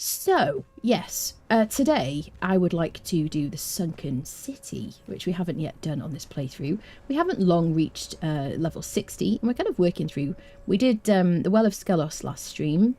So, yes, today I would like to do the Sunken City, which we haven't yet done on this playthrough. We haven't long reached level 60, and we're kind of working through. We did the Well of Skelos last stream.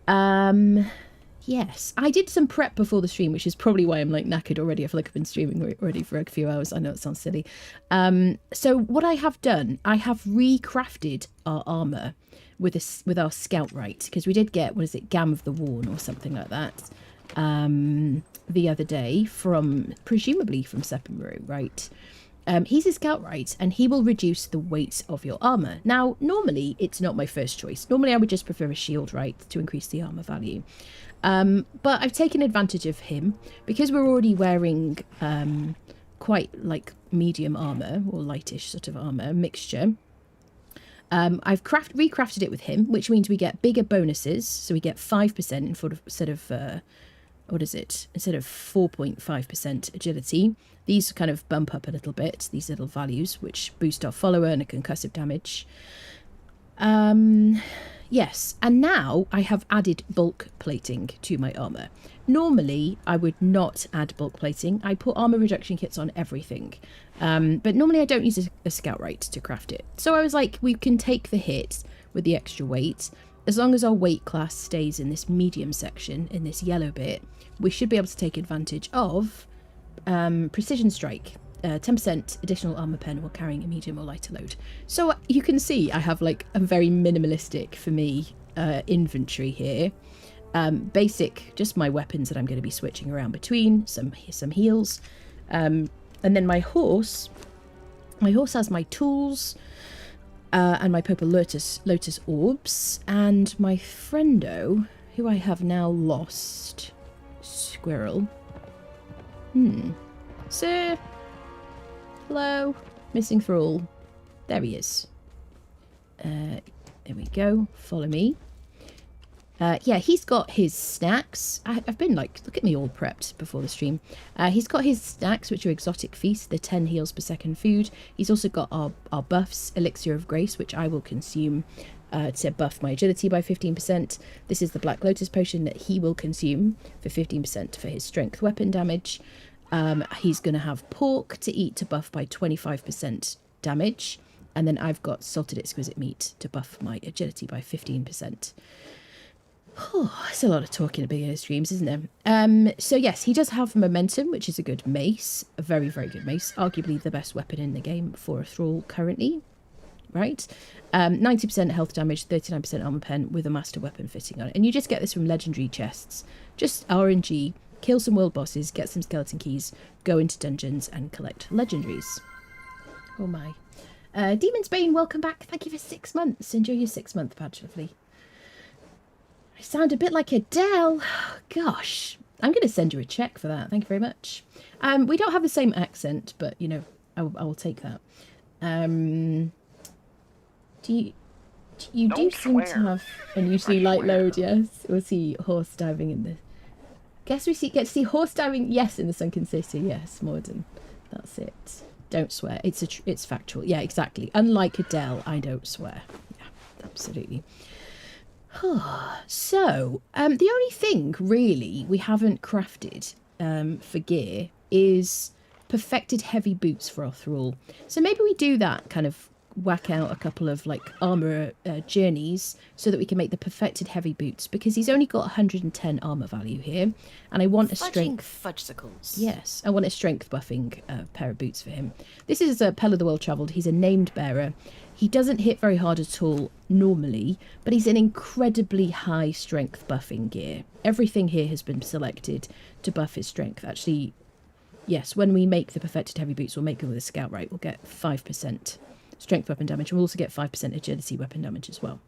Yes, I did some prep before the stream, which is probably why I'm like knackered already. I feel like I've been streaming already for a few hours. I know it sounds silly. So what I have done, I have recrafted our armor with our scout right, because we did get, what is it, Gam of the Worn or something like that the other day from, presumably from Sephiroth, right? He's a scout right, and he will reduce the weight of your armor. Now, normally it's not my first choice. Normally I would just prefer a shield right to increase the armor value. But I've taken advantage of him because we're already wearing quite like medium armor or lightish sort of armor mixture. I've recrafted it with him, which means we get bigger bonuses. So we get 5% instead of what is it? Instead of 4.5% agility. These kind of bump up a little bit, these little values, which boost our follower and a concussive damage. Yes, and now I have added bulk plating to my armor. Normally, I would not add bulk plating. I put armor reduction kits on everything. But normally I don't use a scout right to craft it. So I was like, we can take the hit with the extra weight. As long as our weight class stays in this medium section, in this yellow bit, we should be able to take advantage of precision strike. 10% additional armor pen while carrying a medium or lighter load. So you can see I have like a very minimalistic, for me, inventory here. Basic, just my weapons that I'm going to be switching around between, some heals. And then my horse has my tools and my purple lotus orbs. And my friendo, who I have now lost, squirrel. Sir? Hello? Missing thrall. There he is. There we go. Follow me. Yeah, he's got his snacks. I've been like, look at me all prepped before the stream. He's got his snacks, which are exotic feast, the 10 heals per second food. He's also got our buffs, Elixir of Grace, which I will consume to buff my agility by 15%. This is the Black Lotus potion that he will consume for 15% for his strength weapon damage. He's going to have pork to eat to buff by 25% damage. And then I've got salted exquisite meat to buff my agility by 15%. Oh, it's a lot of talking at the beginning of streams, isn't there? So yes, he does have momentum, which is a good mace. A very, very good mace. Arguably the best weapon in the game for a thrall currently. Right? 90% health damage, 39% armor pen with a master weapon fitting on it. And you just get this from legendary chests. Just RNG. Kill some world bosses, get some skeleton keys, go into dungeons and collect legendaries. Oh my. Demon's Bane, welcome back. Thank you for 6 months. Enjoy your 6-month badge, lovely. I sound a bit like Adele. Gosh, I'm going to send you a check for that. Thank you very much. We don't have the same accent, but, you know, I will take that. You do seem to have unusually light load, yes? We'll see horse diving in the... Guess we get to see horse diving, yes, in the Sunken City, yes, Morden. That's it. Don't swear. It's factual. Yeah, exactly. Unlike Adele, I don't swear. Yeah, absolutely. So, the only thing, really, we haven't crafted for gear is perfected heavy boots for our thrall. So maybe we do that, kind of whack out a couple of like armor journeys so that we can make the perfected heavy boots, because he's only got 110 armor value here, and I want a strength fudgesicles. Yes, I want a strength buffing pair of boots for him. This is a Pell of the World Travelled. He's a named bearer. He doesn't hit very hard at all normally, but he's an incredibly high strength buffing gear. Everything here has been selected to buff his strength. Actually, yes, when we make the perfected heavy boots, we'll make them with a scout right. We'll get 5% strength weapon damage, and we'll also get 5% agility weapon damage as well.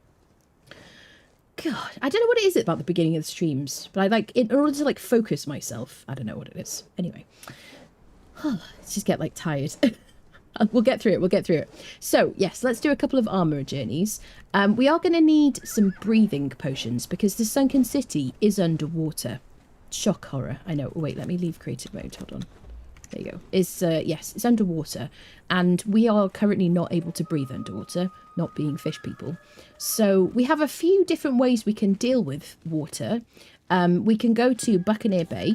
God, I don't know what it is about the beginning of the streams, but I like, in order to like focus myself, I don't know what it is. Anyway, let's just get like tired. We'll get through it. So yes, let's do a couple of armor journeys. We are going to need some breathing potions because the Sunken City is underwater. Shock horror. I know. Oh, wait, let me leave creative mode. Hold on. There you go. Yes, it's underwater, and we are currently not able to breathe underwater, not being fish people. So we have a few different ways we can deal with water. we can go to Buccaneer Bay,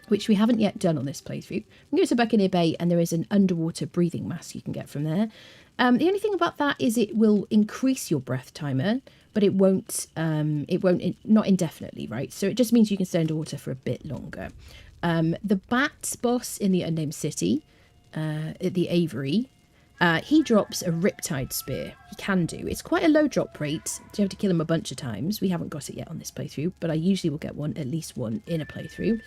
which we haven't yet done on this playthrough. We can go to Buccaneer Bay and there is an underwater breathing mask you can get from there. The only thing about that is it will increase your breath timer, but it won't not indefinitely, right? So it just means you can stay underwater for a bit longer. The bat boss in the Unnamed City, at the Aviary, he drops a Riptide Spear. He can do. It's quite a low drop rate, so you have to kill him a bunch of times. We haven't got it yet on this playthrough, but I usually will get one, at least one, in a playthrough.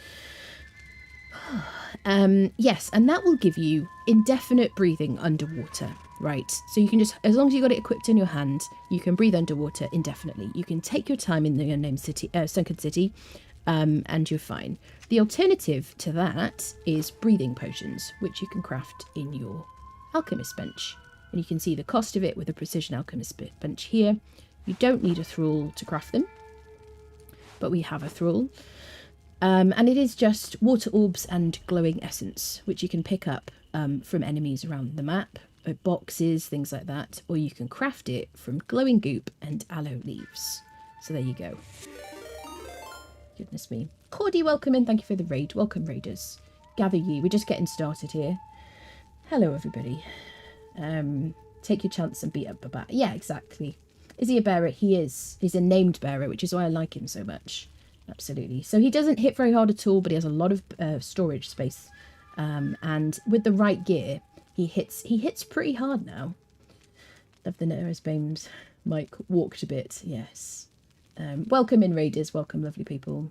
Yes, and that will give you indefinite breathing underwater, right? So you can just, as long as you've got it equipped in your hand, you can breathe underwater indefinitely. You can take your time in the Unnamed City, Sunken City, and you're fine. The alternative to that is breathing potions, which you can craft in your alchemist bench. And you can see the cost of it with a precision alchemist bench here. You don't need a thrall to craft them, but we have a thrall. And it is just water orbs and glowing essence, which you can pick up from enemies around the map, boxes, things like that, or you can craft it from glowing goop and aloe leaves. So there you go. Goodness me. Cordy, welcome in. Thank you for the raid. Welcome, raiders. Gather ye. We're just getting started here. Hello, everybody. Take your chance and beat up a bat. Yeah, exactly. Is he a bearer? He is. He's a named bearer, which is why I like him so much. Absolutely. So he doesn't hit very hard at all, but he has a lot of storage space. And with the right gear, he hits pretty hard now. Love the Neros Beams. Mike walked a bit. Yes. Welcome in, raiders. Welcome, lovely people.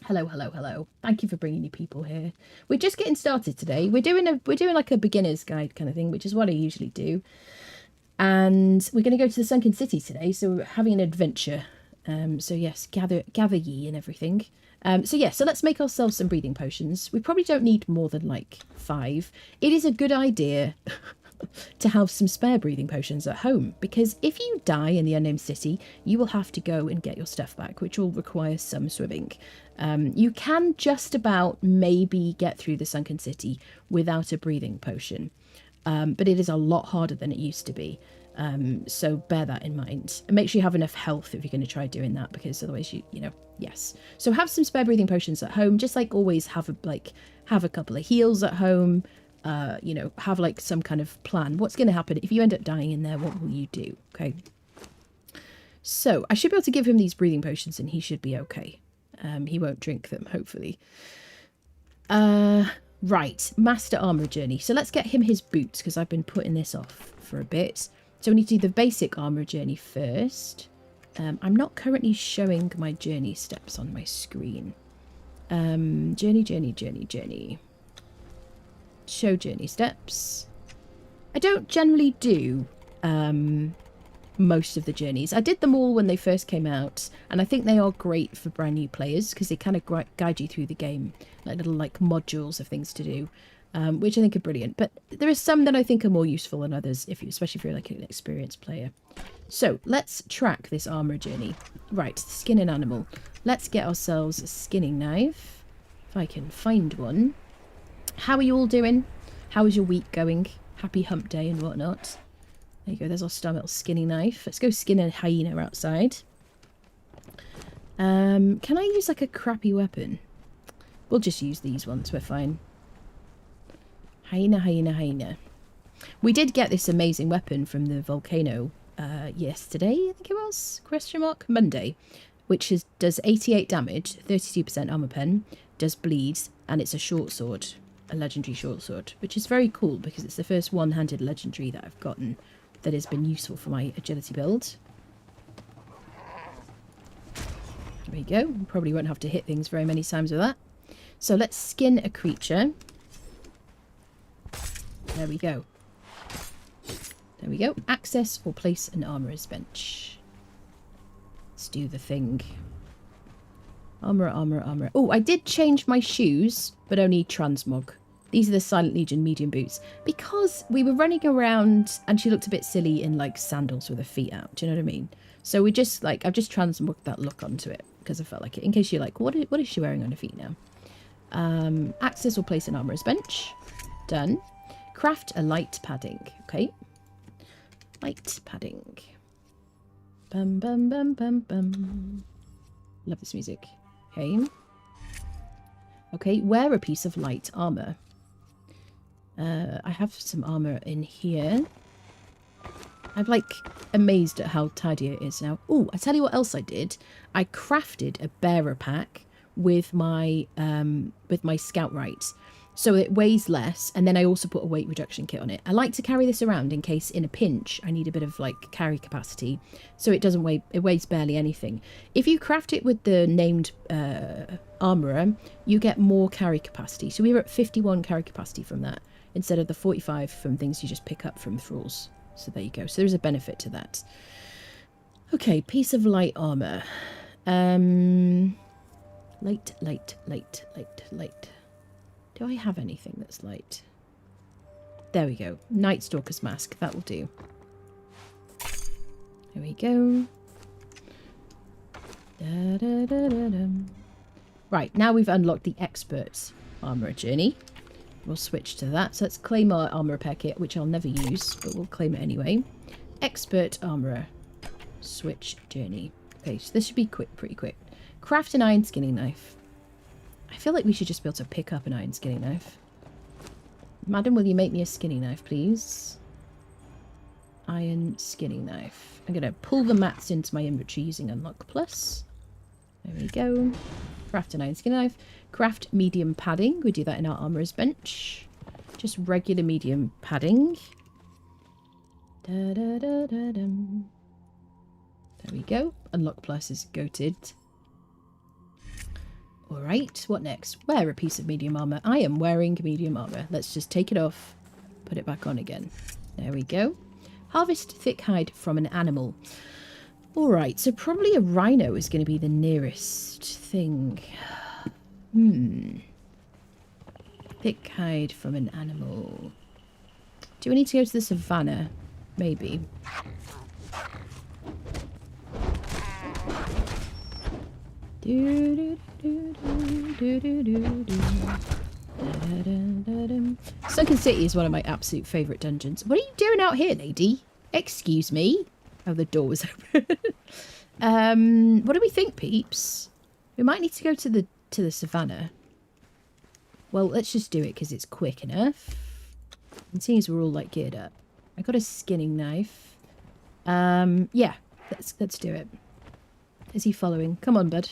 Hello, hello, hello. Thank you for bringing your people here. We're just getting started today. We're doing like a beginner's guide kind of thing, which is what I usually do. And we're going to go to the Sunken City today, so we're having an adventure. So yes, gather ye and everything. So let's make ourselves some breathing potions. We probably don't need more than like 5. It is a good idea to have some spare breathing potions at home, because if you die in the Unnamed City, you will have to go and get your stuff back, which will require some swimming. You can just about maybe get through the Sunken City without a breathing potion, but it is a lot harder than it used to be. So bear that in mind, and make sure you have enough health if you're going to try doing that, because otherwise you know, yes. So have some spare breathing potions at home, just like always have a couple of heals at home, you know, have like some kind of plan. What's going to happen if you end up dying in there? What will you do? Okay. So I should be able to give him these breathing potions and he should be okay. He won't drink them, hopefully. Right. Master Armor Journey. So let's get him his boots, because I've been putting this off for a bit. So we need to do the basic armor journey first. I'm not currently showing my journey steps on my screen. Journey. Show journey steps. I don't generally do most of the journeys. I did them all when they first came out, and I think they are great for brand new players because they kind of guide you through the game, like little like modules of things to do. Which I think are brilliant, but there are some that I think are more useful than others, especially if you're like an experienced player. So let's track this armor journey. Right, skin an animal. Let's get ourselves a skinning knife, if I can find one. How are you all doing? How is your week going? Happy hump day and whatnot. There you go, there's our star little skinning knife. Let's go skin a hyena outside. Can I use like a crappy weapon? We'll just use these ones, we're fine. Hyena. We did get this amazing weapon from the volcano yesterday, I think it was? ? Monday. Which does 88 damage, 32% armor pen, does bleeds, and it's a short sword. A legendary short sword. Which is very cool because it's the first one-handed legendary that I've gotten that has been useful for my agility build. There we go. Probably won't have to hit things very many times with that. So let's skin a creature. There we go. There we go. Access or place an armorer's bench. Let's do the thing. Armourer. Oh, I did change my shoes, but only transmog. These are the Silent Legion medium boots. Because we were running around and she looked a bit silly in like sandals with her feet out. Do you know what I mean? So we just like, I've just transmogged that look onto it because I felt like it. In case you're like, what is she wearing on her feet now? Access or place an armorer's bench. Done. Craft a light padding. Okay. Light padding. Bum. Love this music. Okay. Okay, wear a piece of light armor. I have some armor in here. I'm like amazed at how tidy it is now. Oh, I tell you what else I did. I crafted a bearer pack with my scout rights, so it weighs less, and then I also put a weight reduction kit on it. I like to carry this around in case in a pinch I need a bit of like carry capacity, so it doesn't weigh, it weighs barely anything. If you craft it with the named armourer, you get more carry capacity. So we were at 51 carry capacity from that instead of the 45 from things you just pick up from thralls. So there you go. So there's a benefit to that. Okay, piece of light armour. Light. Do I have anything that's light? There we go. Night Stalker's mask. That will do. There we go. Right, now we've unlocked the expert armourer journey. We'll switch to that. So let's claim our armour repair kit, which I'll never use, but we'll claim it anyway. Expert armourer. Switch journey. Okay, so this should be quick, pretty quick. Craft an iron skinning knife. I feel like we should just be able to pick up an iron skinning knife. Madam, will you make me a skinning knife, please? Iron skinning knife. I'm going to pull the mats into my inventory using Unlock Plus. There we go. Craft an iron skinning knife. Craft medium padding. We do that in our armourer's bench. Just regular medium padding. There we go. Unlock Plus is goated. Alright, what next? Wear a piece of medium armour. I am wearing medium armour. Let's just take it off. Put it back on again. There we go. Harvest thick hide from an animal. Alright, so probably a rhino is going to be the nearest thing. Thick hide from an animal. Do we need to go to the savannah? Maybe. Sunken City is one of my absolute favourite dungeons. What are you doing out here, lady? Excuse me. Oh, the door was open. What do we think, peeps? We might need to go to the savannah. Well, let's just do it because it's quick enough. And seeing as we're all like geared up, I got a skinning knife. Yeah, let's do it. Is he following? Come on, bud.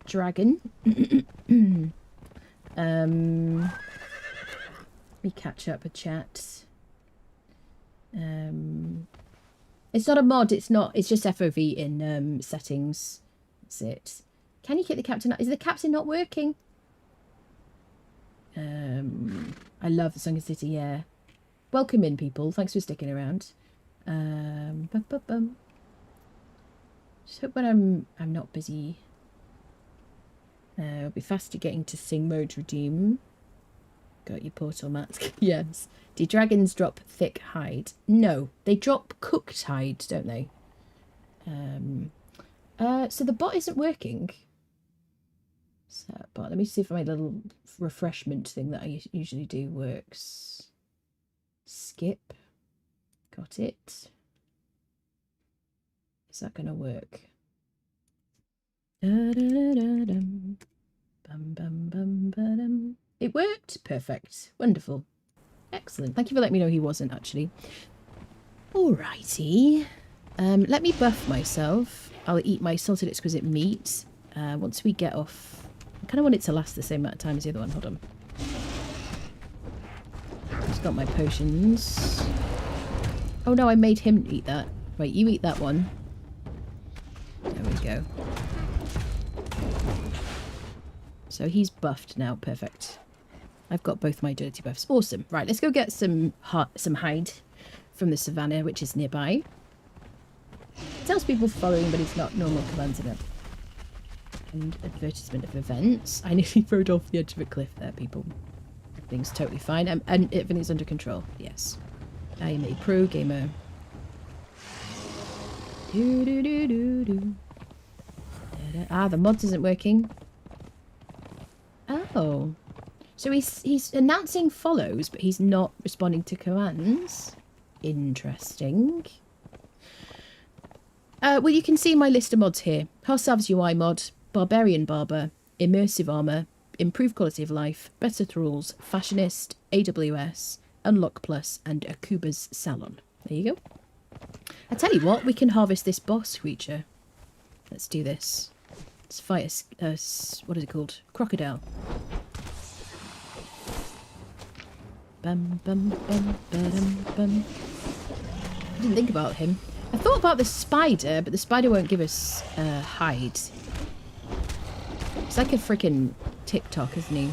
Dragon. We catch up a chat. It's not a mod, it's just FOV in settings. That's it. Can you kick the captain? Is the captain not working? I love the Sunken City, yeah. Welcome in, people. Thanks for sticking around. Just hope when I'm not busy. I'll be faster getting to sing mode redeem. Got your portal mats. Yes. Do dragons drop thick hide? No, they drop cooked hide, don't they? So the bot isn't working. Set bot. Let me see if my little refreshment thing that I usually do works. Skip. Got it. Is that going to work? It worked. Perfect. Wonderful. Excellent. Thank you for letting me know he wasn't actually. Alrighty. Let me buff myself. I'll eat my salted exquisite meat. Once we get off. I kind of want it to last the same amount of time as the other one. Hold on. Just got my potions. Oh no, I made him eat that. Wait, you eat that one. There we go. So he's buffed now. Perfect. I've got both my dirty buffs. Awesome. Right, let's go get some hide from the savannah, which is nearby. It tells people following, but it's not normal commands in it. And advertisement of events. I nearly rode off the edge of a cliff there, people. Everything's totally fine. And everything's under control. Yes. I am a pro gamer. Ah, the mods isn't working. Oh. So he's announcing follows, but he's not responding to commands. Interesting. Well, you can see my list of mods here. Harsav's UI mod, Barbarian Barber, Immersive Armour, Improved Quality of Life, Better Thralls, Fashionist, AWS, Unlock Plus, and Akuba's Salon. There you go. I tell you what, we can harvest this boss creature. Let's do this. Let's fight a what is it called? Crocodile. Bum, bum, bum, ba-dum, bum. I didn't think about him. I thought about the spider, but the spider won't give us hide. It's like a freaking TikTok, isn't he?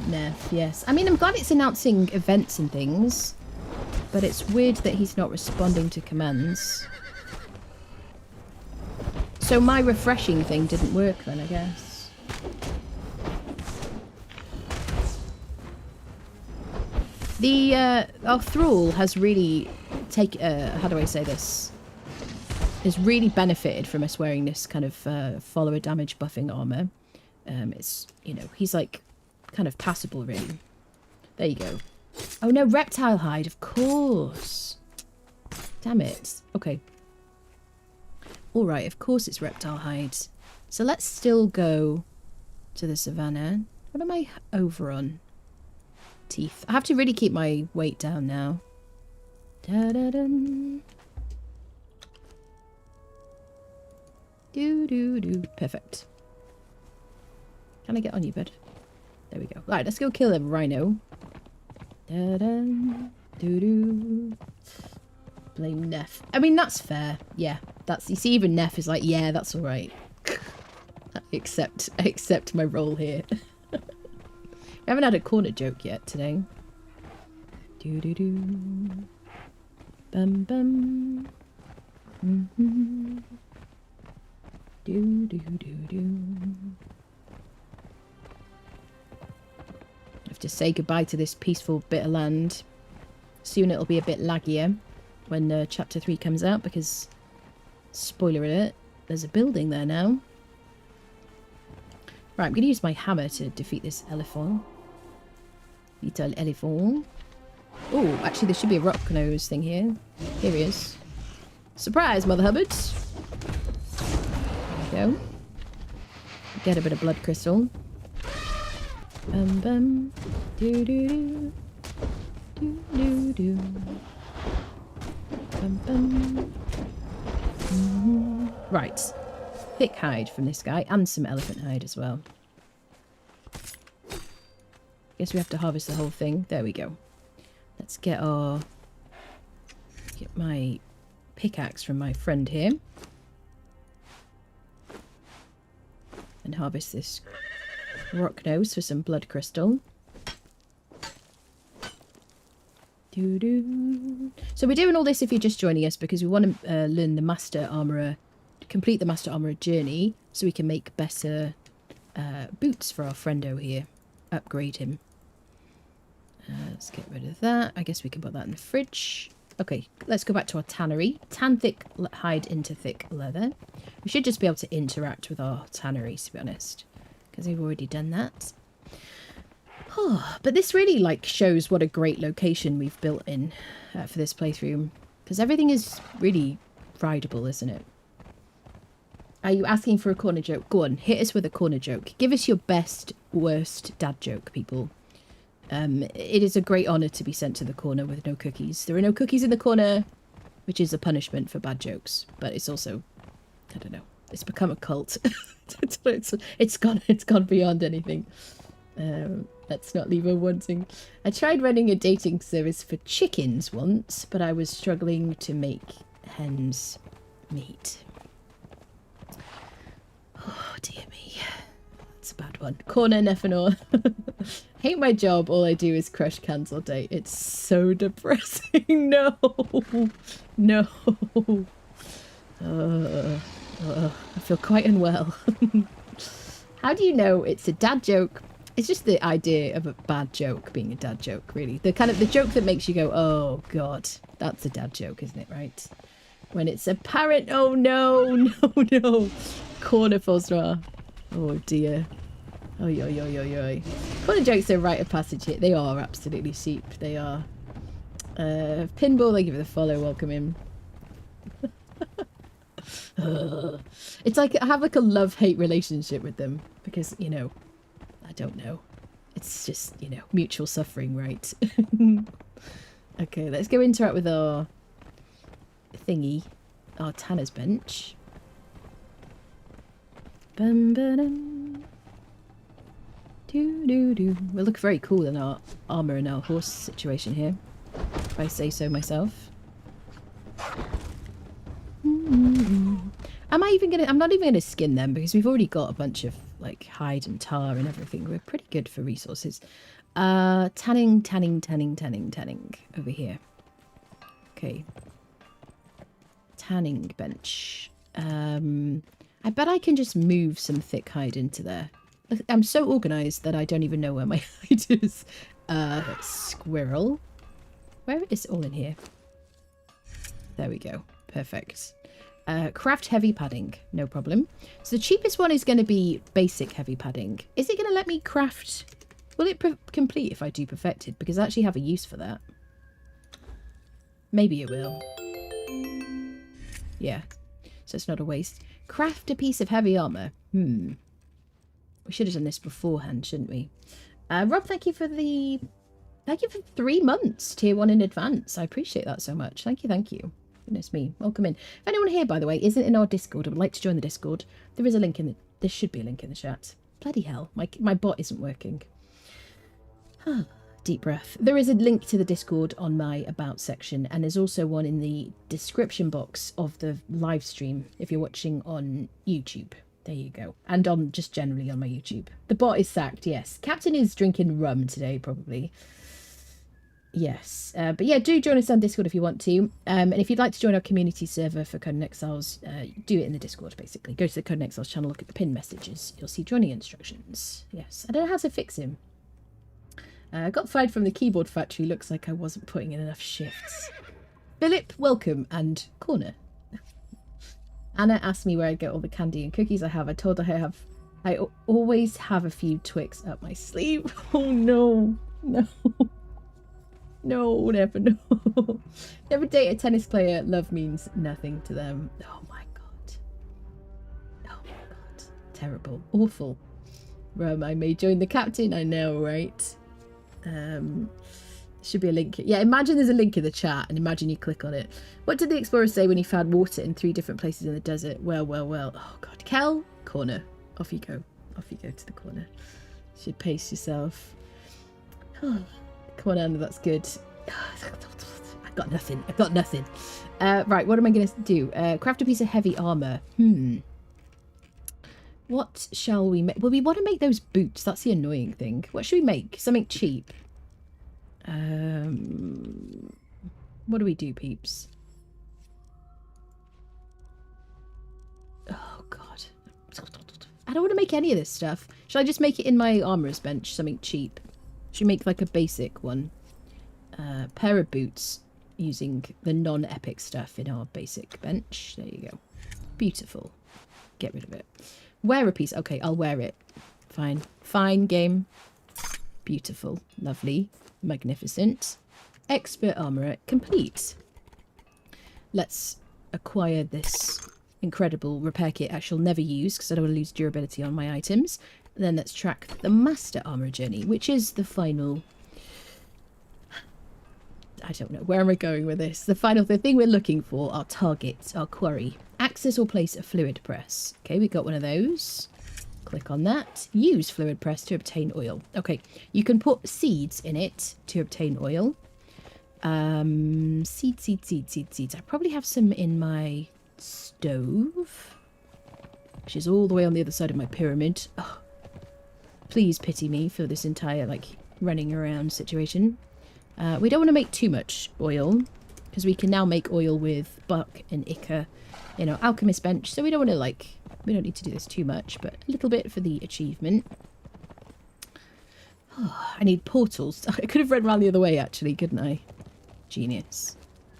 Neff, yes. I mean, I'm glad it's announcing events and things, but it's weird that he's not responding to commands. So my refreshing thing didn't work then, I guess. Our thrall has really how do I say this? Has really benefited from us wearing this kind of follower damage buffing armor. It's, you know, he's like kind of passable really. There you go. Oh no, reptile hide, of course. Damn it. Okay. All right, of course it's reptile hide. So let's still go to the savannah. What am I over on? Teeth. I have to really keep my weight down now. Da-da-dum. Do-do-do. Perfect. Can I get on you, bud? There we go. Right, let's go kill a rhino. Da-dum. Do-do. Blame Neff. I mean, that's fair. Yeah, that's... You see, even Neff is like, yeah, that's all right. I accept my role here. We haven't had a corner joke yet today. Do-do-do. Bum bum. Mm-hmm. Do-do-do-do. I have to say goodbye to this peaceful bit of land. Soon it'll be a bit laggier when chapter 3 comes out, because, spoiler alert, there's a building there now. Right, I'm going to use my hammer to defeat this elephant. Little elephant. Oh, actually there should be a rock nose thing here. Here he is. Surprise, Mother Hubbard. There we go. Get a bit of blood crystal. Bum bum. Do do do. Do do do. Bum bum. Mm-hmm. Right. Thick hide from this guy, and some elephant hide as well. Guess we have to harvest the whole thing. There we go. Let's get my pickaxe from my friend here. And harvest this rock nose for some blood crystal. Doo-doo. So we're doing all this if you're just joining us because we want to learn the Master Armourer, complete the Master Armourer journey so we can make better boots for our friendo here. Upgrade him. Let's get rid of that. I guess we can put that in the fridge. Okay, let's go back to our tannery. Tan thick hide into thick leather. We should just be able to interact with our tannery, to be honest, because we've already done that. Oh, but this really like shows what a great location we've built in for this playthrough, because everything is really rideable, isn't it? Are you asking for a corner joke? Go on, hit us with a corner joke. Give us your best, worst dad joke, people. It is a great honour to be sent to the corner with no cookies. There are no cookies in the corner, which is a punishment for bad jokes. But it's also, I don't know, it's become a cult. it's gone beyond anything. Let's not leave her wanting. I tried running a dating service for chickens once, but I was struggling to make hens meat. Oh dear me. That's a bad one. Corner Nephenor. Hate my job. All I do is crush cans all day. It's so depressing. No. No. I feel quite unwell. How do you know it's a dad joke? It's just the idea of a bad joke being a dad joke, really. The kind of the joke that makes you go, oh god, that's a dad joke, isn't it, right? When it's apparent, oh no, no, no. Corner Fosra. Oh dear. Oi, oi, oi, oi, oi. Corner jokes are a rite of passage here. They are absolutely sheep. They are. Pinball, thank you for the follow. Welcome in. It's like I have like a love-hate relationship with them because, you know, I don't know. It's just, you know, mutual suffering, right? Okay, let's go interact with our thingy, our Tanner's bench. Bum, ba-dum. Do. We look very cool in our armour and our horse situation here, if I say so myself. Am I even gonna... I'm not even gonna skin them because we've already got a bunch of like hide and tar and everything. We're pretty good for resources. Tanning over here. Okay. Tanning bench. I bet I can just move some thick hide into there. I'm so organised that I don't even know where my hide is. Squirrel. Where is it all in here? There we go. Perfect. Craft heavy padding. No problem. So the cheapest one is going to be basic heavy padding. Is it going to let me craft... Will it complete if I do perfected? Because I actually have a use for that. Maybe it will. Yeah. So it's not a waste. Craft a piece of heavy armour. We should have done this beforehand, shouldn't we? Rob, thank you for the... Thank you for 3 months, tier 1 in advance. I appreciate that so much. Thank you. Goodness me. Welcome in. If anyone here, by the way, isn't in our Discord and would like to join the Discord, there is a link in the... There should be a link in the chat. Bloody hell. My bot isn't working. Deep breath. There is a link to the Discord on my About section, and there's also one in the description box of the live stream if you're watching on YouTube. There you go. And on just generally on my YouTube. The bot is sacked, yes. Captain is drinking rum today, probably. Yes. But yeah, do join us on Discord if you want to. And if you'd like to join our community server for Conan Exiles, do it in the Discord, basically. Go to the Conan Exiles channel, look at the pinned messages. You'll see joining instructions. Yes. I don't know how to fix him. I got fired from the keyboard factory. Looks like I wasn't putting in enough shifts. Philip, welcome, and corner. Anna asked me where I get all the candy and cookies I have. I told her I always have a few Twix up my sleeve. Oh no. No. No, never, no. Never date a tennis player. Love means nothing to them. Oh my god. Oh my god. Terrible. Awful. I may join the captain. I know, right? Should be a link. Yeah, imagine there's a link in the chat and imagine you click on it. What did the explorer say when he found water in 3 different places in the desert? Well. Oh god. Kel, corner. Off you go. Off you go to the corner. Should pace yourself. Oh. Come on, Anna, that's good. I've got nothing. Right, what am I going to do? Craft a piece of heavy armour. What shall we make? Well, we want to make those boots. That's the annoying thing. What should we make? Something cheap. What do we do, peeps? Oh, God. I don't want to make any of this stuff. Should I just make it in my armourer's bench? Something cheap. Should we make like a basic one? Pair of boots using the non-epic stuff in our basic bench. There you go. Beautiful. Get rid of it. Wear a piece. Okay, I'll wear it. Fine. Fine, game. Beautiful. Lovely. Magnificent. Expert armourer complete. Let's acquire this incredible repair kit I shall never use because I don't want to lose durability on my items. Then let's track the master armourer journey, which is the final... I don't know. Where am I going with this? The thing we're looking for, our target, our quarry. Access or place a fluid press. Okay, we got one of those. Click on that. Use fluid press to obtain oil. Okay, you can put seeds in it to obtain oil. Seeds. I probably have some in my stove, which is all the way on the other side of my pyramid. Oh, please pity me for this entire, like, running around situation. We don't want to make too much oil, because we can now make oil with Buck and Ica in our alchemist bench, so we don't want to, like, we don't need to do this too much, but a little bit for the achievement. Oh, I need portals. I could have run around the other way, actually, couldn't I? Genius.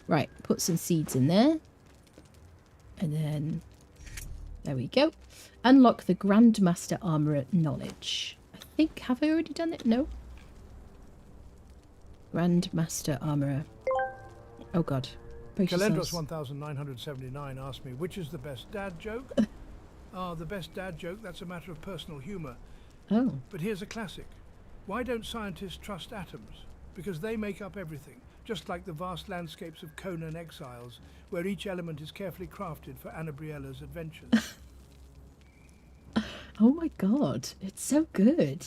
Right, put some seeds in there. And then, there we go. Unlock the Grandmaster Armourer knowledge. I think, have I already done it? No. Grandmaster Armourer. Oh god. Brace Calendros yourselves. 1979 asked me, which is the best dad joke? The best dad joke, that's a matter of personal humour. Oh. But here's a classic. Why don't scientists trust atoms? Because they make up everything, just like the vast landscapes of Conan Exiles, where each element is carefully crafted for Anna Briella's adventures. Oh my god, it's so good.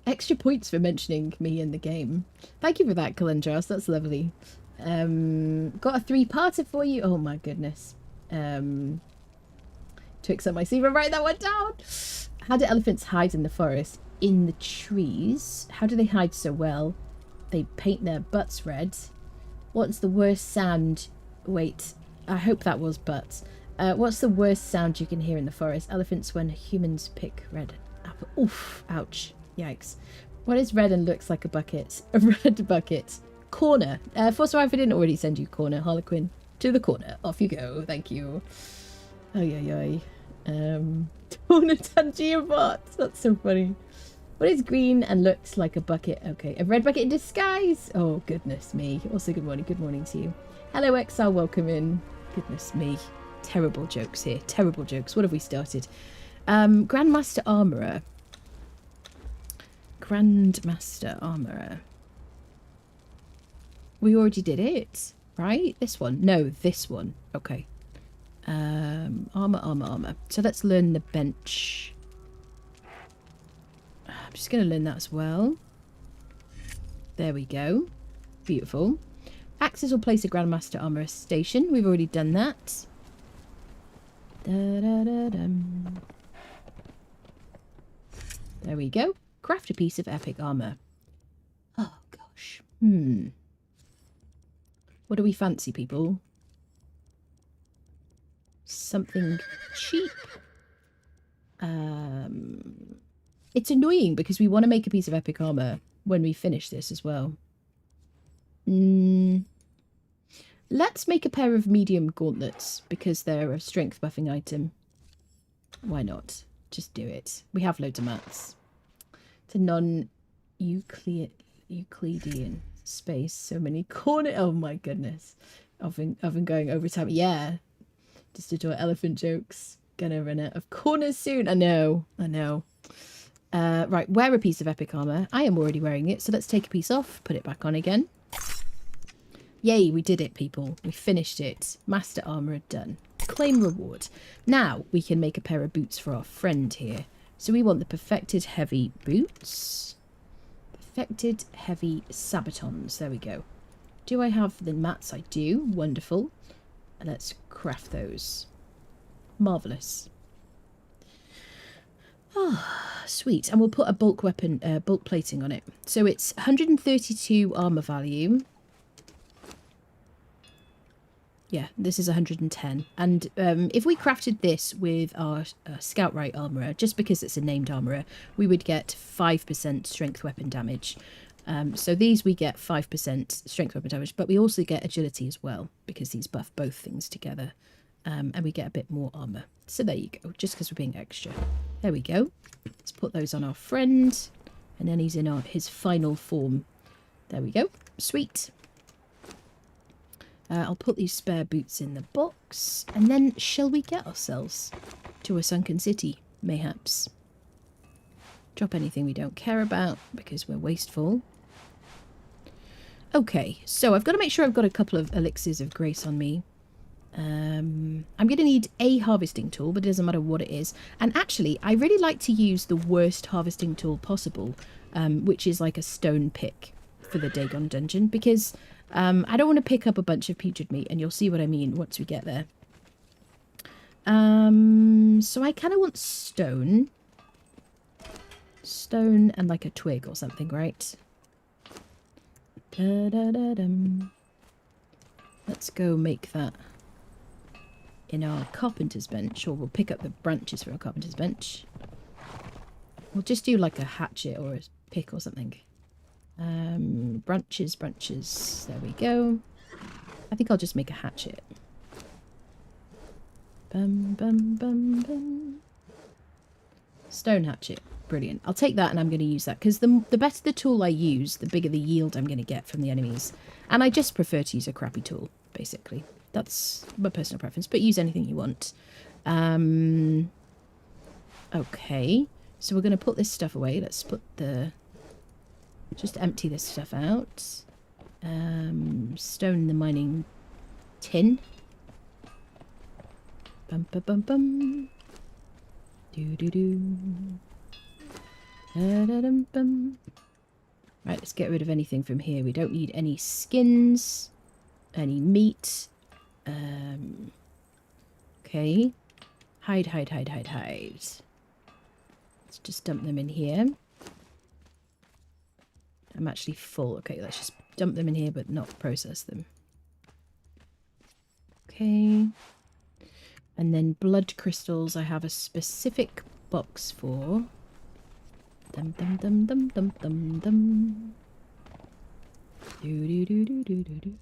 Extra points for mentioning me in the game. Thank you for that, Calendros. That's lovely. Got a 3-parter for you. Oh my goodness. Twix on my sleeve. I'm writing that one down. How do elephants hide in the forest? In the trees. How do they hide so well? They paint their butts red. What's the worst sound? Wait, I hope that was butts. What's the worst sound you can hear in the forest? Elephants when humans pick red apple. Oof, ouch. Yikes. What is red and looks like a bucket? A red bucket. Corner. First of all, if I didn't already send you corner, Harlequin. To the corner. Off you go. Thank you. Ay, ay, ay. Corner Tangier bot. That's so funny. What is green and looks like a bucket? Okay, a red bucket in disguise. Oh, goodness me. Also, good morning. Good morning to you. Hello, Exile. Welcome in. Goodness me. Terrible jokes here. Terrible jokes. What have we started? Grandmaster Armourer. Grandmaster Armourer. We already did it, right? This one? No, this one. Okay. Armor. So let's learn the bench. I'm just going to learn that as well. There we go. Beautiful. Axes will place a Grandmaster Armourer station. We've already done that. Da-da-da-dum. There we go. Craft a piece of epic armour. Oh, gosh. What do we fancy, people? Something cheap. It's annoying because we want to make a piece of epic armor when we finish this as well. Let's make a pair of medium gauntlets because they're a strength buffing item. Why not? Just do it. We have loads of mats. It's a non-Euclidean space. So many corner. Oh my goodness. I've been going over time. Yeah. Just adore elephant jokes. Gonna run out of corners soon. I know. Right, wear a piece of epic armor. I am already wearing it, so let's take a piece off, put it back on again. Yay, we did it, people. We finished it. Master armor done. Claim reward. Now we can make a pair of boots for our friend here. So we want the perfected heavy boots. Perfected heavy sabatons. There we go. Do I have the mats? I do. Wonderful. Let's craft those. Marvellous. Ah, sweet. And we'll put a bulk weapon, bulk plating on it. So it's 132 armour value. Yeah, this is 110. And if we crafted this with our Scout Right Armourer, just because it's a named Armourer, we would get 5% strength weapon damage. So these we get 5% strength weapon damage, but we also get agility as well, because these buff both things together. And we get a bit more armour. So there you go, just because we're being extra. There we go. Let's put those on our friend. And then he's in his final form. There we go. Sweet. I'll put these spare boots in the box. And then shall we get ourselves to a sunken city, mayhaps? Drop anything we don't care about because we're wasteful. Okay, so I've got to make sure I've got a couple of elixirs of grace on me. I'm going to need a harvesting tool, but it doesn't matter what it is. And actually, I really like to use the worst harvesting tool possible, which is like a stone pick for the Dagon dungeon, because I don't want to pick up a bunch of putrid meat, and you'll see what I mean once we get there. So I kind of want stone. Stone and like a twig or something, right? Da-da-da-dum. Let's go make that in our carpenter's bench, or we'll pick up the branches for our carpenter's bench. We'll just do like a hatchet or a pick or something. Branches. There we go. I think I'll just make a hatchet. Bum. Stone hatchet. Brilliant. I'll take that and I'm going to use that because the better the tool I use, the bigger the yield I'm going to get from the enemies. And I just prefer to use a crappy tool. basically. That's my personal preference, but use anything you want. Okay, so we're going to put this stuff away. Let's put the... just empty this stuff out. Stone the mining tin. Bum bum bum bum. Do do do. Da da dum bum. Right, let's get rid of anything from here. We don't need any skins, any meat. Okay. Hide, hide, hide, hide, hide. Let's just dump them in here. I'm actually full. Okay, let's just dump them in here but not process them. Okay. And then blood crystals I have a specific box for. Dum dum dum dum dum dum dum. Do do do do do do do.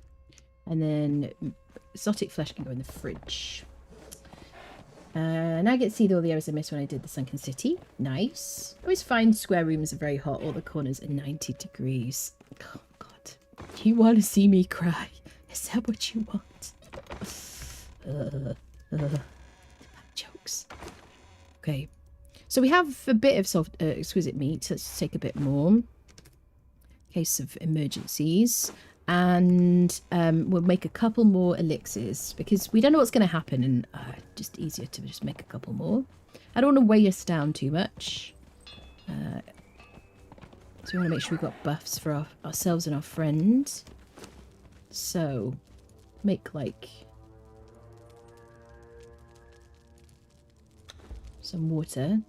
And then exotic flesh can go in the fridge. Now I get to see all the areas I missed when I did the Sunken City. Nice. I always find square rooms are very hot. All the corners are 90 degrees. Oh, God. Do you want to see me cry? Is that what you want? Jokes. Okay. So we have a bit of soft, exquisite meat. Let's take a bit more. Case of emergencies. And we'll make a couple more elixirs because we don't know what's going to happen, and just easier to just make a couple more. I don't want to weigh us down too much. So we want to make sure we've got buffs for ourselves and our friends. So make like some water.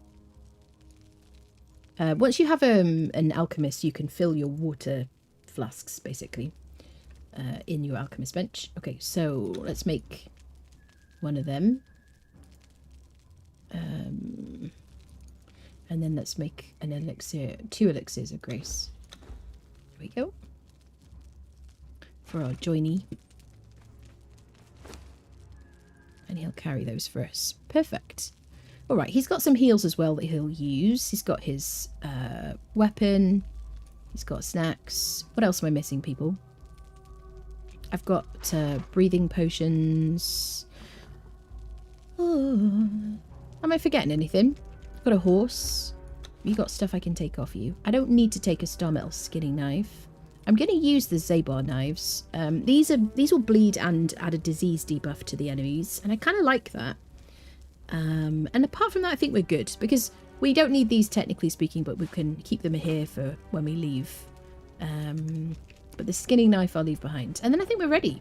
Once you have an alchemist, you can fill your water flasks basically. In your alchemist bench. Okay, so let's make one of them. And then let's make an elixir, 2 elixirs of grace. There we go. For our joiny. And he'll carry those for us. Perfect. Alright, he's got some heals as well that he'll use. He's got his weapon. He's got snacks. What else am I missing, people? I've got breathing potions. Oh. Am I forgetting anything? I've got a horse. You got stuff I can take off you. I don't need to take a star metal skinning knife. I'm going to use the Zabar knives. These will bleed and add a disease debuff to the enemies, and I kind of like that. And apart from that, I think we're good because we don't need these technically speaking, but we can keep them here for when we leave. But the skinning knife I'll leave behind. And then I think we're ready.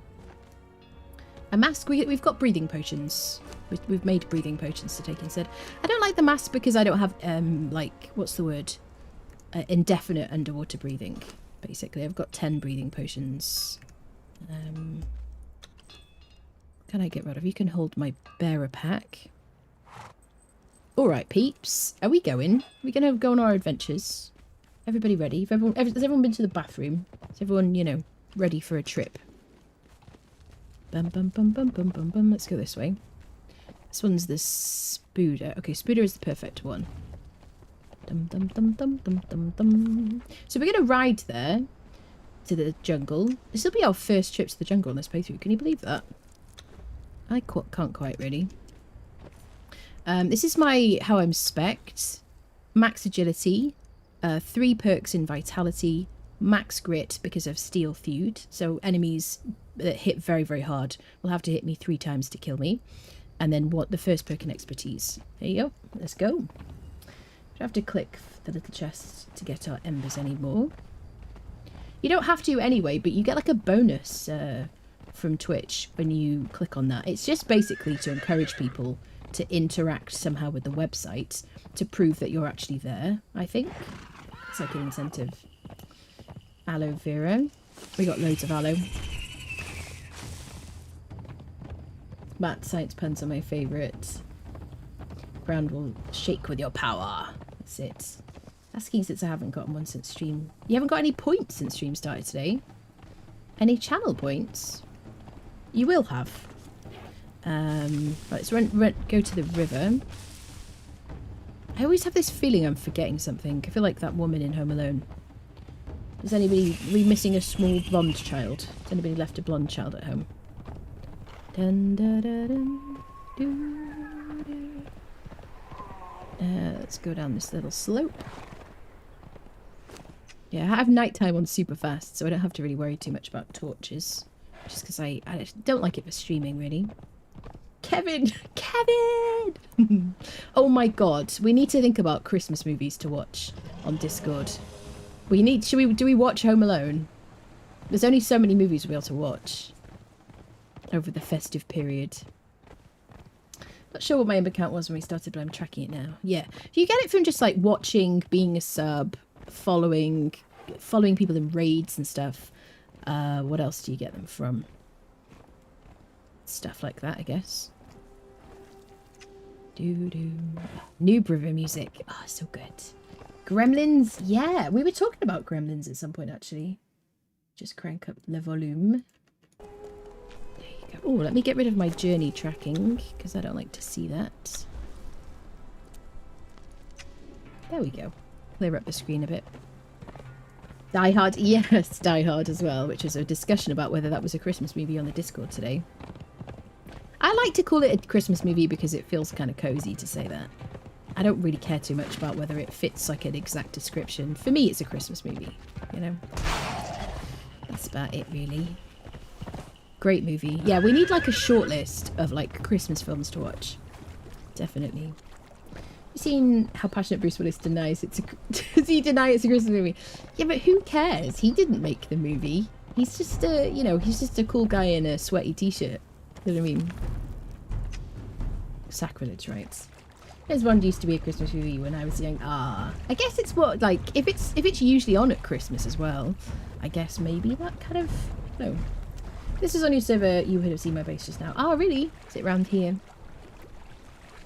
A mask, we've got breathing potions. We've made breathing potions to take instead. I don't like the mask because I don't have, like, what's the word? Indefinite underwater breathing, basically. I've got 10 breathing potions. Can I get rid of? You can hold my bearer pack. Alright, peeps. Are we going? Are we going to go on our adventures? Everybody ready? Has everyone been to the bathroom? Is everyone, you know, ready for a trip? Bum bum bum bum bum bum bum. Let's go this way. This one's the Spooder. Okay, Spooder is the perfect one. Dum dum dum dum dum dum dum. So we're going to ride there to the jungle. This will be our first trip to the jungle in this playthrough. Can you believe that? I can't quite really. This is my how I'm spec'd. Max agility. 3 perks in vitality, max grit because of steel theud. So enemies that hit very, very hard will have to hit me 3 times to kill me. And then what the first perk in expertise. There you go. Let's go. Don't have to click the little chest to get our embers anymore. You don't have to anyway, but you get like a bonus from Twitch when you click on that. It's just basically to encourage people to interact somehow with the website to prove that you're actually there, I think. It's like an incentive. Aloe vera. We got loads of aloe. Matt, science puns are my favourite. Ground will shake with your power. That's it. Asking since I haven't gotten one since stream. You haven't got any points since stream started today? Any channel points? You will have. Right, let's go to the river. I always have this feeling I'm forgetting something. I feel like that woman in Home Alone. Is anybody... Are we missing a small blonde child? Has anybody left a blonde child at home? Dun, dun, dun, dun, doo, doo. Let's go down this little slope. Yeah, I have nighttime on super fast, so I don't have to really worry too much about torches. Just because I don't like it for streaming, really. Kevin! Kevin! Oh my god, we need to think about Christmas movies to watch on Discord. Do we watch Home Alone? There's only so many movies we'll be able to watch over the festive period. Not sure what my account was when we started, but I'm tracking it now. Yeah. Do you get it from just like watching, being a sub, following people in raids and stuff? What else do you get them from? Stuff like that, I guess. Doo-doo. Noob River music. Oh, so good. Gremlins. Yeah, we were talking about Gremlins at some point, actually. Just crank up the volume. There you go. Oh, let me get rid of my journey tracking, because I don't like to see that. There we go. Clear up the screen a bit. Die Hard. Yes, Die Hard as well, which was a discussion about whether that was a Christmas movie on the Discord today. I like to call it a Christmas movie because it feels kind of cozy to say that. I don't really care too much about whether it fits like an exact description. For me, it's a Christmas movie, you know? That's about it, really. Great movie. Yeah, we need like a short list of like Christmas films to watch. Definitely. You seen how passionate Bruce Willis denies it's a... Does he deny it's a Christmas movie? Yeah, but who cares? He didn't make the movie. He's just a, you know, he's just a cool guy in a sweaty t-shirt. You know what I mean? Sacrilege, right? There's one that used to be a Christmas movie when I was young. Ah, I guess it's what, like, if it's usually on at Christmas as well, I guess maybe that kind of, no. This is on your server, you would have seen my base just now. Oh, really? Is it round here?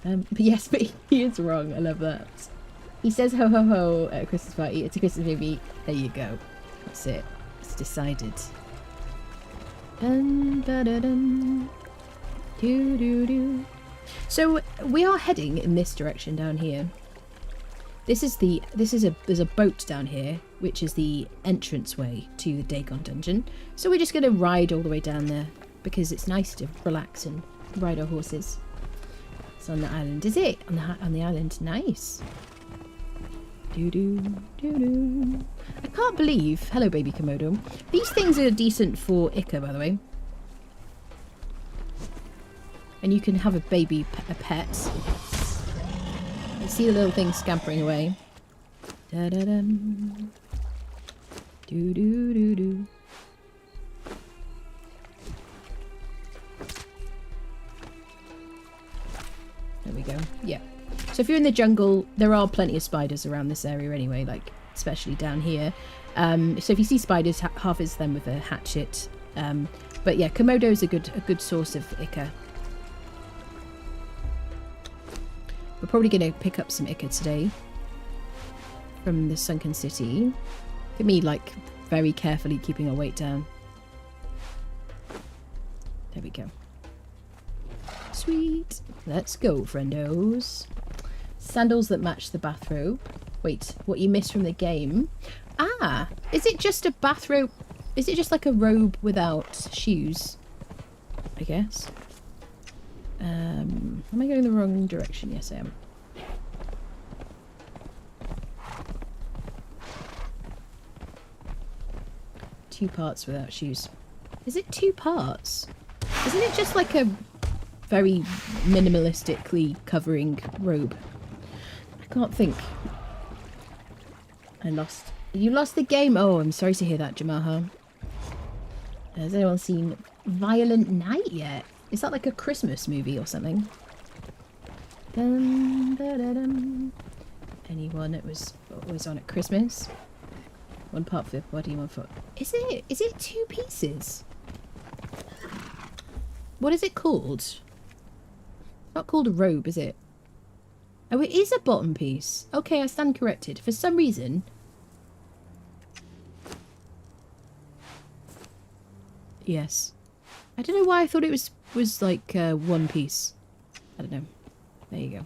But yes, but he is wrong. I love that. He says ho ho ho at a Christmas party. It's a Christmas movie. There you go. That's it. It's decided. Dun, da, da, dun. Doo, doo, doo. So we are heading in this direction down here. There's a boat down here, which is the entranceway to the Dagon dungeon. So we're just going to ride all the way down there because it's nice to relax and ride our horses. It's on the island, is it? On the island, nice. Doo doo doo doo. I can't believe. Hello, baby Komodo. These things are decent for Ica, by the way. And you can have a baby, a pet. You see the little thing scampering away. Da da dum. Doo doo doo doo. There we go. Yeah. So if you're in the jungle, there are plenty of spiders around this area anyway, like especially down here. So if you see spiders, harvest them with a hatchet. But yeah, Komodo is a good source of Ica. We're probably going to pick up some Ica today from the Sunken City. Look at me, like, very carefully keeping our weight down. There we go. Sweet. Let's go, friendos. Sandals that match the bathrobe. Wait, what you missed from the game? Ah, is it just a bathrobe? Is it just like a robe without shoes? I guess. Am I going the wrong direction? Yes, I am. Two parts without shoes. Is it two parts? Isn't it just like a very minimalistically covering robe? I can't think. I lost. You lost the game? Oh, I'm sorry to hear that, Jamaha. Has anyone seen Violent Night yet? Is that like a Christmas movie or something? Dun, da, da, dun. Anyone that was on at Christmas? One part for the body, one for... Is it two pieces? What is it called? Not called a robe, is it? Oh, it is a bottom piece. Okay, I stand corrected. For some reason... Yes. I don't know why I thought it was like one piece. I don't know. There you go.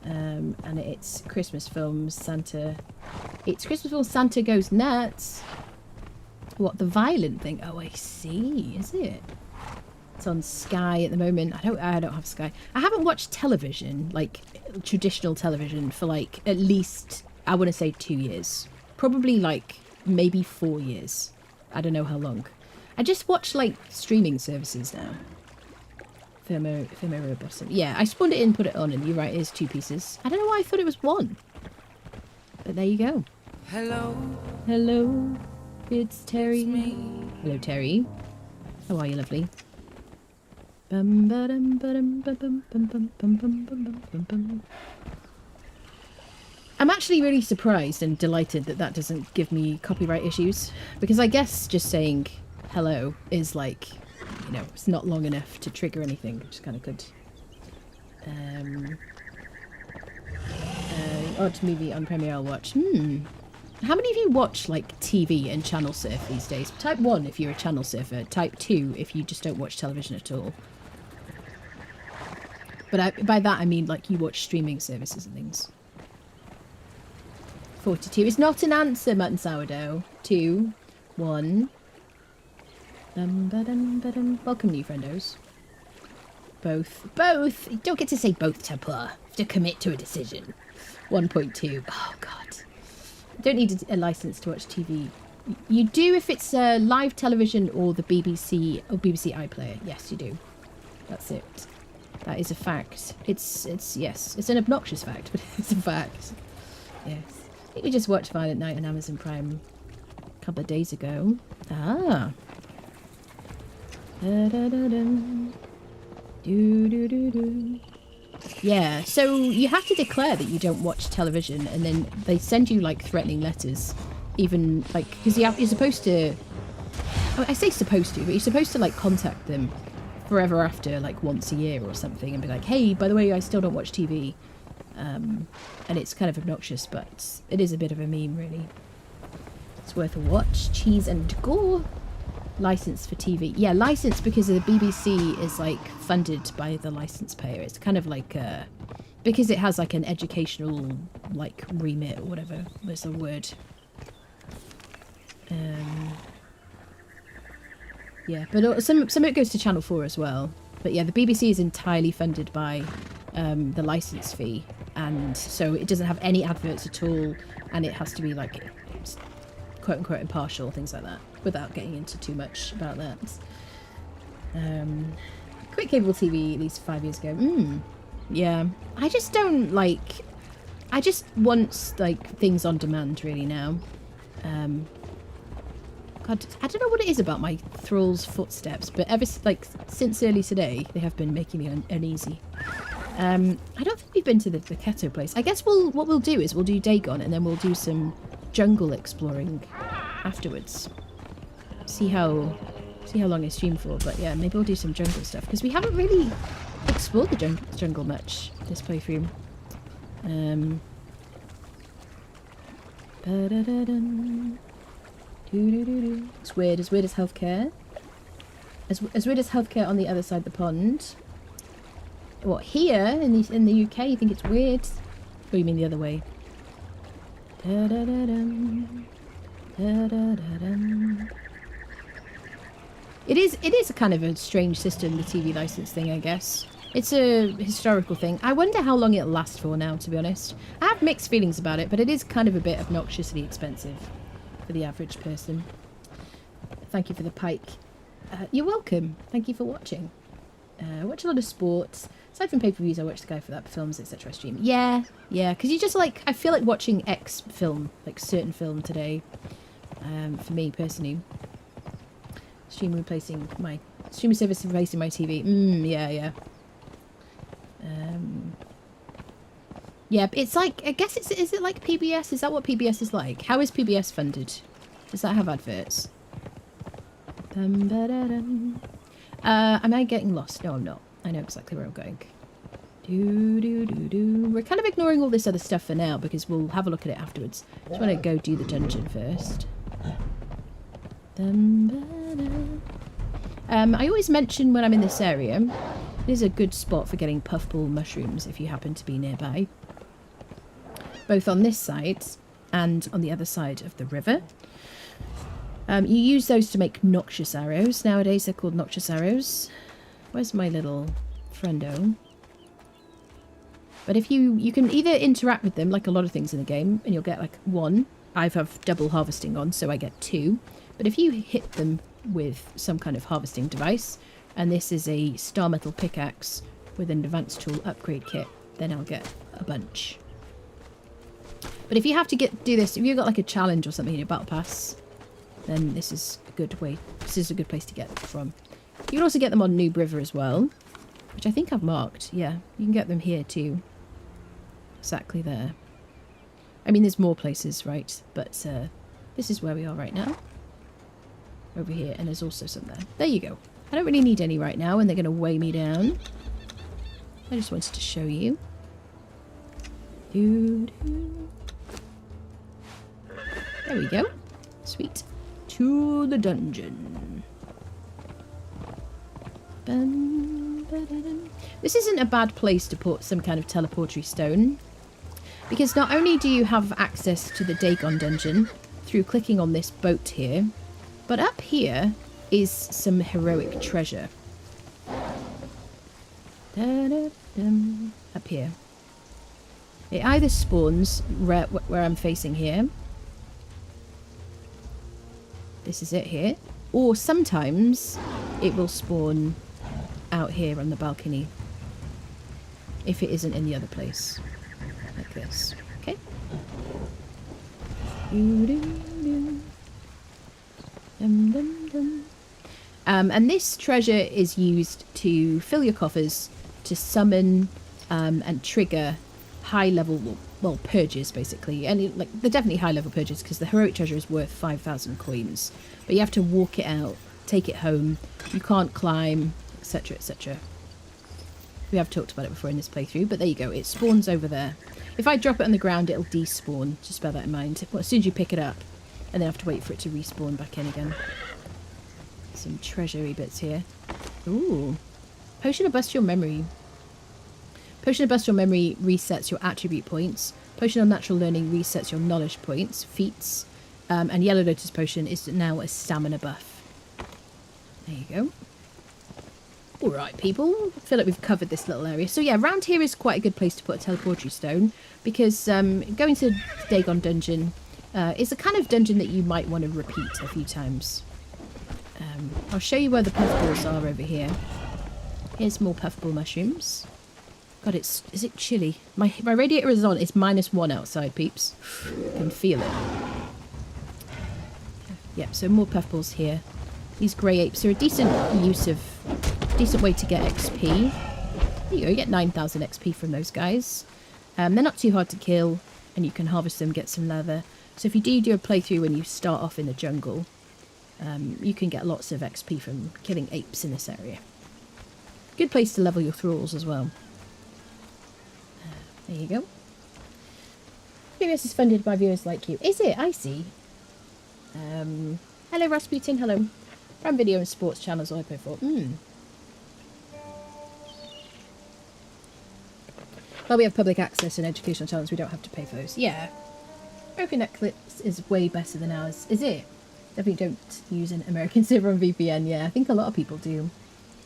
And it's Christmas films, Santa... It's Christmas films, Santa Goes Nuts. What, the violent thing? Oh, I see. Is it? It's on Sky at the moment. I don't have Sky. I haven't watched television, like traditional television, for like at least, I want to say 2 years. Probably like maybe 4 years. I don't know how long. I just watch like streaming services now. Firmware bottom. Yeah, I spawned it in, put it on, and you're right, it is 2 pieces. I don't know why I thought it was 1. But there you go. Hello. Hello. It's Terry. It's me. Hello, Terry. How are you, lovely? I'm actually really surprised and delighted that that doesn't give me copyright issues, because I guess just saying hello is like, you know, it's not long enough to trigger anything, which is kind of good. Odd movie on Premiere I'll watch. How many of you watch like TV and channel surf these days? Type 1 if you're a channel surfer. Type 2 if you just don't watch television at all. But by that I mean like you watch streaming services and things. 42 is not an answer, Mutton Sourdough. 2, 1. Welcome, new friendos. Both. Both! You don't get to say both, Tapua. You have to commit to a decision. 1.2. Oh, God. You don't need a license to watch TV. You do if it's live television or the BBC or BBC iPlayer. Yes, you do. That's it. That is a fact. It's yes. It's an obnoxious fact, but it's a fact. Yes. I think we just watched Violent Night on Amazon Prime a couple of days ago. Ah. Da-da-da-dum. Do-do-do-do. Yeah, so you have to declare that you don't watch television, and then they send you like threatening letters, even like because you're supposed to. I say supposed to, but you're supposed to like contact them forever after, like once a year or something, and be like, "Hey, by the way, I still don't watch TV," and it's kind of obnoxious, but it is a bit of a meme, really. It's worth a watch. Cheese and gore. License for TV. Yeah, license because the BBC is like funded by the license payer. It's kind of like because it has like an educational like remit or whatever was the word. Yeah, but some of it goes to Channel 4 as well. But yeah, the BBC is entirely funded by the license fee, and so it doesn't have any adverts at all, and it has to be like quote unquote impartial, things like that, without getting into too much about that. Quit cable TV at least 5 years ago. Yeah, I just don't like. I just want like things on demand really now. God, I don't know what it is about my thrall's footsteps, but since early today, they have been making me uneasy. I don't think we've been to the Keto place. I guess what we'll do is we'll do Dagon, and then we'll do some jungle exploring afterwards. See how long I stream for, but yeah, maybe we'll do some jungle stuff because we haven't really explored the jungle much this playthrough. It's weird as healthcare. As weird as healthcare on the other side of the pond. What, here in the UK you think it's weird? Or you mean the other way? It is a kind of a strange system, the TV license thing, I guess. It's a historical thing. I wonder how long it'll last for now, to be honest. I have mixed feelings about it, but it is kind of a bit obnoxiously expensive for the average person. Thank you for the pike. You're welcome. Thank you for watching. I watch a lot of sports. Aside from pay-per-views, I watch the guy for that, films, etc. stream. Yeah, because you just like, I feel like watching X film, like certain film today, for me personally. Streaming service replacing my TV. Yeah. Yeah, it's like, I guess is it like PBS? Is that what PBS is like? How is PBS funded? Does that have adverts? Am I getting lost? No, I'm not. I know exactly where I'm going. We're kind of ignoring all this other stuff for now because we'll have a look at it afterwards. Just want to go do the dungeon first. I always mention when I'm in this area, it is a good spot for getting puffball mushrooms if you happen to be nearby. Both on this side and on the other side of the river. You use those to make noxious arrows. Nowadays they're called noxious arrows. Where's my little friendo? But if you can either interact with them, like a lot of things in the game, and you'll get like 1. I have double harvesting on, so I get 2. But if you hit them with some kind of harvesting device, and this is a star metal pickaxe with an advanced tool upgrade kit, then I'll get a bunch. But if you have to do this, if you've got like a challenge or something in your battle pass, then this is a good way. This is a good place to get them from. You can also get them on Noob River as well, which I think I've marked. Yeah, you can get them here too. Exactly there. I mean, there's more places, right? But this is where we are right now. Over here, and there's also some there. There you go. I don't really need any right now, and they're going to weigh me down. I just wanted to show you. There we go. Sweet. To the dungeon. This isn't a bad place to put some kind of teleportary stone, because not only do you have access to the Dagon dungeon through clicking on this boat here, but up here is some heroic treasure. Up here. It either spawns where I'm facing here. This is it here. Or sometimes it will spawn out here on the balcony. If it isn't in the other place. Like this. Okay. And this treasure is used to fill your coffers, to summon and trigger high level, well, purges basically. And like they're definitely high level purges because the heroic treasure is worth 5,000 coins. But you have to walk it out, take it home. You can't climb, etc., etc. We have talked about it before in this playthrough, but there you go. It spawns over there. If I drop it on the ground, it'll despawn. Just bear that in mind. Well, as soon as you pick it up, and then have to wait for it to respawn back in again. Some treasury bits here. Ooh. Potion of Bestial Memory. Potion of Bestial Memory resets your attribute points. Potion of Natural Learning resets your knowledge points, feats. And Yellow Lotus Potion is now a stamina buff. There you go. Alright, people. I feel like we've covered this little area. So yeah, around here is quite a good place to put a teleportary stone, because going to the Dagon dungeon is a kind of dungeon that you might want to repeat a few times. I'll show you where the puffballs are over here. Here's more puffball mushrooms. God, is it chilly? My radiator is on. It's -1 outside, peeps. I can feel it. Yep, so more puffballs here. These grey apes are a decent way to get XP. There you go, you get 9,000 XP from those guys. They're not too hard to kill, and you can harvest them, get some leather. So if you do a playthrough when you start off in the jungle, you can get lots of XP from killing apes in this area. Good place to level your thralls as well. There you go. PBS is funded by viewers like you. Is it? I see. Hello Rasputin, hello. Prime Video and sports channels I pay for. Well, we have public access and educational channels, we don't have to pay for those. Yeah. American Netflix is way better than ours. Is it? Definitely don't use an American server on VPN. Yeah, I think a lot of people do.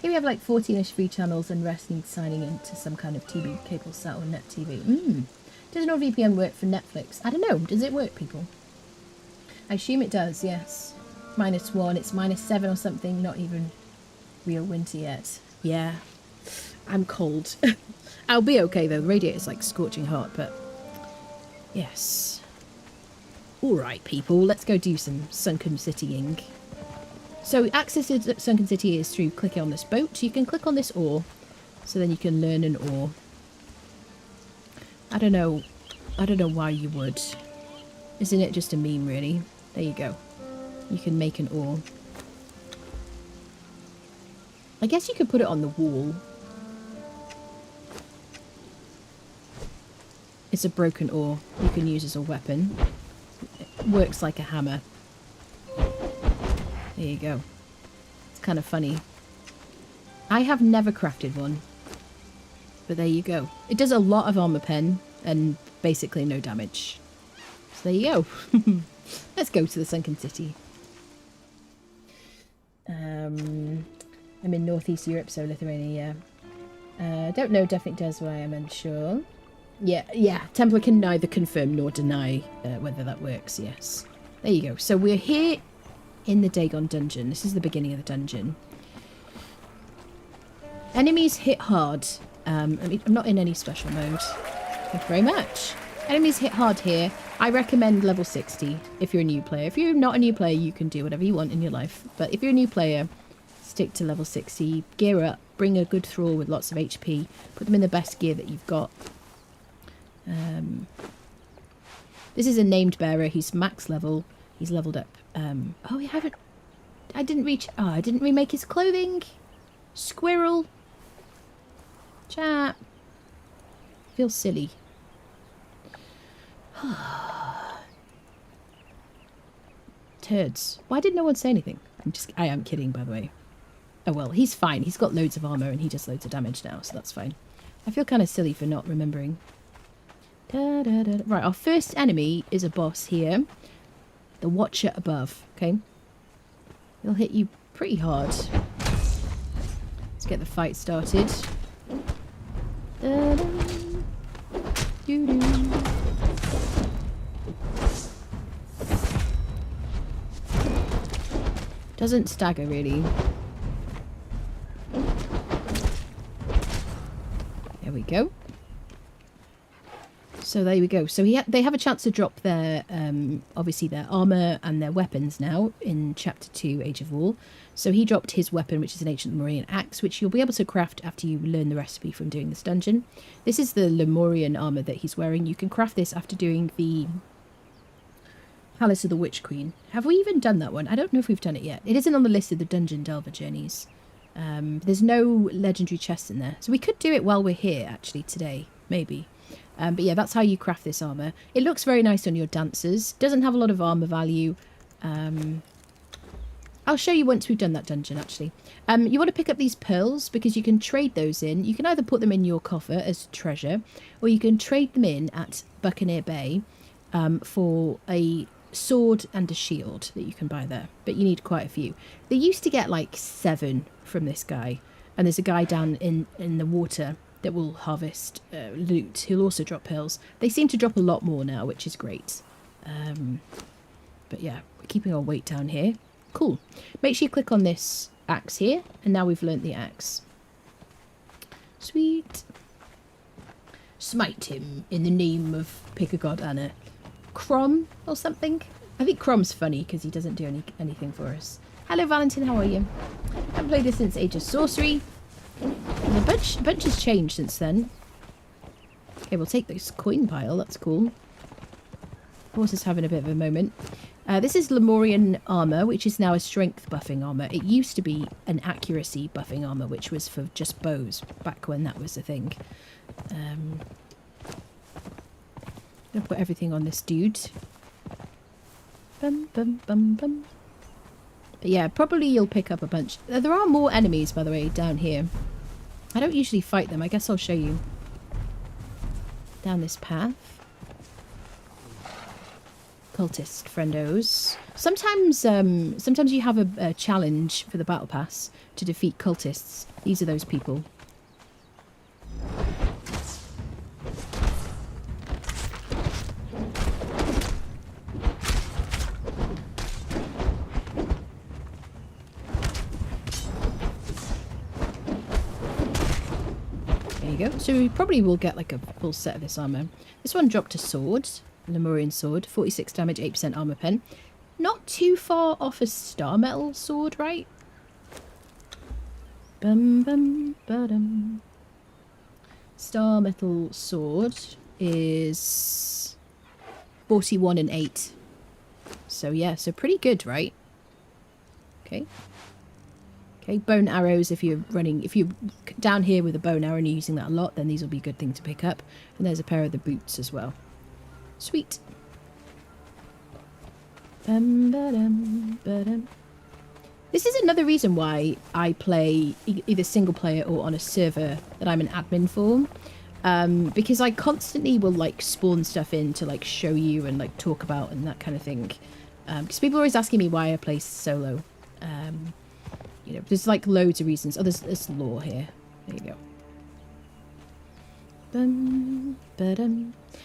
Here we have like 14-ish free channels, and rest needs signing into some kind of TV cable set or net TV. Does NordVPN work for Netflix? I don't know. Does it work, people? I assume it does, yes. -1, it's -7 or something, not even real winter yet. Yeah, I'm cold. I'll be okay though, the radiator's like scorching hot, but yes. Alright people, let's go do some Sunken City-ing. So access to Sunken City is through clicking on this boat. You can click on this ore, so then you can learn an ore. I don't know why you would. Isn't it just a meme really? There you go. You can make an ore. I guess you could put it on the wall. It's a broken ore you can use as a weapon. It works like a hammer. There you go. It's kind of funny. I have never crafted one. But there you go. It does a lot of armor pen and basically no damage. So there you go. Let's go to the Sunken City. I'm in Northeast Europe, so Lithuania, yeah. Don't know, definitely does what I am unsure. Yeah. Templar can neither confirm nor deny whether that works, yes. There you go. So we're here in the Dagon dungeon. This is the beginning of the dungeon. Enemies hit hard. I mean, I'm not in any special mode. Thank you very much. Enemies hit hard here. I recommend level 60 if you're a new player. If you're not a new player, you can do whatever you want in your life. But if you're a new player, stick to level 60. Gear up. Bring a good thrall with lots of HP. Put them in the best gear that you've got. This is a named bearer. He's max level. He's leveled up. Oh, we haven't... I didn't reach... Oh, I didn't remake his clothing. Squirrel. Chat. Feels silly. Turds. Why did no one say anything? I am kidding, by the way. Oh well, he's fine. He's got loads of armor and he does loads of damage now, so that's fine. I feel kind of silly for not remembering. Right, our first enemy is a boss here. The Watcher above, okay? He'll hit you pretty hard. Let's get the fight started. Doesn't stagger really. There we go. So there we go. So they have a chance to drop their, obviously their armour and their weapons now in Chapter 2, Age of War. So he dropped his weapon, which is an ancient Lemurian axe, which you'll be able to craft after you learn the recipe from doing this dungeon. This is the Lemurian armour that he's wearing. You can craft this after doing the Palace of the Witch Queen. Have we even done that one? I don't know if we've done it yet. It isn't on the list of the Dungeon Delver journeys. There's no legendary chests in there. So we could do it while we're here, actually, today. Maybe. But yeah, that's how you craft this armour. It looks very nice on your dancers. Doesn't have a lot of armour value. I'll show you once we've done that dungeon, actually. You want to pick up these pearls because you can trade those in. You can either put them in your coffer as treasure, or you can trade them in at Buccaneer Bay for a sword and a shield that you can buy there. But you need quite a few. They used to get like 7 from this guy. And there's a guy down in the water that will harvest loot. He'll also drop pearls. They seem to drop a lot more now, which is great. But yeah, we're keeping our weight down here. Cool. Make sure you click on this axe here, and now we've learnt the axe. Sweet. Smite him in the name of pick a god Anna. Crom or something? I think Crom's funny because he doesn't do anything for us. Hello Valentin, how are you? I haven't played this since Age of Sorcery. And a bunch has changed since then. Okay, we'll take this coin pile, that's cool. Horse is having a bit of a moment. This is Lemurian armour, which is now a strength buffing armour. It used to be an accuracy buffing armour, which was for just bows, back when that was a thing. I'm going to put everything on this dude. Bum, bum, bum, bum. But yeah, probably you'll pick up a bunch. There are more enemies, by the way, down here. I don't usually fight them. I guess I'll show you. Down this path. Cultist friendos. Sometimes you have a challenge for the battle pass to defeat cultists. These are those people. There you go. So we probably will get like a full set of this armor. This one dropped a sword. Lemurian sword, 46 damage, 8% armor pen. Not too far off a star metal sword, right? Bum bum ba-dum. Star metal sword is 41 and 8. So yeah, so pretty good, right? Okay. Okay, bone arrows, if you're down here with a bone arrow and you're using that a lot, then these will be a good thing to pick up. And there's a pair of the boots as well. Sweet. This is another reason why I play either single player or on a server that I'm an admin for. Because I constantly will like spawn stuff in to like show you and like talk about and that kind of thing. Because people are always asking me why I play solo. you know, there's like loads of reasons. Oh, there's lore here. There you go.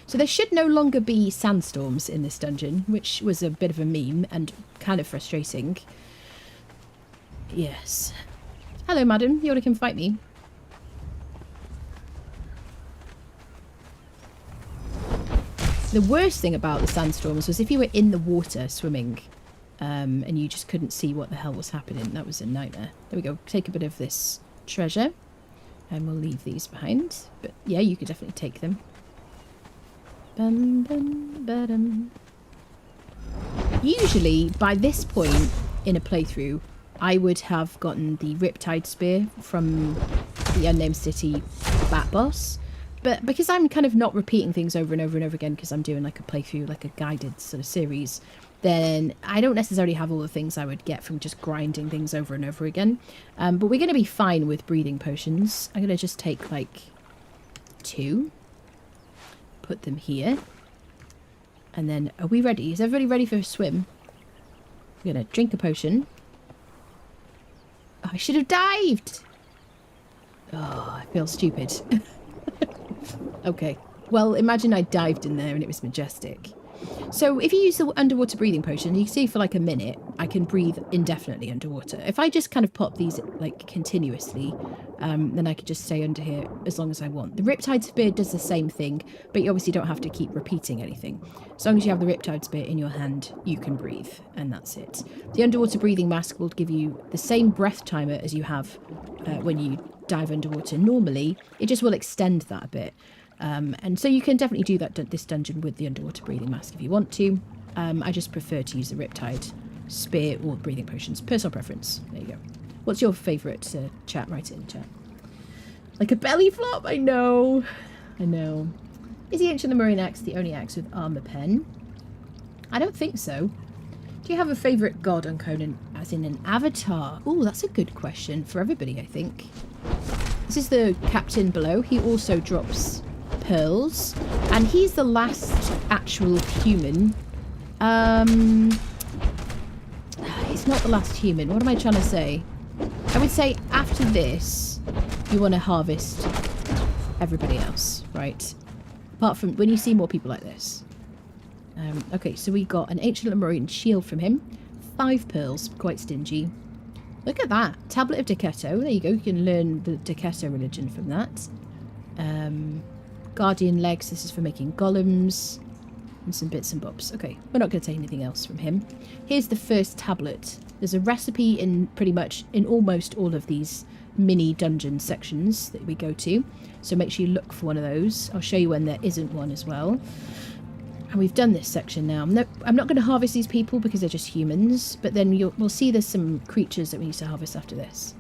So there should no longer be sandstorms in this dungeon, which was a bit of a meme and kind of frustrating. Yes. Hello, madam. You want to come fight me? The worst thing about the sandstorms was if you were in the water swimming and you just couldn't see what the hell was happening. That was a nightmare. There we go. Take a bit of this treasure. And we'll leave these behind. But yeah, you could definitely take them. Usually, by this point in a playthrough, I would have gotten the Riptide Spear from the Unnamed City Bat Boss. But because I'm kind of not repeating things over and over and over again, because I'm doing like a playthrough, like a guided sort of series, then I don't necessarily have all the things I would get from just grinding things over and over again. But we're going to be fine with breathing potions. I'm going to just take like 2. Put them here. And then, are we ready? Is everybody ready for a swim? I'm going to drink a potion. Oh, I should have dived! Oh, I feel stupid. Okay. Well, imagine I dived in there and it was majestic. So if you use the underwater breathing potion, you can see for like a minute, I can breathe indefinitely underwater. If I just kind of pop these like continuously, then I could just stay under here as long as I want. The Riptide Spear does the same thing, but you obviously don't have to keep repeating anything. As long as you have the Riptide Spear in your hand, you can breathe, and that's it. The underwater breathing mask will give you the same breath timer as you have when you dive underwater normally. It just will extend that a bit. And so you can definitely do that this dungeon with the underwater breathing mask if you want to. I just prefer to use the Riptide Spear or breathing potions. Personal preference. There you go. What's your favourite chat? Write it in chat. Like a belly flop? I know. I know. Is the Ancient Lemurian axe the only axe with armour pen? I don't think so. Do you have a favourite god on Conan as in an avatar? Oh, that's a good question for everybody, I think. This is the captain below. He also drops pearls, and he's the last actual human. He's not the last human. What am I trying to say? I would say after this, you want to harvest everybody else, right? Apart from when you see more people like this. Okay, so we got an Ancient Lemurian shield from him. 5 pearls, quite stingy. Look at that. Tablet of Decetto. There you go. You can learn the Decetto religion from that. Guardian legs. This is for making golems. And some bits and bobs. Okay, we're not going to take anything else from him. Here's the first tablet. There's a recipe in almost all of these mini dungeon sections that we go to. So make sure you look for one of those. I'll show you when there isn't one as well. And we've done this section now. I'm not going to harvest these people because they're just humans. But then we'll see there's some creatures that we need to harvest after this.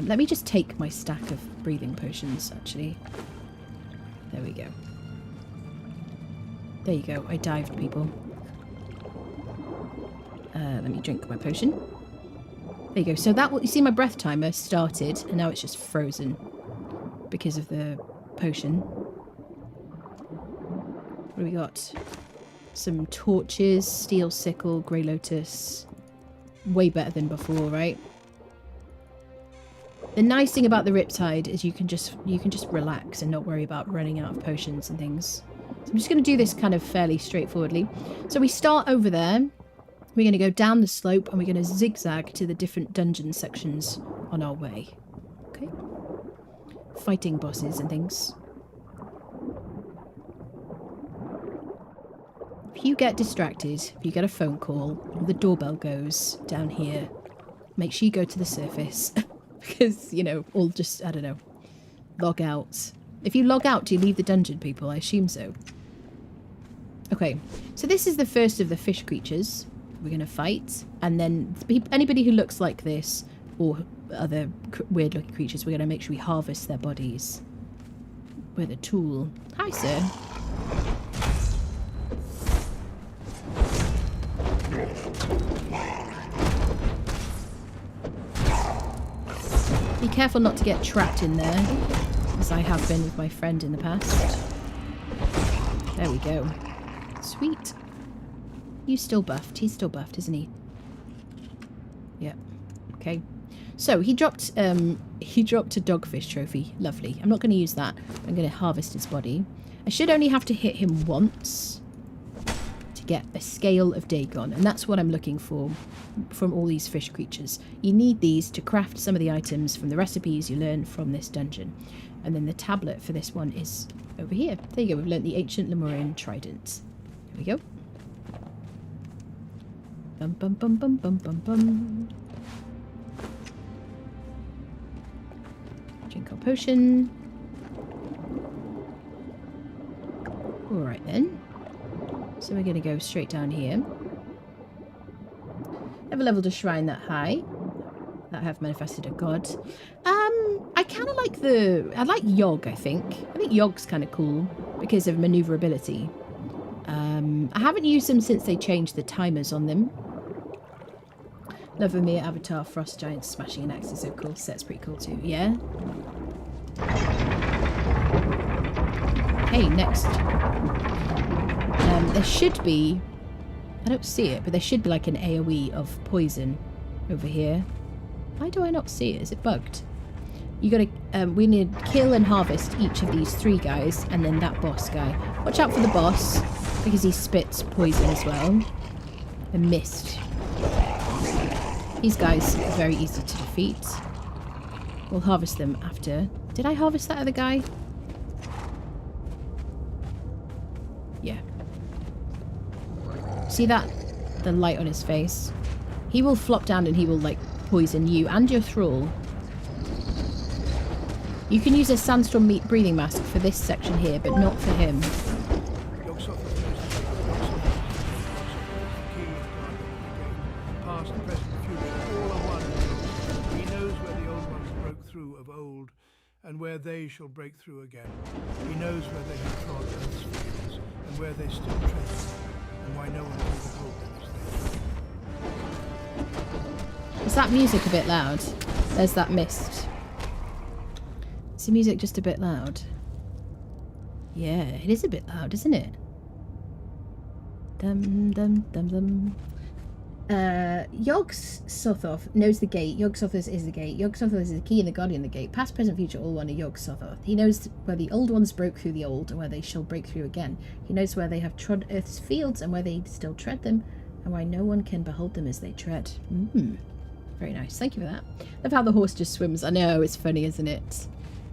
Let me just take my stack of breathing potions, actually. There we go. There you go. I dived, people. Let me drink my potion. There you go. So you see my breath timer started, and now it's just frozen because of the potion. What do we got? Some torches, steel sickle, grey lotus. Way better than before, right? The nice thing about the Riptide is you can just relax and not worry about running out of potions and things. So I'm just going to do this kind of fairly straightforwardly. So we start over there. We're going to go down the slope and we're going to zigzag to the different dungeon sections on our way. Okay. Fighting bosses and things. If you get distracted, if you get a phone call, or the doorbell goes down here, make sure you go to the surface. Because, you know, or just, I don't know, log out. If you log out, do you leave the dungeon, people? I assume so. Okay, so this is the first of the fish creatures we're going to fight. And then anybody who looks like this, or other weird-looking creatures, we're going to make sure we harvest their bodies with a tool. Hi, sir. Be careful not to get trapped in there, as I have been with my friend in the past. There we go. Sweet. You still buffed. He's still buffed, isn't he? Yep. Okay. So he dropped a dogfish trophy. Lovely. I'm not going to use that. I'm going to harvest his body. I should only have to hit him once to get a scale of Dagon, and that's what I'm looking for from all these fish creatures. You need these to craft some of the items from the recipes you learn from this dungeon. And then the tablet for this one is over here. There you go. We've learnt the ancient Lemurian trident. Here we go. Bum bum bum bum bum bum bum. Drink our potion. Alright then. So we're going to go straight down here. Never leveled a shrine that high. That have manifested a god. I kind of like I like Yogg, I think. I think Yogg's kind of cool because of maneuverability. I haven't used them since they changed the timers on them. Love Vermeer, Avatar, Frost Giant, smashing an axe is so cool. Set's pretty cool too, yeah? Okay, next. There should be... I don't see it, but there should be like an AoE of poison over here. Why do I not see it? Is it bugged? You gotta... we need to kill and harvest each of these 3 guys, and then that boss guy. Watch out for the boss, because he spits poison as well. And mist. These guys are very easy to defeat. We'll harvest them after. Did I harvest that other guy? Yeah. See that? The light on his face. He will flop down and he will, like, poison you and your thrall. You can use a sandstorm breathing mask for this section here, but not for him. Past, present, future, all are one. He knows where the old ones broke through of old, and where they shall break through again. He knows where they have trod earth's fields, and where they still tread, and why no one can behold them as they are. Is that music a bit loud? There's that mist. Is the music just a bit loud? Yeah, it is a bit loud, isn't it? Dum dum dum dum. Yogg-Sothoth knows the gate. Yogg-Sothoth is the gate. Yogg-Sothoth is the key and the guardian of the gate. Past, present, future, all one are Yogg-Sothoth. He knows where the old ones broke through the old, and where they shall break through again. He knows where they have trod earth's fields, and where they still tread them, and why no one can behold them as they tread. Very nice. Thank you for that. Love how the horse just swims. I know, it's funny, isn't it?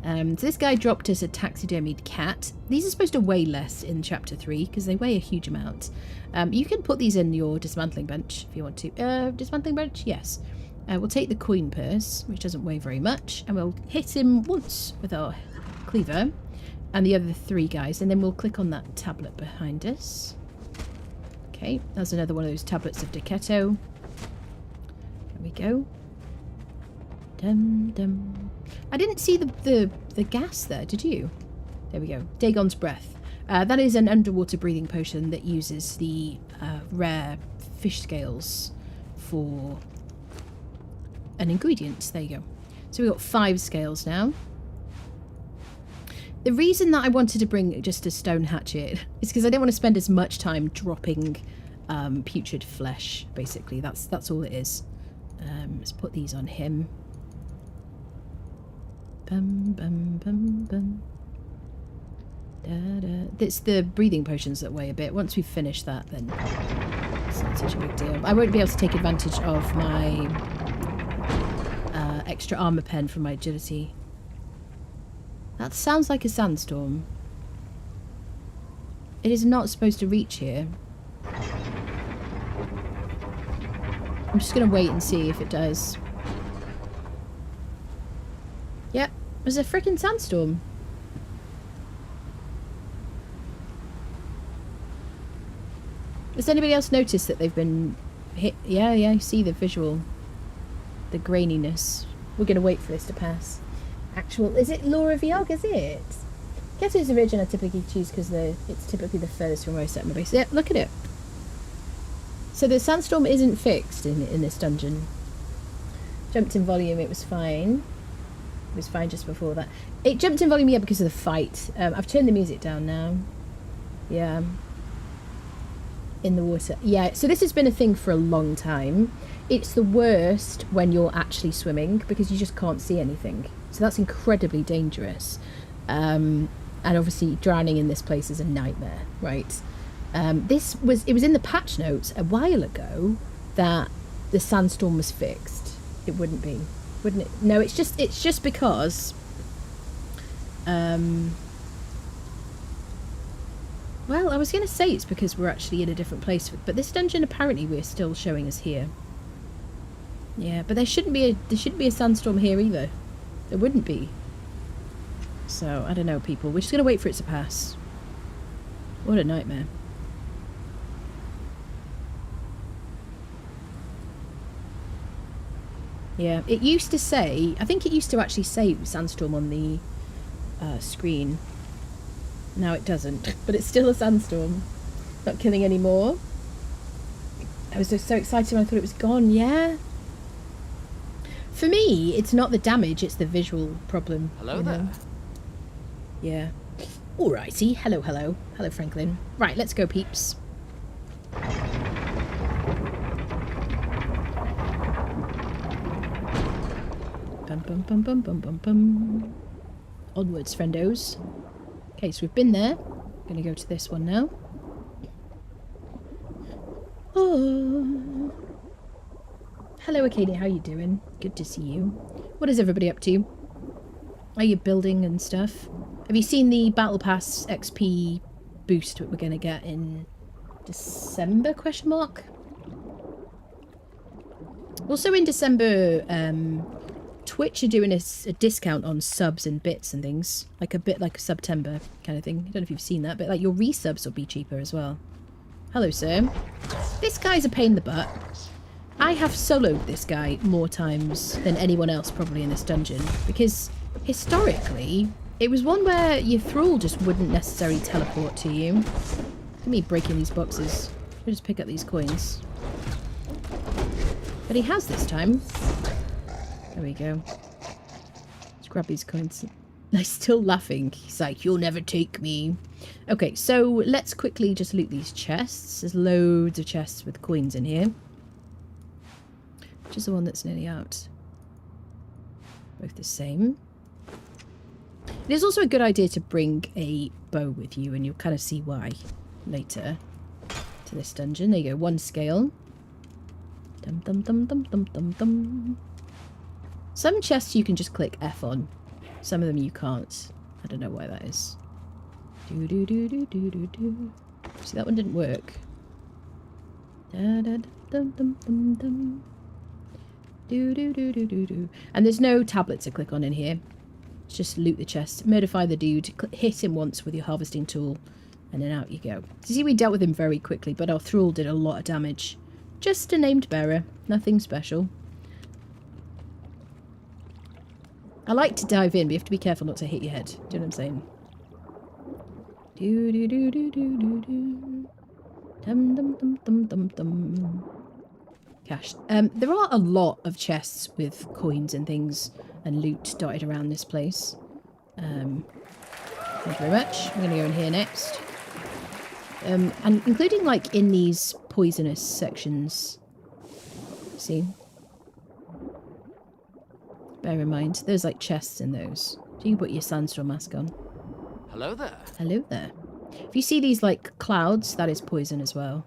So this guy dropped us a taxidermied cat. These are supposed to weigh less in chapter 3 because they weigh a huge amount. You can put these in your dismantling bench if you want to. Dismantling bench? Yes. We'll take the coin purse, which doesn't weigh very much, and we'll hit him once with our cleaver and the other 3 guys, and then we'll click on that tablet behind us. Okay, that's another one of those tablets of Decetto. There we go. Dum dum. I didn't see the gas there, did you? There we go. Dagon's breath. That is an underwater breathing potion that uses the rare fish scales for an ingredient. There you go. So we've got 5 scales now. The reason that I wanted to bring just a stone hatchet is because I didn't want to spend as much time dropping putrid flesh, basically. That's all it is. Let's put these on him. Bum bum bum bum. Da, da. It's the breathing potions that weigh a bit. Once we've finished that, then it's not such a big deal. I won't be able to take advantage of my extra armor pen from my agility. That sounds like a sandstorm. It is not supposed to reach here. I'm just going to wait and see if it does. Yep, it was a freaking sandstorm. Has anybody else noticed that they've been hit? Yeah, I see the visual. The graininess. We're going to wait for this to pass. Is it Law of Yogg, is it? Guess it's the region I typically choose because it's typically the furthest from where I set my base. Yeah, look at it. So the sandstorm isn't fixed in this dungeon. Jumped in volume, it was fine. It was fine just before that. It jumped in volume, yeah, because of the fight. I've turned the music down now. Yeah. In the water. Yeah, so this has been a thing for a long time. It's the worst when you're actually swimming because you just can't see anything. So that's incredibly dangerous. And obviously drowning in this place is a nightmare, right? It was in the patch notes a while ago that the sandstorm was fixed. It wouldn't be, wouldn't it? No, it's just because well, I was going to say it's because we're actually in a different place, but this dungeon apparently we're still showing as here. Yeah, but there shouldn't be a sandstorm here either. There wouldn't be. So, I don't know, people. We're just going to wait for it to pass. What a nightmare. Yeah, it used to say, I think it used to actually say sandstorm on the screen. Now it doesn't, but it's still a sandstorm. Not killing any more. I was just so excited when I thought it was gone, yeah. For me, it's not the damage, it's the visual problem. Hello there. Yeah. Alrighty, hello, hello. Hello, Franklin. Right, let's go, peeps. Bum bum bum bum bum bum bum. Onwards, friendos. Okay, so we've been there. Gonna go to this one now. Oh. Hello, Acadia. How you doing? Good to see you. What is everybody up to? Are you building and stuff? Have you seen the Battle Pass XP boost that we're gonna get in December? Question mark. Also in December, Twitch are doing a discount on subs and bits and things. Like a bit like a September kind of thing. I don't know if you've seen that, but like your resubs will be cheaper as well. Hello, sir. This guy's a pain in the butt. I have soloed this guy more times than anyone else probably in this dungeon. Because historically, it was one where your thrall just wouldn't necessarily teleport to you. Look at me breaking these boxes. I'll just pick up these coins. But he has this time. There we go. Let's grab these coins. He's still laughing. He's like, you'll never take me. Okay, so let's quickly just loot these chests. There's loads of chests with coins in here. Which is the one that's nearly out? Both the same. It is also a good idea to bring a bow with you, and you'll kind of see why later. To this dungeon. There you go, 1 scale. Dum dum dum dum dum dum dum. Some chests you can just click F on. Some of them you can't. I don't know why that is. Do do do do do do do. See, that one didn't work. Da da dum dum dum dum. Do do do do do do. And there's no tablet to click on in here. It's just loot the chest, murderify the dude, hit him once with your harvesting tool, and then out you go. You see, we dealt with him very quickly, but our thrall did a lot of damage. Just a named bearer, nothing special. I like to dive in, but you have to be careful not to hit your head. Do you know what I'm saying? Do do do do do do do. Dum dum dum dum dum dum. Cash. There are a lot of chests with coins and things and loot dotted around this place. Thank you very much. I'm gonna go in here next. And including like in these poisonous sections. See? Bear in mind, there's like chests in those. So you can put your sandstorm mask on. Hello there. Hello there. If you see these like clouds, that is poison as well.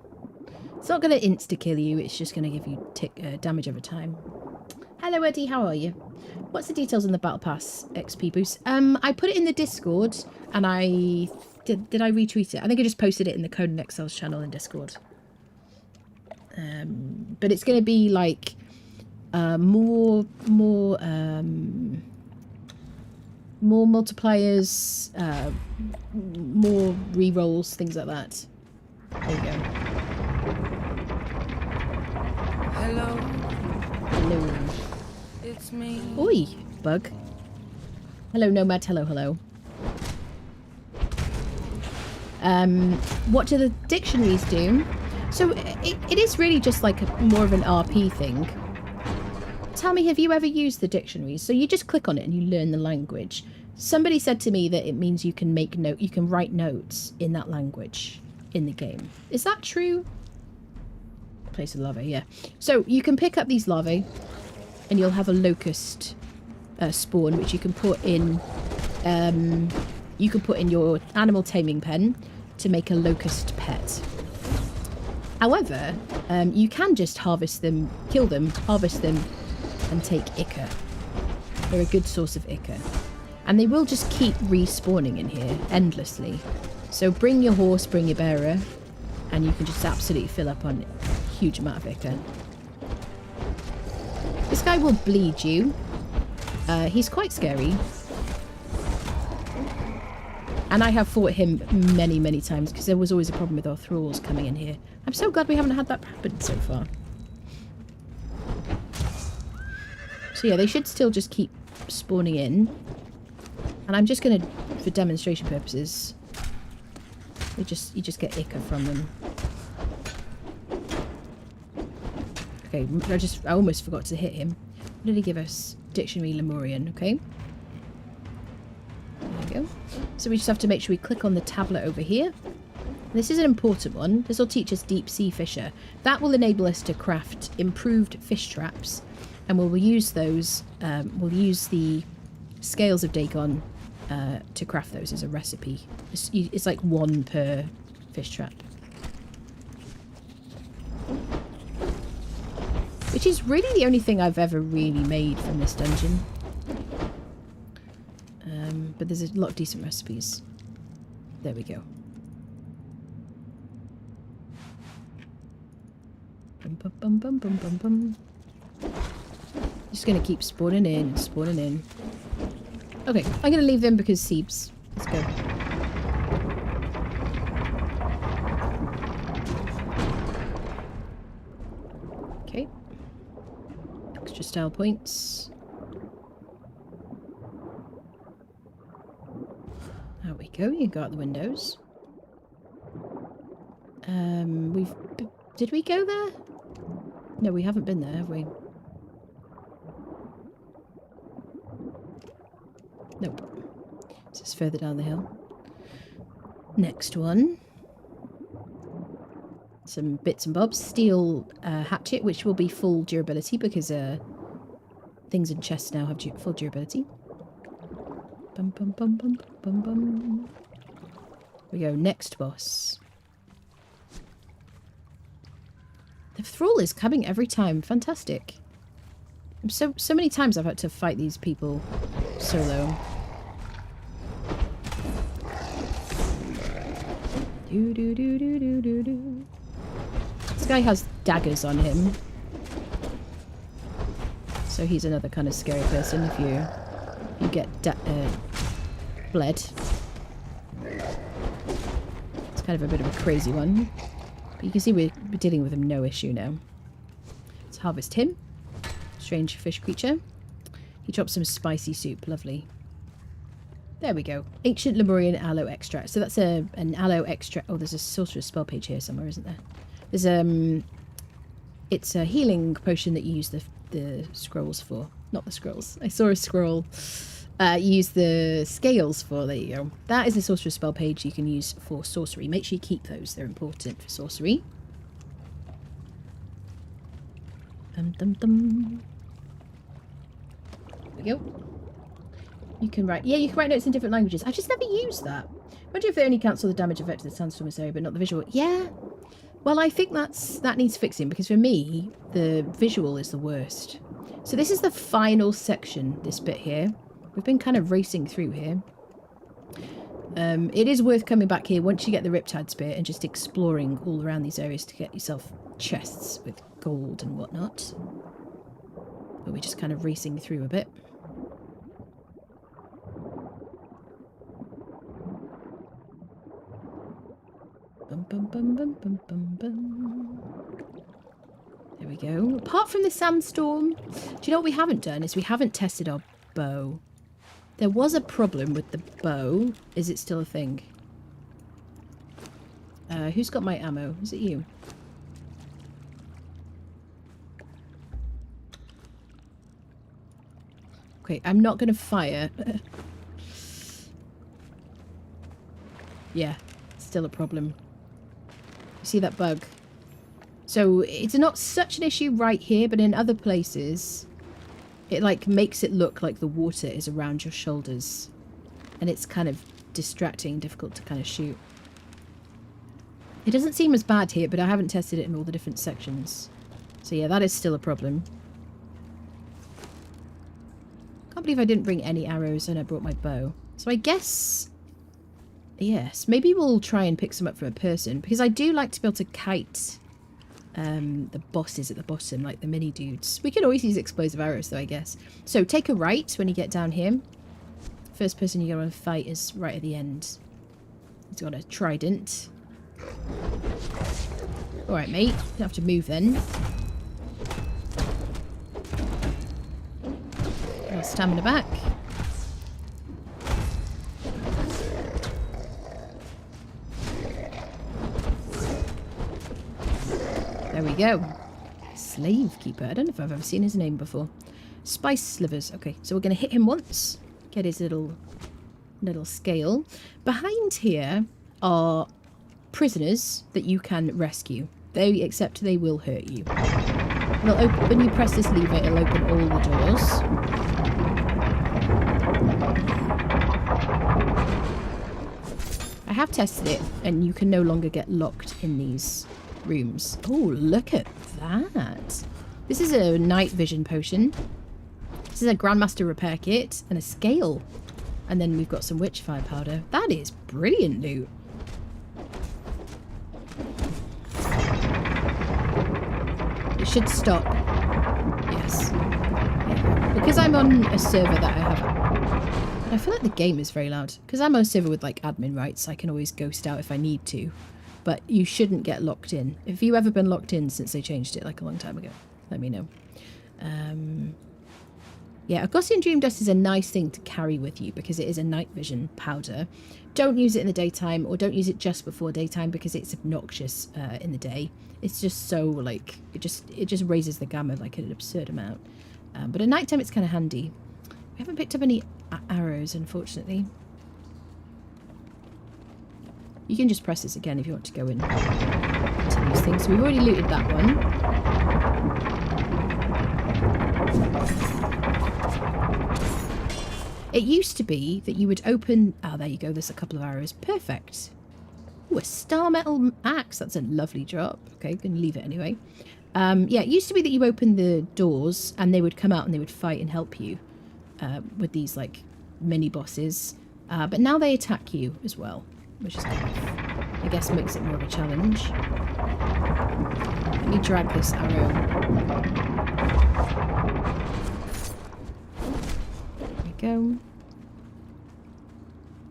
It's not going to insta-kill you, it's just going to give you damage over time. Hello Eddie, how are you? What's the details on the Battle Pass XP boost? I put it in the Discord, and I... Did I retweet it? I think I just posted it in the Conan Exiles channel in Discord. But it's going to be like... more multipliers, more rerolls, things like that. There you go. Hello. Hello. It's me. Oi, bug. Hello, Nomad. Hello, hello. What do the dictionaries do? So it is really just like more of an RP thing. Tell me, have you ever used the dictionaries? So you just click on it and you learn the language. Somebody said to me that it means you can you can write notes in that language in the game. Is that true? Place of larvae, yeah. So you can pick up these larvae and you'll have a locust spawn, which you can put in your animal taming pen to make a locust pet. However, you can just harvest them, kill them, harvest them, and take ichor. They're a good source of ichor. And they will just keep respawning in here endlessly. So bring your horse, bring your bearer, and you can just absolutely fill up on a huge amount of ichor. This guy will bleed you. He's quite scary. And I have fought him many, many times because there was always a problem with our thralls coming in here. I'm so glad we haven't had that happen so far. So yeah, they should still just keep spawning in. And I'm just going to, for demonstration purposes, you just get ichor from them. Okay, I almost forgot to hit him. What did he give us? Dictionary Lemurian, okay. There we go. So we just have to make sure we click on the tablet over here. This is an important one. This will teach us Deep Sea Fisher. That will enable us to craft improved fish traps. And we'll use those, we'll use the scales of Dagon to craft those as a recipe. It's like 1 per fish trap. Which is really the only thing I've ever really made from this dungeon. But there's a lot of decent recipes. There we go. Bum, bum, bum, bum, bum, bum, bum. Just gonna keep spawning in and spawning in. Okay, I'm gonna leave them because Seebs. Let's go. Okay. Extra style points. There we go, you can go out the windows. Did we go there? No, we haven't been there, have we? Nope. This is further down the hill. Next one. Some bits and bobs. Steel hatchet, which will be full durability because things in chests now have full durability. Bum bum bum bum bum bum. Here we go, next boss. The thrall is coming every time. Fantastic. So many times I've had to fight these people solo. Do do do do do do do. This guy has daggers on him, so he's another kind of scary person if you get bled. It's kind of a bit of a crazy one. But you can see we're dealing with him no issue now. Let's harvest him. Strange fish creature. He drops some spicy soup. Lovely. There we go. Ancient Lemurian aloe extract. So that's an aloe extract. Oh, there's a sorcerer's spell page here somewhere, isn't there? There's it's a healing potion that you use the scrolls for. Not the scrolls. I saw a scroll. Use the scales for. There you go. That is a sorcerer's spell page you can use for sorcery. Make sure you keep those. They're important for sorcery. Dum dum dum. There we go. You can write. Yeah, you can write notes in different languages. I just never used that. I wonder if they only cancel the damage effect of the sandstorm area, but not the visual. Yeah. Well, I think that needs fixing because for me, the visual is the worst. So this is the final section, this bit here. We've been kind of racing through here. It is worth coming back here once you get the Riptide Spear and just exploring all around these areas to get yourself chests with gold and whatnot. But we're just kind of racing through a bit. Bum, bum, bum, bum, bum, bum, bum. There we go. Apart from the sandstorm, do you know what we haven't done? Is we haven't tested our bow. There was a problem with the bow. Is it still a thing? Who's got my ammo? Is it you? Okay, I'm not going to fire. Yeah, still a problem. You see that bug? So it's not such an issue right here, but in other places, it like makes it look like the water is around your shoulders. And it's kind of distracting, difficult to kind of shoot. It doesn't seem as bad here, but I haven't tested it in all the different sections. So yeah, that is still a problem. Can't believe I didn't bring any arrows and I brought my bow. So I guess... yes, maybe we'll try and pick some up from a person. Because I do like to be able to kite the bosses at the bottom, like the mini dudes. We could always use explosive arrows though, I guess. So take a right when you get down here. First person you're going to fight is right at the end. He's got a trident. Alright, mate. You have to move then. Stamina back. There we go. Slave Keeper. I don't know if I've ever seen his name before. Spice Slivers. Okay, so we're going to hit him once. Get his little scale. Behind here are prisoners that you can rescue. Except they will hurt you. It'll open, when you press this lever, it'll open all the doors. I have tested it, and you can no longer get locked in these rooms. Oh, look at that. This is a night vision potion. This is a Grandmaster repair kit and a scale. And then we've got some witchfire powder. That is brilliant loot. It should stop. Yes. Because I'm on a server that I have... I feel like the game is very loud. Because I'm on a server with like admin rights, I can always ghost out if I need to. But you shouldn't get locked in. If you've ever been locked in since they changed it like a long time ago, let me know. Yeah, a Gaussian Dream Dust is a nice thing to carry with you because it is a night vision powder. Don't use it in the daytime, or don't use it just before daytime because it's obnoxious in the day. It's just so like it just raises the gamma like an absurd amount. But at nighttime it's kind of handy. We haven't picked up any arrows, unfortunately. You can just press this again if you want to go in to these things. So we've already looted that one. It used to be that you would open... oh, there you go. There's a couple of arrows. Perfect. Ooh, a star metal axe. That's a lovely drop. Okay, I'm going to leave it anyway. Yeah, it used to be that you opened the doors and they would come out and they would fight and help you with these, like, mini-bosses. But now they attack you as well, which is kind of, I guess, makes it more of a challenge. Let me drag this arrow. There we go.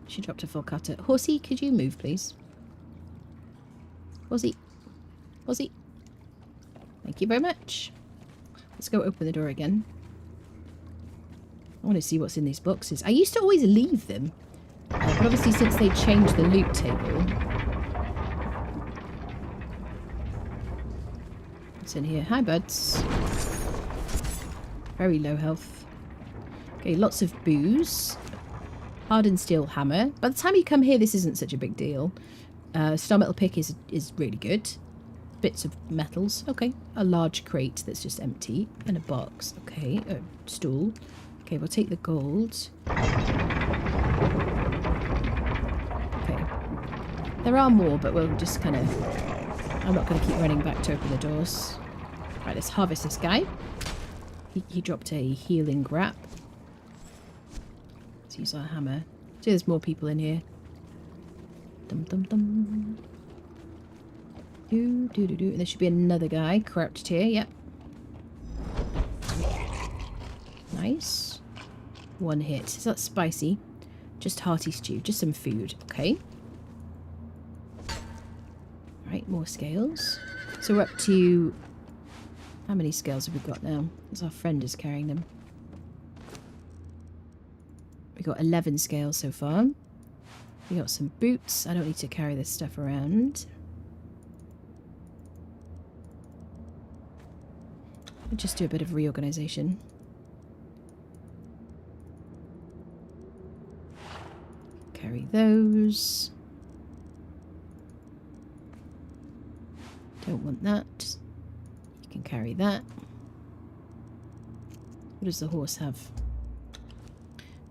She dropped a full cutter. Horsey, could you move, please? Horsey. Horsey. Thank you very much. Let's go open the door again. I want to see what's in these boxes. I used to always leave them. But obviously since they changed the loot table... what's in here? Hi, buds. Very low health. Okay, lots of booze. Hardened steel hammer. By the time you come here, this isn't such a big deal. Star metal pick is really good. Bits of metals. Okay. A large crate that's just empty. And a box. Okay. A stool. Okay, we'll take the gold. Okay. There are more, but we'll just kind of... I'm not going to keep running back to open the doors. Right, let's harvest this guy. He dropped a healing grap. Let's use our hammer. See, there's more people in here. Dum dum dum. Do do do do. And there should be another guy crouched here. Yep. Nice. One hit. Is that spicy? Just hearty stew. Just some food. Okay. Right, more scales. So we're up to... how many scales have we got now? As our friend is carrying them. We got 11 scales so far. We got some boots. I don't need to carry this stuff around. I'll just do a bit of reorganization. Carry those. Don't want that. carry that. What does the horse have?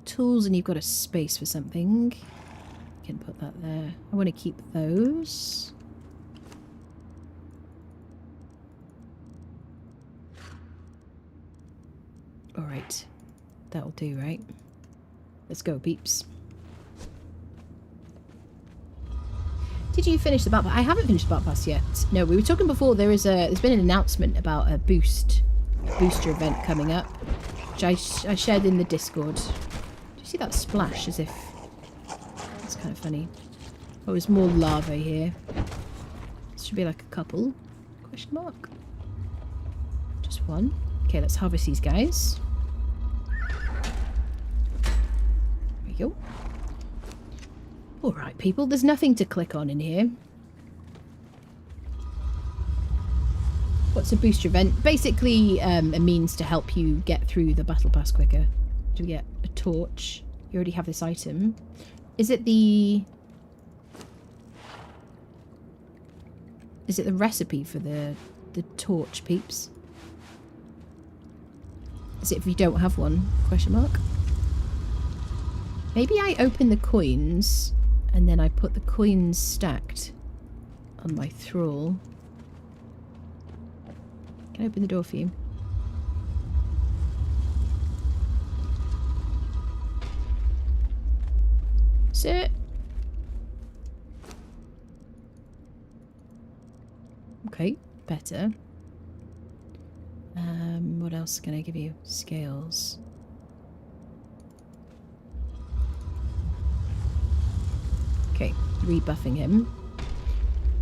Tools, and you've got a space for something. You can put that there. I want to keep those. Alright. That'll do, right? Let's go, peeps. Did you finish the battle? I haven't finished the battle pass yet. No, we were talking before. There's been an announcement about a booster event coming up, which I shared in the Discord. Do you see that splash? As if it's kind of funny. Oh, there's more lava here. This should be like a couple? Question mark. Just one. Okay, let's harvest these guys. There we go. Alright, people, there's nothing to click on in here. What's a booster event? Basically, a means to help you get through the battle pass quicker. Do we get a torch? You already have this item. Is it the recipe for the torch, peeps? Is it if you don't have one? Question mark. Maybe I open the coins and then I put the coins stacked on my thrall. Can I open the door for you? Sit. Okay, better. What else can I give you? Scales. Okay, rebuffing him.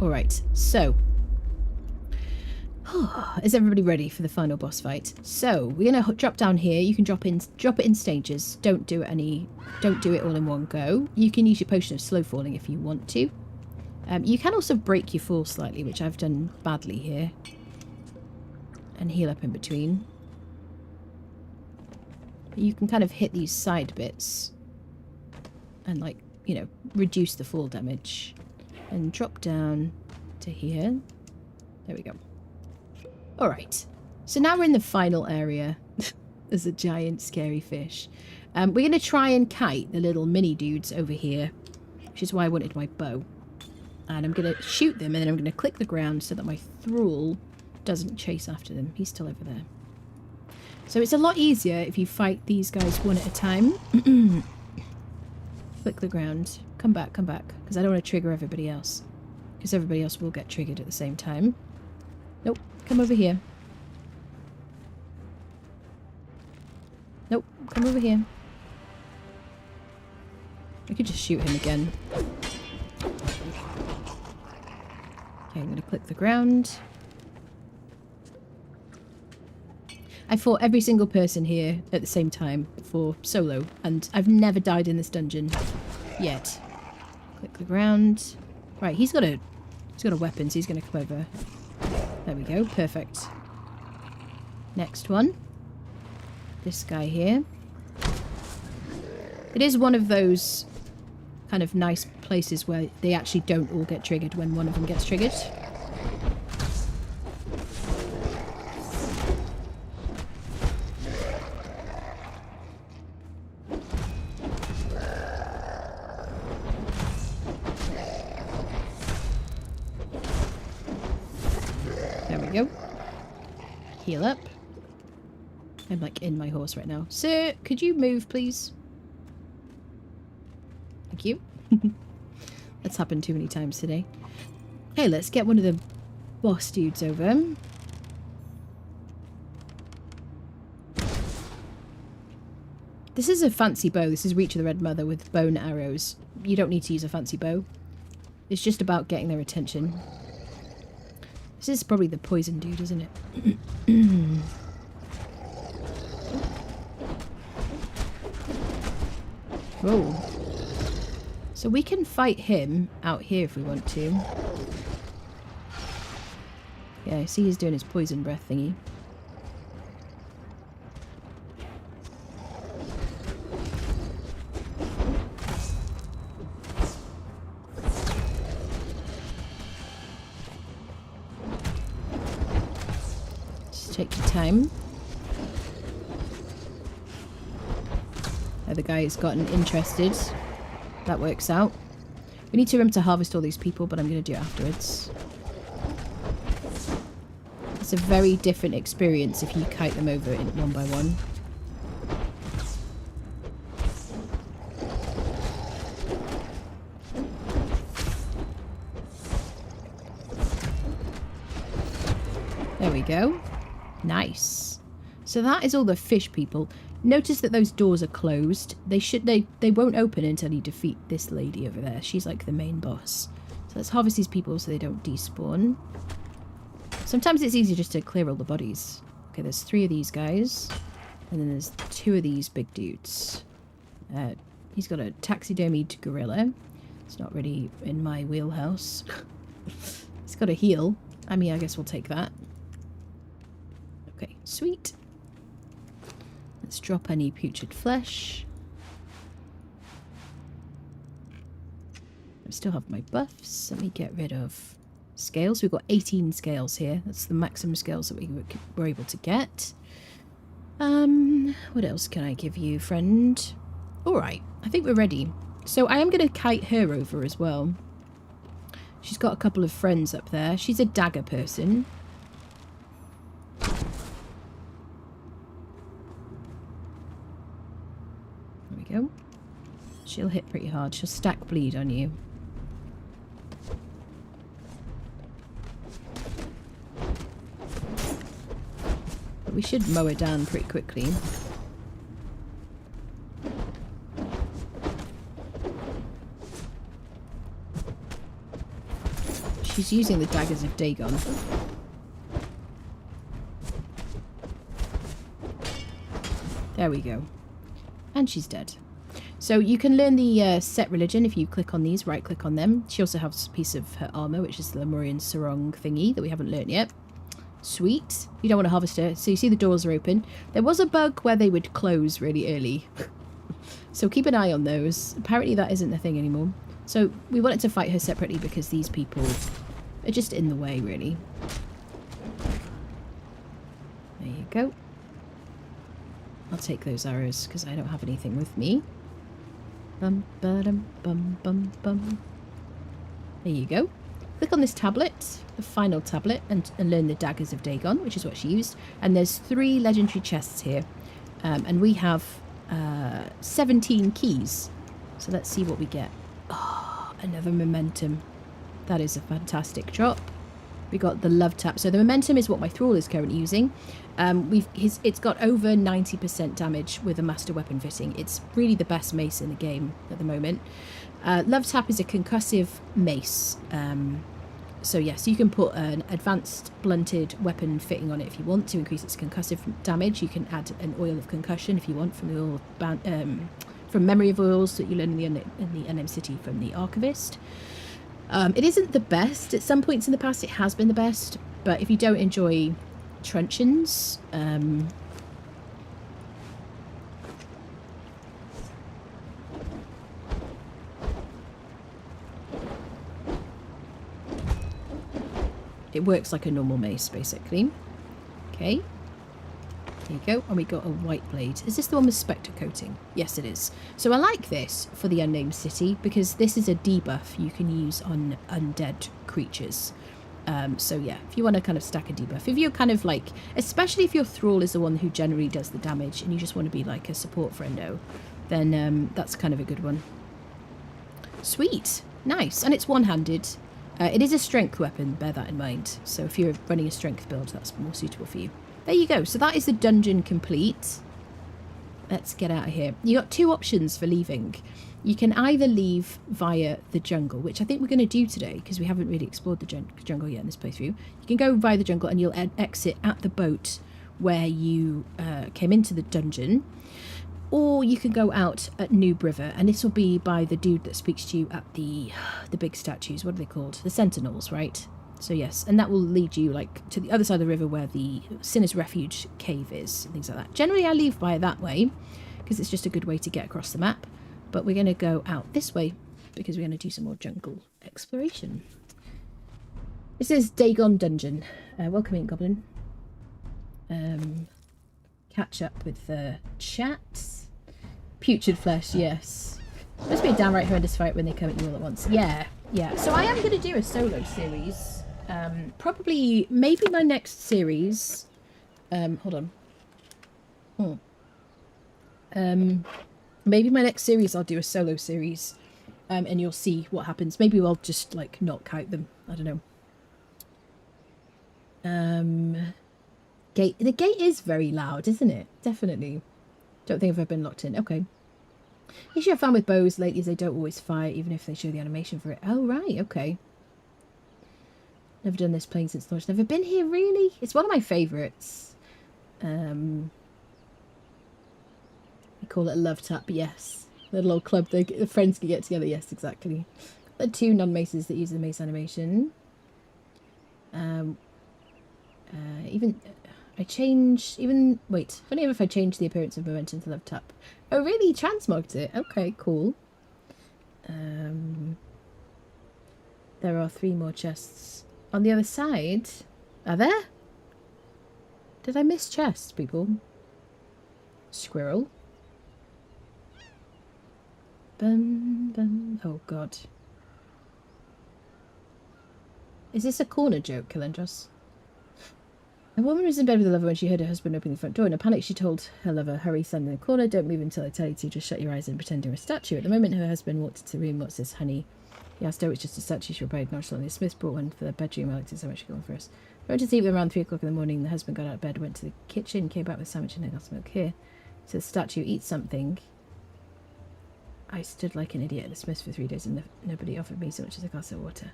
Alright, so. Is everybody ready for the final boss fight? So, we're going to drop down here. You can drop it in stages. Don't do it all in one go. You can use your potion of slow falling if you want to. You can also break your fall slightly, which I've done badly here. And heal up in between. You can kind of hit these side bits. And, like, you know, reduce the fall damage. And drop down to here. There we go. Alright. So now we're in the final area. There's a giant scary fish. We're going to try and kite the little mini dudes over here. Which is why I wanted my bow. And I'm going to shoot them and then I'm going to click the ground so that my thrall doesn't chase after them. He's still over there. So it's a lot easier if you fight these guys one at a time. Click the ground. Come back, come back. Because I don't want to trigger everybody else. Because everybody else will get triggered at the same time. Nope. Come over here. Nope. Come over here. I could just shoot him again. Okay, I'm going to click the ground. I fought every single person here at the same time for solo, and I've never died in this dungeon yet. Click the ground. Right, he's got a weapon, so he's going to come over. There we go, perfect. Next one. This guy here. It is one of those kind of nice places where they actually don't all get triggered when one of them gets triggered. There we go. Heal up. I'm like in my horse right now. Sir, could you move, please? Thank you. That's happened too many times today. Okay, let's get one of the boss dudes over. This is a fancy bow. This is Reach of the Red Mother with bone arrows. You don't need to use a fancy bow. It's just about getting their attention. This is probably the poison dude, isn't it? Whoa. So we can fight him out here if we want to. Yeah, I see he's doing his poison breath thingy. Just take your time. The guy has gotten interested. That works out. We need to remember to harvest all these people, but I'm going to do it afterwards. It's a very different experience if you kite them over in one by one. There we go. Nice. So that is all the fish people. Notice that those doors are closed. They won't open until you defeat this lady over there. She's like the main boss. So let's harvest these people so they don't despawn. Sometimes it's easier just to clear all the bodies. Okay, there's 3 of these guys. And then there's 2 of these big dudes. He's got a taxidermied gorilla. It's not really in my wheelhouse. He's got a heel. I mean, I guess we'll take that. Okay, sweet. Let's drop any putrid flesh. I still have my buffs. Let me get rid of scales. We've got 18 scales here. That's the maximum scales that we were able to get. What else can I give you, friend? Alright, I think we're ready. So I am going to kite her over as well. She's got a couple of friends up there. She's a dagger person. Go. She'll hit pretty hard. She'll stack bleed on you. But we should mow her down pretty quickly. She's using the daggers of Dagon. There we go. And she's dead. So you can learn the set religion if you click on these, right click on them. She also has a piece of her armour, which is the Lemurian sarong thingy that we haven't learnt yet. Sweet. You don't want to harvest her. So you see the doors are open. There was a bug where they would close really early. So keep an eye on those. Apparently that isn't a thing anymore. So we wanted to fight her separately because these people are just in the way, really. There you go. I'll take those arrows because I don't have anything with me. Bum, ba-dum, bum, bum, bum. There you go. Click on this tablet, the final tablet, and learn the daggers of Dagon, which is what she used. And there's 3 legendary chests here. And we have 17 keys. So let's see what we get. Oh, another momentum. That is a fantastic drop. We got the love tap. So the momentum is what my thrall is currently using. It's got over 90% damage with a master weapon fitting. It's really the best mace in the game at the moment. Love tap is a concussive mace. So yes, you can put an advanced blunted weapon fitting on it if you want to increase its concussive damage. You can add an oil of concussion if you want from the oil from memory of oils that you learn in the Unnamed City from the Archivist. It isn't the best. At some points in the past it has been the best, but if you don't enjoy truncheons, it works like a normal mace basically. Okay, there you go. And we got a white blade. Is this the one with spectre coating? Yes, it is. So I like this for the Unnamed City because this is a debuff you can use on undead creatures. So yeah, if you want to kind of stack a debuff, if you're kind of like, especially if your thrall is the one who generally does the damage and you just want to be like a support friendo, then that's kind of a good one. Sweet, nice. And it's one-handed. It is a strength weapon, bear that in mind. So if you're running a strength build, that's more suitable for you. There you go. So that is the dungeon complete. Let's get out of here. You got 2 options for leaving. You can either leave via the jungle, which I think we're going to do today because we haven't really explored the jungle yet in this playthrough. You can go via the jungle and you'll exit at the boat where you came into the dungeon. Or you can go out at Noob River, and this will be by the dude that speaks to you at the big statues. What are they called? The Sentinels, right? So yes, and that will lead you like to the other side of the river where the Sinner's Refuge cave is, and things like that. Generally I leave by that way because it's just a good way to get across the map, but we're going to go out this way because we're going to do some more jungle exploration. This is Dagon Dungeon. Welcome in, Goblin. Catch up with the chat. Putrid flesh, yes. Must be a downright horrendous fight when they come at you all at once. Yeah, yeah. So I am going to do a solo series. Probably, maybe my next series. Hold on. Maybe my next series I'll do a solo series. And you'll see what happens. Maybe I'll just, like, not count them. I don't know. Gate. The gate is very loud, isn't it? Definitely. Don't think I've ever been locked in. Okay. The issue I've found with bows lately is they don't always fire, even if they show the animation for it. Oh, right. Okay. Never done this playing since launch. Never been here, really? It's one of my favourites. We call it a love tap, yes. Little old club, the friends can get together. Yes, exactly. The 2 non-maces that use the mace animation. Wait, funny if I change the appearance of momentum to love tap. Oh, really? He transmogged it? Okay, cool. There are 3 more chests on the other side. Are there? Did I miss chests, people? Squirrel. Bum, bum. Oh, God. Is this a corner joke, Kalendros? A woman was in bed with a lover when she heard her husband open the front door. In a panic, she told her lover, "Hurry, stand in the corner. Don't move until I tell you to. Just shut your eyes and pretend you're a statue." At the moment, her husband walked into the room. "What's this, honey?" He asked her. "It's just a statue," she replied nonchalantly. The Smiths brought one for the bedroom. I liked it so much. She got one for us. I went to sleep around 3 o'clock in the morning. The husband got out of bed, went to the kitchen, came back with a sandwich and a glass of milk. "Here," said the statue, "eat something." I stood like an idiot at the Smiths for 3 days and nobody offered me so much as a glass of water.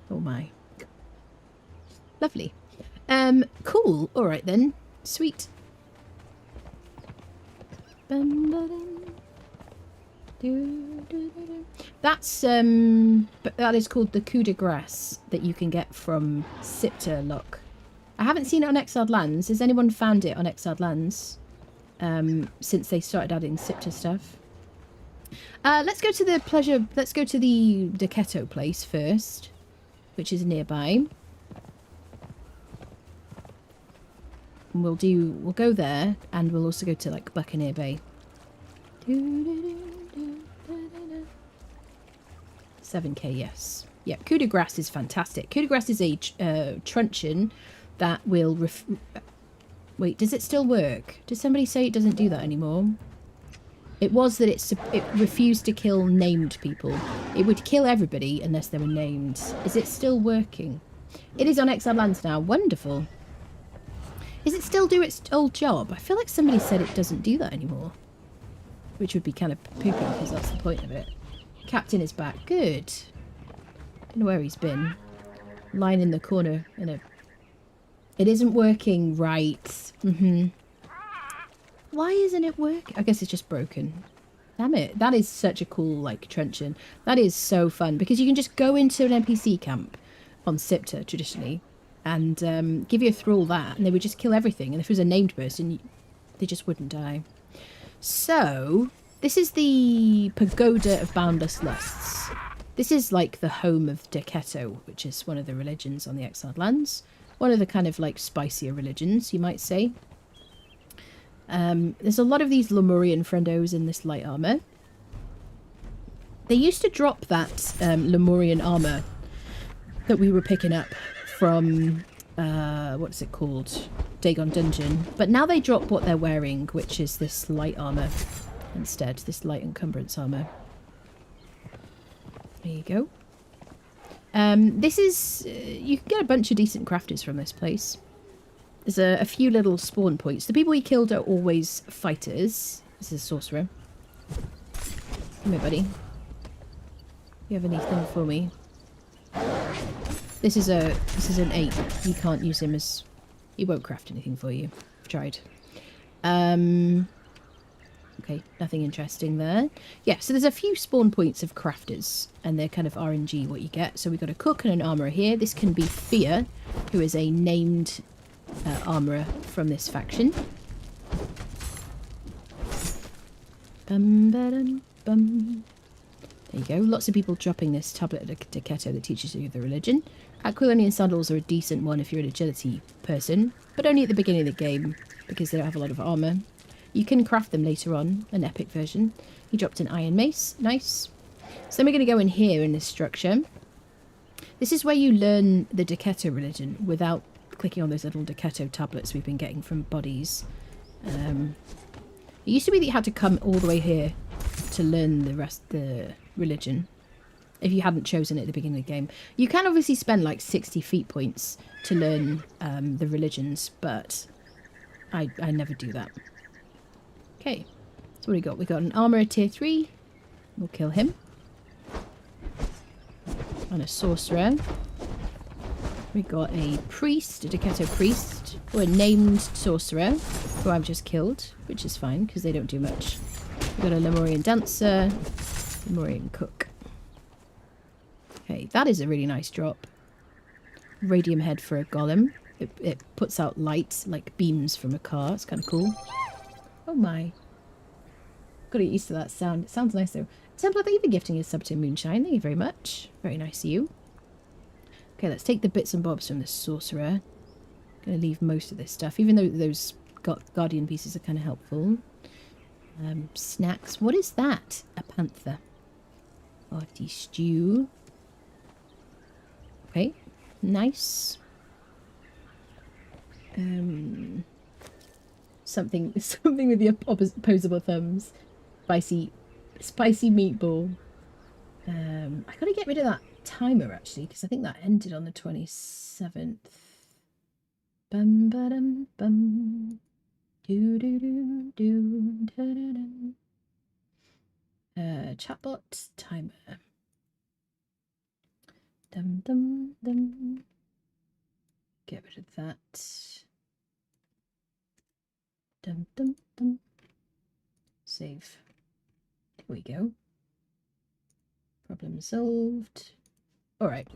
Oh my. Lovely. Cool. All right then. Sweet. That's but that is called the coup de grace that you can get from Scepter Lock. I haven't seen it on Exiled Lands. Has anyone found it on Exiled Lands since they started adding Scepter stuff? Let's go to the Decetto place first, which is nearby. And we'll go there, and we'll also go to like Buccaneer Bay. 7k, yes. Yeah, coup de grace is fantastic. Coup de grace is a truncheon that will wait, does it still work? Did somebody say it doesn't do that anymore? It was that it refused to kill named people. It would kill everybody unless they were named. Is it still working? It is on Exiled Lands now. Wonderful. Does it still do its old job? I feel like somebody said it doesn't do that anymore. Which would be kind of poopy because that's the point of it. Captain is back. Good. Don't know where he's been. Lying in the corner in a... It isn't working right. Why isn't it working? I guess it's just broken. Damn it. That is such a cool, like, truncheon. That is so fun because you can just go into an NPC camp on Scepter, traditionally, and give your thrall that, and they would just kill everything. And if it was a named person, they just wouldn't die. So, this is the Pagoda of Boundless Lusts. This is like the home of Decetto, which is one of the religions on the Exiled Lands. One of the kind of like spicier religions, you might say. There's a lot of these Lemurian friendos in this light armor. They used to drop that Lemurian armor that we were picking up from, what's it called? Dagon Dungeon. But now they drop what they're wearing, which is this light armor instead. This light encumbrance armor. There you go. This is... you can get a bunch of decent crafters from this place. There's a few little spawn points. The people we killed are always fighters. This is a sorcerer. Come here, buddy. You have anything for me? This is an 8. You can't use him as... He won't craft anything for you. I've tried. Okay, nothing interesting there. Yeah, so there's a few spawn points of crafters, and they're kind of RNG what you get. So we've got a cook and an armourer here. This can be Fear, who is a named armourer from this faction. Bum, ba-dum, bum. There you go. Lots of people dropping this tablet at Decetto that teaches you the religion. Aquilonian sandals are a decent one if you're an agility person, but only at the beginning of the game because they don't have a lot of armour. You can craft them later on, an epic version. He dropped an iron mace. Nice. So then we're going to go in here in this structure. This is where you learn the Decetto religion without clicking on those little Decetto tablets we've been getting from bodies. It used to be that you had to come all the way here to learn the religion if you hadn't chosen it at the beginning of the game. You can obviously spend like 60 feat points to learn the religions, but I never do that. Okay, so what do we got? We got an armourer tier 3. We'll kill him. And a sorcerer. We got a priest, a Decetto priest, or a named sorcerer, who I've just killed, which is fine because they don't do much. We got a Lemurian dancer, Lemurian cook. Okay, that is a really nice drop. Radium head for a golem. It puts out light, like beams from a car. It's kind of cool. Oh my. Got to get used to that sound. It sounds nice though. Templar, thank you for gifting your sub to Moonshine. Thank you very much. Very nice of you. Okay, let's take the bits and bobs from the sorcerer. Gonna leave most of this stuff, even though those guardian pieces are kind of helpful. Snacks. What is that? A panther. Hearty stew. Okay, nice. Something with the opposable thumbs. Spicy meatball. I gotta get rid of that timer actually, because I think that ended on the 27th. Bum ba dum bum. Do do do do da da dum. Chatbot timer. Dum dum dum. Get rid of that. Dum dum dum. Save. There we go. Problem solved. Alright.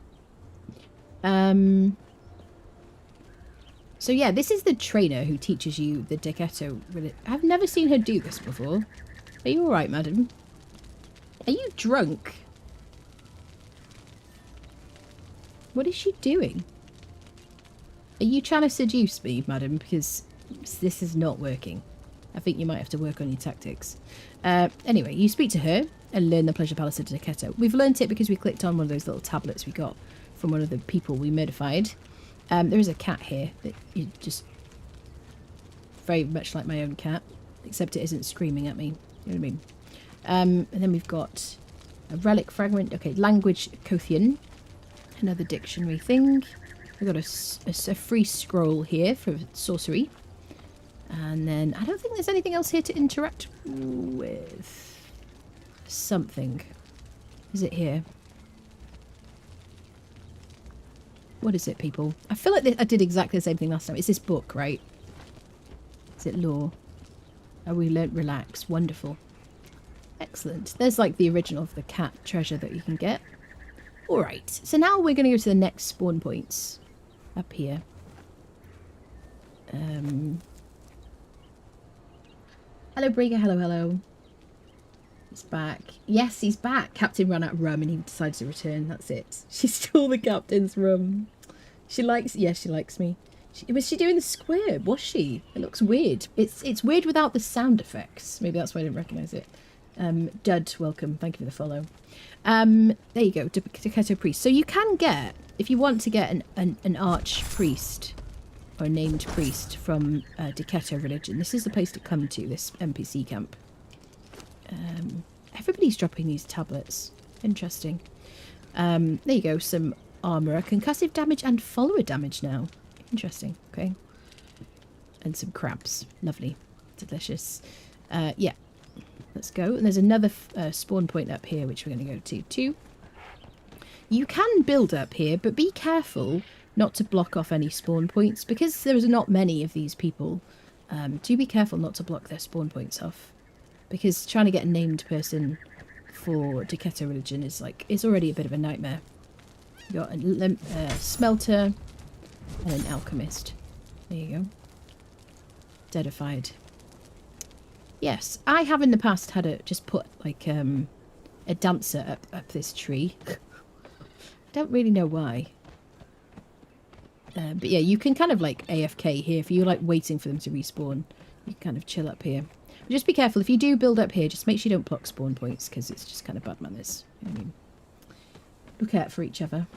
So yeah, this is the trainer who teaches you the Decetto. I've never seen her do this before. Are you alright, madam? Are you drunk? What is she doing? Are you trying to seduce me, madam? Because this is not working. I think you might have to work on your tactics. Anyway, you speak to her and learn the Pleasure Palace of Decetto. We've learnt it because we clicked on one of those little tablets we got from one of the people we murdified. There is a cat here that you just... very much like my own cat, except it isn't screaming at me. You know what I mean? And then we've got a relic fragment. Okay, language Kothian. Another dictionary thing. We've got a free scroll here for sorcery. And then I don't think there's anything else here to interact with. Something. Is it here? What is it, people? I feel like I did exactly the same thing last time. It's this book, right? Is it lore? Oh, we learnt relax. Wonderful. Excellent. There's like the original of the cat treasure that you can get. Alright, so now we're going to go to the next spawn points. Up here. Hello, Brigger. Hello, hello. He's back. Yes, he's back. Captain ran out of rum and he decided to return. That's it. She stole the captain's rum. She likes... Yes, she likes me. Was she doing the squib? Was she? It looks weird. It's weird without the sound effects. Maybe that's why I didn't recognise it. Dud, welcome. Thank you for the follow. There you go. Decetto priest. So you can get... If you want to get an arch priest... or a named priest from Decetto religion. This is the place to come to, this NPC camp. Everybody's dropping these tablets. Interesting. There you go, some armour. Concussive damage and follower damage now. Interesting, okay. And some crabs. Lovely. Delicious. Yeah, let's go. And there's another spawn point up here, which we're going to go to too. You can build up here, but be careful not to block off any spawn points, because there's not many of these people. Do be careful not to block their spawn points off, because trying to get a named person for Decetto religion is already a bit of a nightmare. You got a smelter and an alchemist. There you go. Deadified. Yes, I have in the past had just put like a dancer up this tree. Don't really know why. But yeah, you can kind of like AFK here. If you're like waiting for them to respawn, you can kind of chill up here. But just be careful. If you do build up here, just make sure you don't block spawn points, because it's just kind of bad manners. You know what I mean? Look out for each other.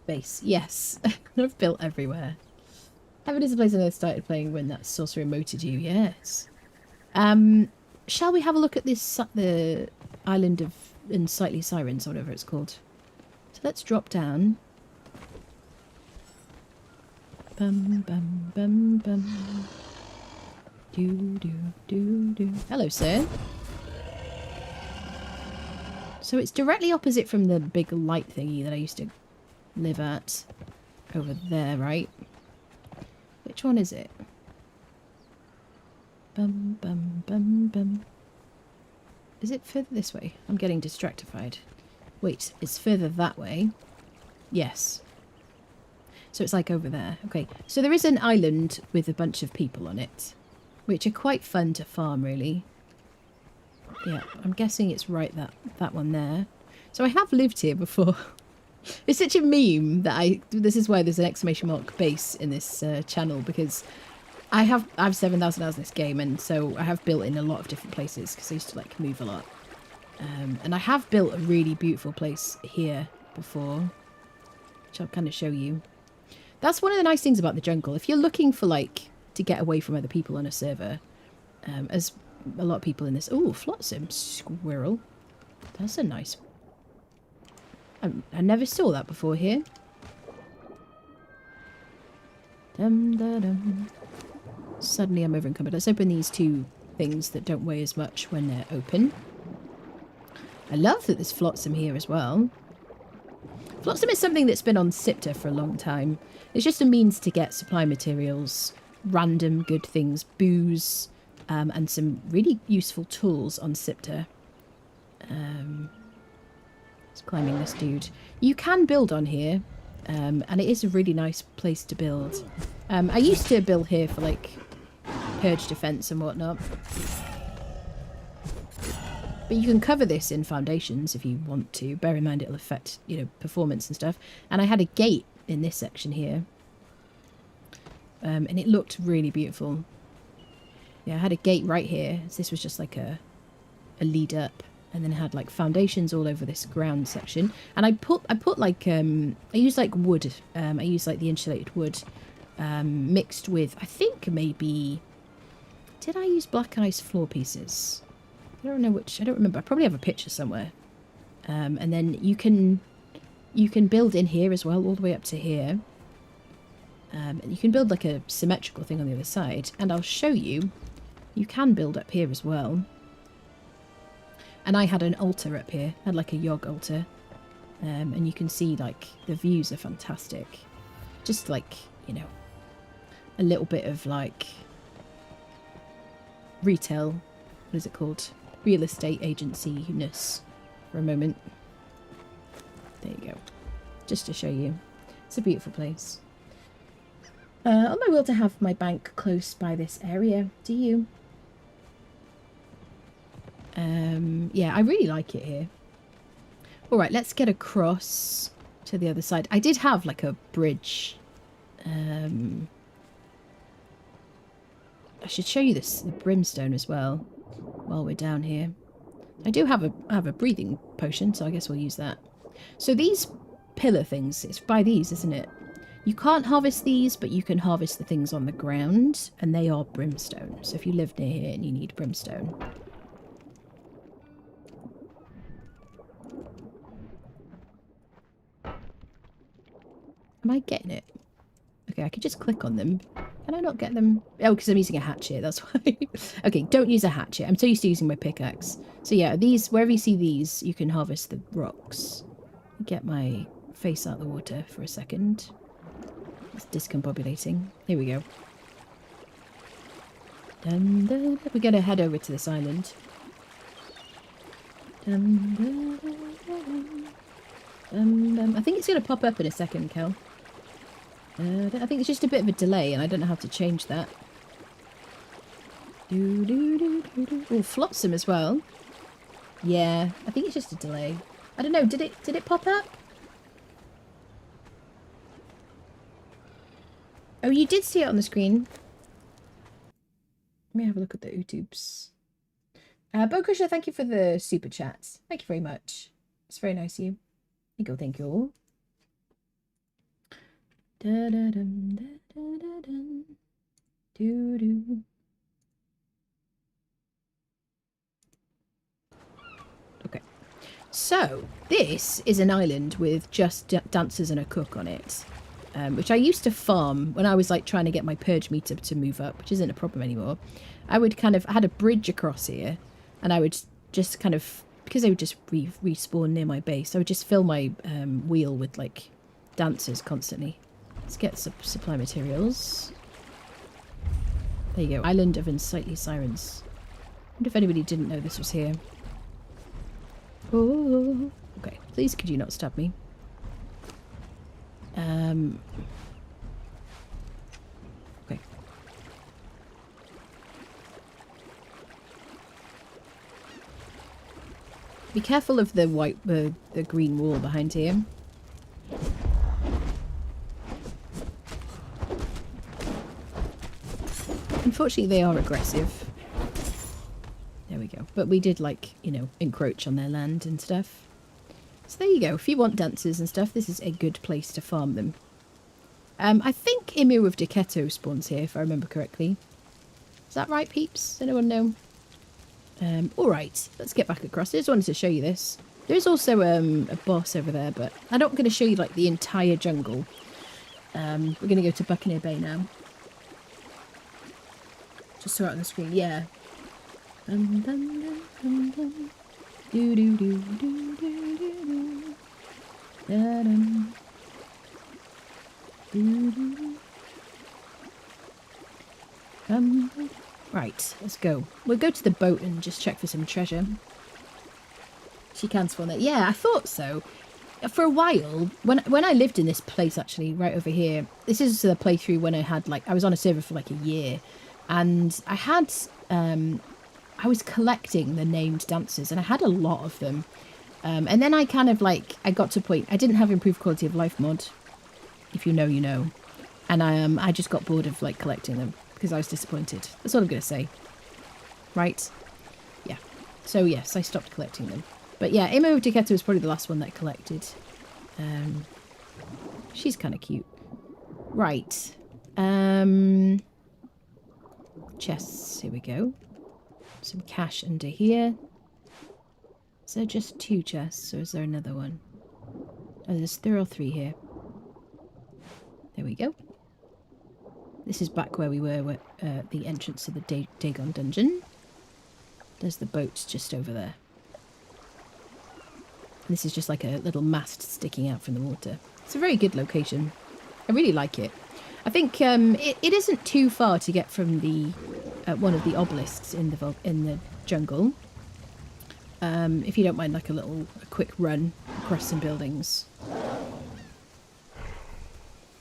Base. Yes. I've built everywhere. Heaven is a place I started playing when that sorcerer moted you. Yes. Shall we have a look at this, the island of Unsightly Sirens, or whatever it's called? So let's drop down. Bum, bum, bum, bum. Do, do, do, do. Hello, sir. So it's directly opposite from the big light thingy that I used to live at. Over there, right? Which one is it? Bum, bum, bum, bum. Is it further this way? I'm getting distractified. Wait, it's further that way. Yes. So it's like over there. Okay, so there is an island with a bunch of people on it, which are quite fun to farm, really. Yeah, I'm guessing it's right that one there. So I have lived here before. It's such a meme that this is why there's an exclamation mark base in this channel, because I have 7,000 hours in this game, and so I have built in a lot of different places because I used to like move a lot. And I have built a really beautiful place here before, which I'll kind of show you. That's one of the nice things about the jungle. If you're looking for like to get away from other people on a server, as a lot of people in this... Oh, flotsam squirrel. That's a nice... I never saw that before here. Dum, da, dum. Suddenly I'm over encumbered. Let's open these two things that don't weigh as much when they're open. I love that there's flotsam here as well. Flotsam is something that's been on Sipta for a long time. It's just a means to get supply materials, random good things, booze, and some really useful tools on Sipta. It's climbing this dude. You can build on here, and it is a really nice place to build. I used to build here for like purge defense and whatnot. But you can cover this in foundations if you want to. Bear in mind it'll affect, you know, performance and stuff. And I had a gate in this section here. And it looked really beautiful. Yeah, I had a gate right here. So this was just like a lead up. And then it had like foundations all over this ground section. And I put like, I used like wood. I used like the insulated wood mixed with, I think maybe, did I use black ice floor pieces? I don't know which, I don't remember. I probably have a picture somewhere. And then you can build in here as well, all the way up to here. And you can build like a symmetrical thing on the other side. And I'll show you, you can build up here as well. And I had an altar up here, I had like a yog altar. And you can see like the views are fantastic. Just like, you know, a little bit of like retail, what is it called? Real estate agency-ness for a moment. There you go. Just to show you. It's a beautiful place. On my will to have my bank close by this area. Do you? Yeah, I really like it here. Alright, let's get across to the other side. I did have like a bridge. I should show you this, the brimstone as well, while we're down here. I do have a breathing potion, so I guess we'll use that. So these pillar things, it's by these, isn't it? You can't harvest these, but you can harvest the things on the ground, and they are brimstone. So if you live near here and you need brimstone. Am I getting it? Okay, I could just click on them. Can I not get them? Oh, because I'm using a hatchet, that's why. Okay, don't use a hatchet. I'm so used to using my pickaxe. So yeah, these, wherever you see these, you can harvest the rocks. Get my face out of the water for a second. It's discombobulating. Here we go. Dun, dun, dun. We're going to head over to this island. Dun, dun, dun, dun. I think it's going to pop up in a second, Kel. I think it's just a bit of a delay, and I don't know how to change that. Oh, flotsam as well. Yeah, I think it's just a delay. I don't know, did it pop up? Oh, you did see it on the screen. Let me have a look at the YouTubes. Bokusha, thank you for the super chats. Thank you very much. It's very nice of you. Thank you all. Da-da-dum, da-da-da-dum. Doo-doo. Okay. So, this is an island with just dancers and a cook on it. Which I used to farm when I was like trying to get my purge meter to move up, which isn't a problem anymore. I had a bridge across here, and I would just kind of, because they would just respawn near my base, I would just fill my wheel with like dancers constantly. Let's get some supply materials. There you go. Island of Unsightly Sirens. I wonder if anybody didn't know this was here. Oh, okay. Please, could you not stab me? Okay. Be careful of the the green wall behind here. Unfortunately, they are aggressive. There we go. But we did, like, you know, encroach on their land and stuff. So there you go. If you want dancers and stuff, this is a good place to farm them. I think Imu of Diketo spawns here, if I remember correctly. Is that right, peeps? Does anyone know? Alright, let's get back across. I just wanted to show you this. There is also a boss over there, but I'm not going to show you, like, the entire jungle. We're going to go to Buccaneer Bay now. Just saw it on the screen, yeah. Dun, dun, dun, dun, dun. Do do do do do do. Da dum. Do do. Right, let's go. We'll go to the boat and just check for some treasure. She can spawn there. Yeah, I thought so. For a while, when I lived in this place, actually, right over here, this is the playthrough when I was on a server for like a year, and I had, I was collecting the named dancers, and I had a lot of them. And then I kind of like, I got to a point, I didn't have improved quality of life mod. If you know, you know. And I just got bored of like collecting them because I was disappointed. That's all I'm going to say. Right? Yeah. So yes, I stopped collecting them. But yeah, Imo Diketo was probably the last one that I collected. She's kind of cute. Right. Chests. Here we go. Some cash under here. Is there just 2 chests, or is there another one? Oh, there are 3 here. There we go. This is back where we were, the entrance to the Dagon dungeon. There's the boat just over there. This is just like a little mast sticking out from the water. It's a very good location. I really like it. I think it isn't too far to get from the one of the obelisks in the jungle. If you don't mind, like a quick run across some buildings.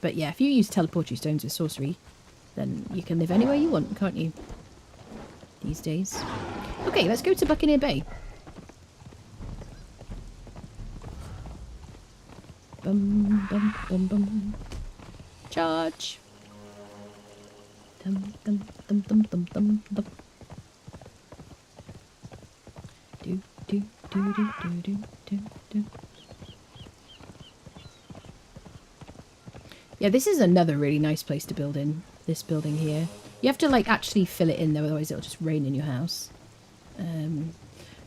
But yeah, if you use teleportary stones with sorcery, then you can live anywhere you want, can't you? These days. Okay, let's go to Buccaneer Bay. Bum bum bum bum. Charge. Dum dum dum dum dum dum dum. Do do do do do do do do. Yeah, this is another really nice place to build in. This building here. You have to like actually fill it in though, otherwise it'll just rain in your house.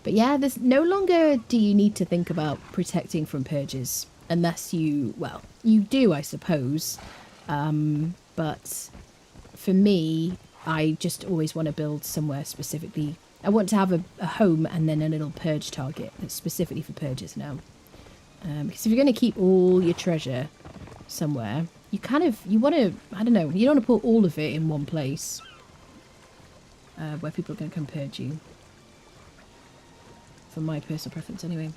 But yeah, there's no longer do you need to think about protecting from purges. Unless you, well, you do, I suppose. But for me, I just always want to build somewhere specifically. I want to have a home and then a little purge target that's specifically for purges now. Because if you're going to keep all your treasure somewhere, you want to, I don't know, you don't want to put all of it in one place. Where people are going to come purge you. For my personal preference anyway.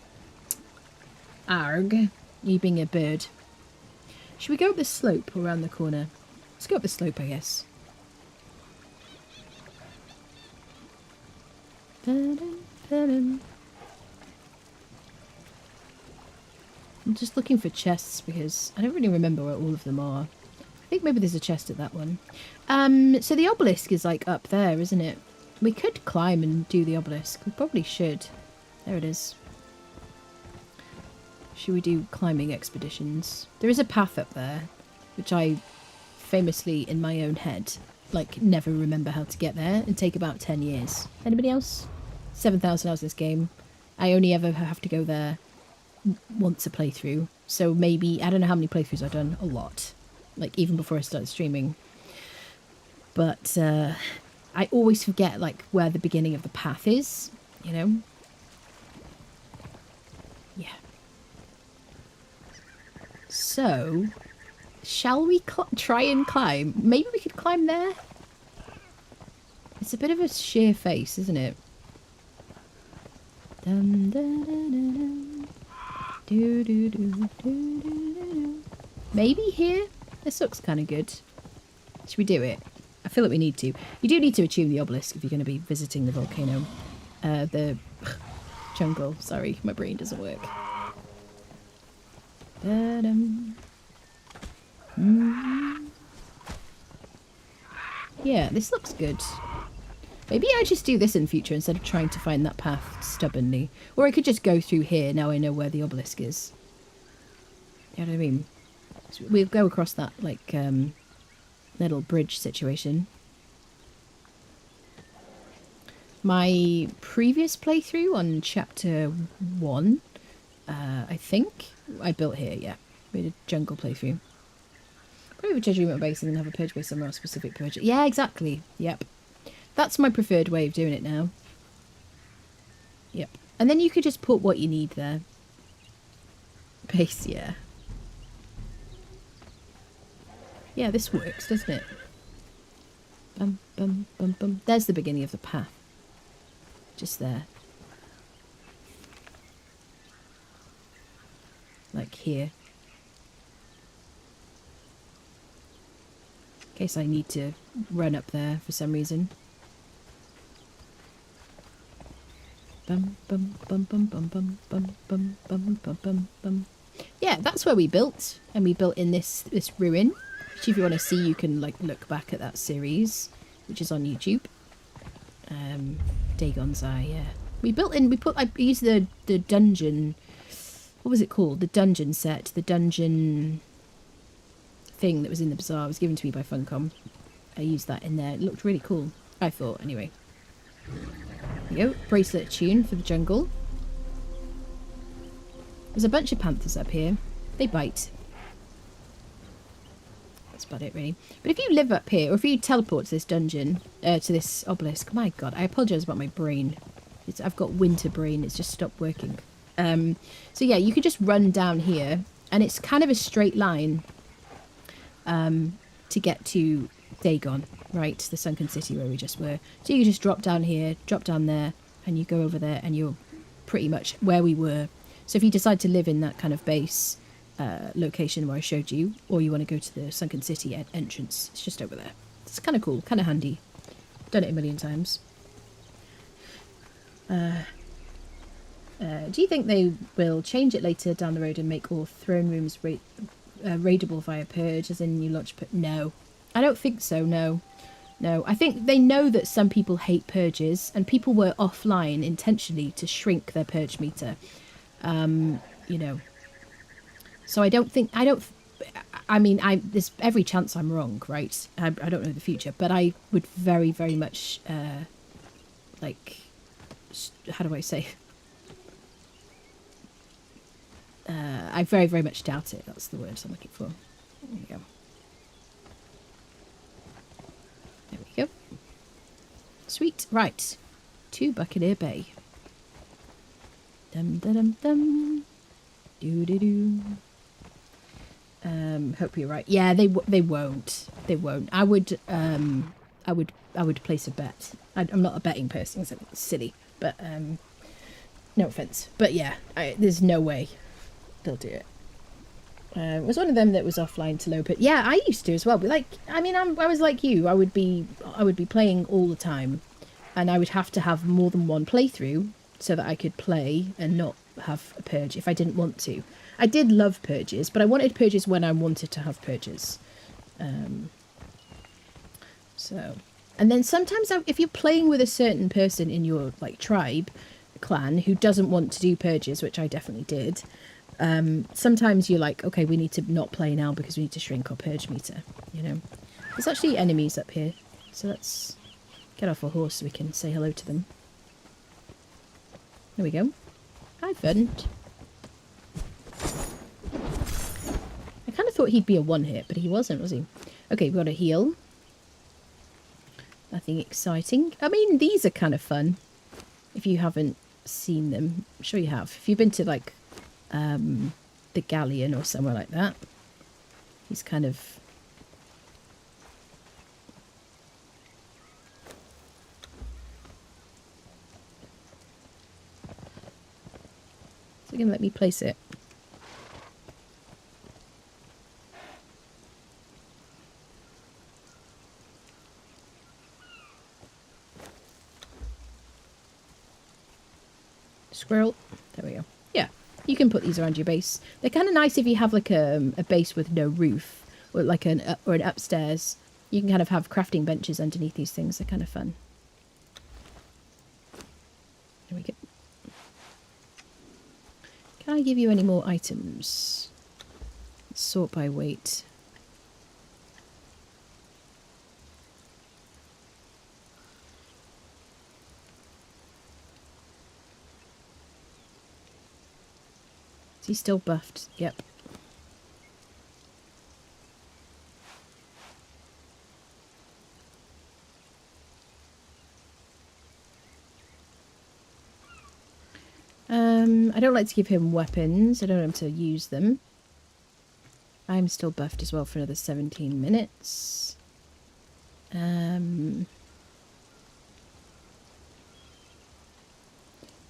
Arg. You being a bird. Should we go up the slope around the corner? Let's go up the slope, I guess. Dun, dun, dun, dun. I'm just looking for chests because I don't really remember where all of them are. I think maybe there's a chest at that one. So the obelisk is like up there, isn't it? We could climb and do the obelisk. We probably should. There it is. Should we do climbing expeditions? There is a path up there, which I famously, in my own head, like, never remember how to get there and take about 10 years. Anybody else? 7,000 hours this game. I only ever have to go there once a playthrough. So maybe, I don't know how many playthroughs I've done. A lot. Like, even before I started streaming. But, I always forget, like, where the beginning of the path is, you know? Yeah. So, shall we try and climb? Maybe we could climb there? It's a bit of a sheer face, isn't it? Dum, da, da, da, da. Do, do, do, do, do, do. Maybe here? This looks kind of good. Should we do it? I feel like we need to. You do need to attune the obelisk if you're going to be visiting the volcano. The jungle. Sorry, my brain doesn't work. Da-dum. Yeah, this looks good. Maybe I just do this in future instead of trying to find that path stubbornly. Or I could just go through here now I know where the obelisk is. You know what I mean? So we'll go across that, like, little bridge situation. My previous playthrough on chapter 1, I think, I built here, yeah. We had a jungle playthrough. Probably a judgment base and then have a purge base somewhere else, specific purge. Yeah, exactly. Yep. That's my preferred way of doing it now. Yep. And then you could just put what you need there. Base, yeah. Yeah, this works, doesn't it? Bum, bum, bum, bum. There's the beginning of the path. Just there. Like here. In case I need to run up there for some reason. Bum, bum, bum, bum, bum, bum, bum, bum, bum, bum, bum, bum. Yeah, that's where we built. And we built in this ruin. Which if you want to see, you can like look back at that series, which is on YouTube. Dagon's Eye, yeah. I used the dungeon, what was it called? The dungeon set, the dungeon thing that was in the bazaar. It was given to me by Funcom. I used that in there. It looked really cool, I thought, anyway. There you go, bracelet tune for the jungle. There's a bunch of panthers up here. They bite. That's about it, really. But if you live up here, or if you teleport to this dungeon, to this obelisk, my god, I apologise about my brain. I've got winter brain, it's just stopped working. So yeah, you could just run down here, and it's kind of a straight line to get to Dagon, right? The Sunken City where we just were. So you just drop down here, drop down there, and you go over there, and you're pretty much where we were. So if you decide to live in that kind of base location where I showed you, or you want to go to the Sunken City entrance, it's just over there. It's kind of cool, kind of handy. Done it a million times. Do you think they will change it later down the road and make all throne rooms raidable via purge, as in you launch No. I don't think so, no. No, I think they know that some people hate purges, and people were offline intentionally to shrink their purge meter. You know. So there's every chance I'm wrong, right? I don't know the future, but I would very, very much, how do I say? I very, very much doubt it. That's the word I'm looking for. There we go. There we go. Sweet. Right. To Buccaneer Bay. Dum, da, dum, dum. Do. Hope you're right. Yeah, they won't. They won't. I would place a bet. I'm not a betting person, so it's silly. But no offense. But yeah, there's no way they'll do it. It was one of them that was offline to load, but yeah, I used to as well. But I was like you. I would be playing all the time, and I would have to have more than one playthrough so that I could play and not have a purge if I didn't want to. I did love purges, but I wanted purges when I wanted to have purges. So, and then sometimes if you're playing with a certain person in your like tribe, clan, who doesn't want to do purges, which I definitely did, sometimes you're like, okay, we need to not play now because we need to shrink our purge meter, you know. There's actually enemies up here, so let's get off our horse so we can say hello to them. There we go. Hi, Verdant. I kind of thought he'd be a one-hit, but he wasn't, was he? Okay, we've got a heal. Nothing exciting. I mean, these are kind of fun. If you haven't seen them, I'm sure you have. If you've been to, like, the Galleon or somewhere like that, he's kind of... Is it going to let me place it? Squirrel. There we go. Yeah, you can put these around your base. They're kind of nice if you have like a base with no roof, or like an upstairs. You can kind of have crafting benches underneath these things. They're kind of fun. There we go. Can I give you any more items? Sort by weight. Is he still buffed? Yep. I don't like to give him weapons. I don't want him to use them. I'm still buffed as well for another 17 minutes. That